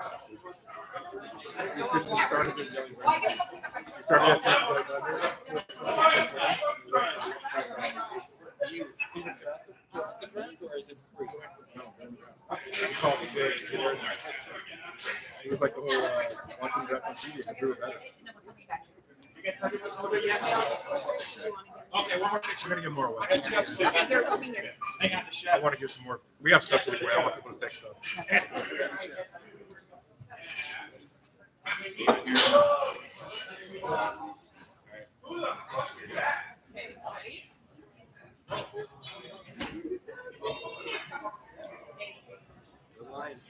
I guess I'll pick up my shirt. Started It was like the whole watching the draft on TV. I drew it better. Okay, one more picture. We're gonna give more away. Okay, here, over here. Hang on the I shot. want to give some more. We have stuff to give away. I want people to take stuff.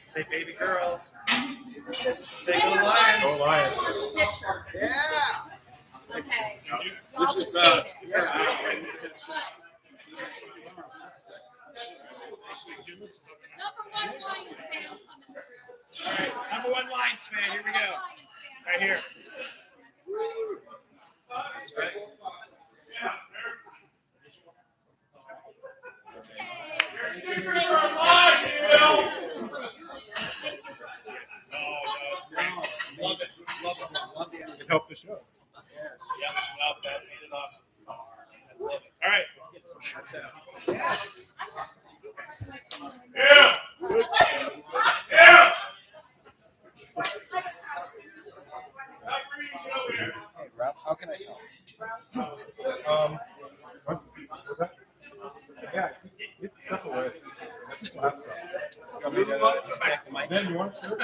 Say baby girl. Say go Lions. Go Lions. Picture. Yeah. Okay. This Y'all is just stay there. Number 1 Lions fan coming through. All right, number 1 Lions fan. Here we go. Right here. That's right. Oh, no, it's great. Love it. Love it. Love the energy. It helped the show. Yes. Yep. Well, that made it awesome. I love it. All right, let's get some shirts out. Yeah. Yeah. Hey, Rob, how can I help? What's that? Yeah, that's all right. That's what I'm saying. Then you want a shirt?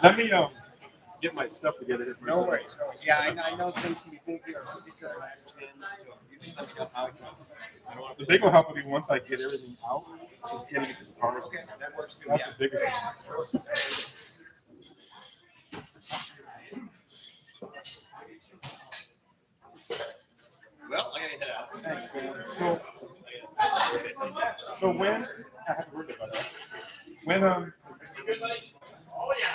Let me get my stuff together. Here No worries. No worries. Yeah, I know things can be big here. So you just let me know how it goes. The big will help me once I get everything out. Just getting it to the cars. Okay, that works too. That's the biggest one. Well, I gotta head out. Thanks, man. So when I haven't heard about that. When Oh yeah.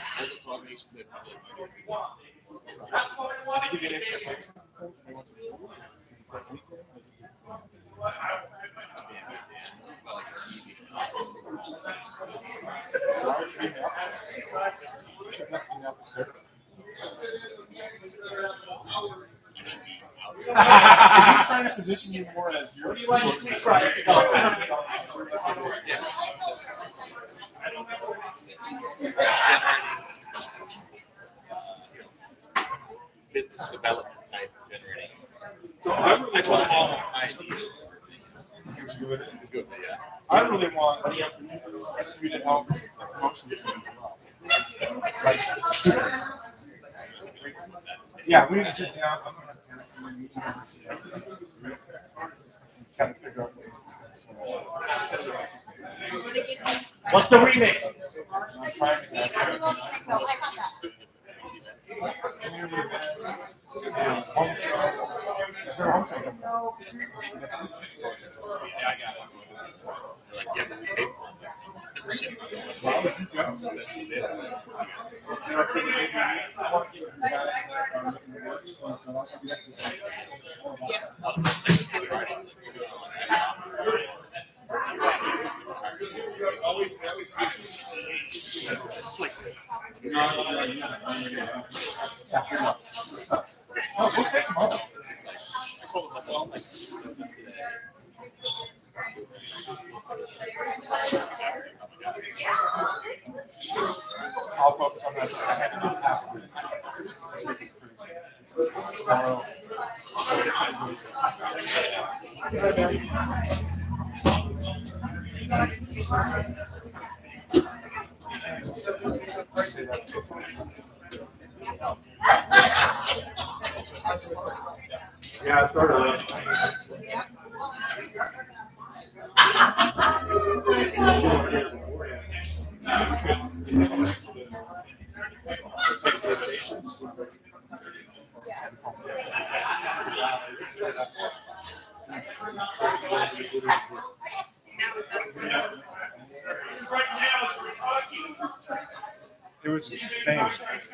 they give you an expectation. Is he trying to position you more as your Business development type generating. So I really I told him all want. my ideas. He was good. It's good, yeah. I really want you to help with the promotion team as well. Like, yeah, we need to sit down. I'm gonna kind of figure out What's the remix? I'm trying to home show. Is there a home show coming up? Yeah, I got it. Like, yeah, but we pay for it. Why would you go? I'll focus on that. I had enough past this. This week is crazy. Tomorrow. Yeah, it started late. It was insane.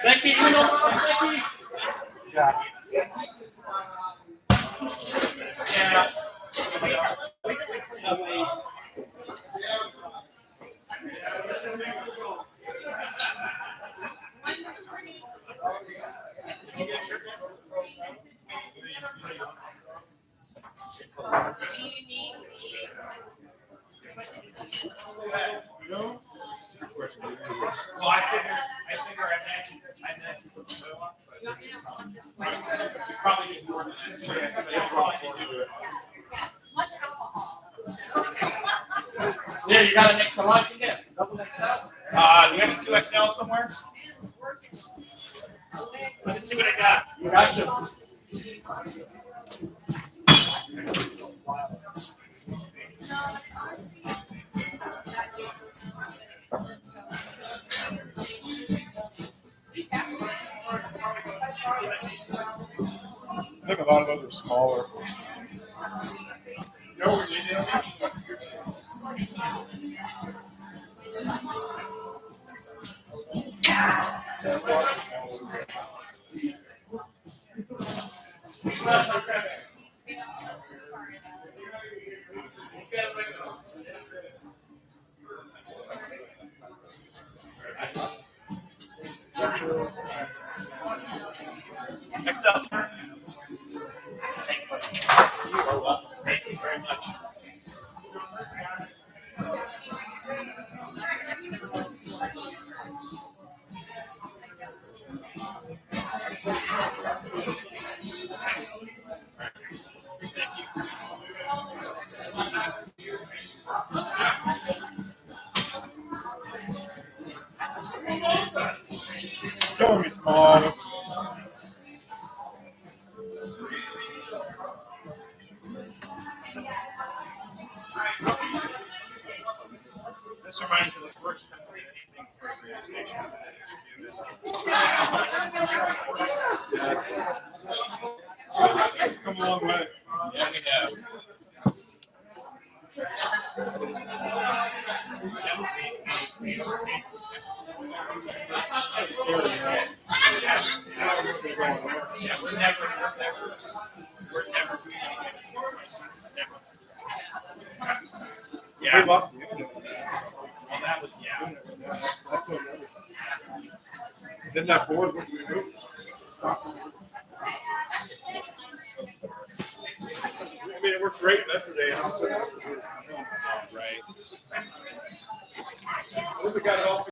Becky, you know, Becky. Yeah. Well, I figure I met you put the oil on, so you probably need more than just chance, so you probably need to do it. Yeah, you gotta make some lunch again. Double XL. Do you have a 2XL somewhere? Let's see what I got. Gotcha. I think a lot of those are smaller. You know what we need? XL, sir. Thank you very much. Don't be small. This reminds me of the first time we did anything for a radio station. It's come a long way. Yeah, we have. Yeah, we're never We lost the internet. Well, that was, yeah. Then that board wouldn't move. I mean, it worked great yesterday. Right. We got it all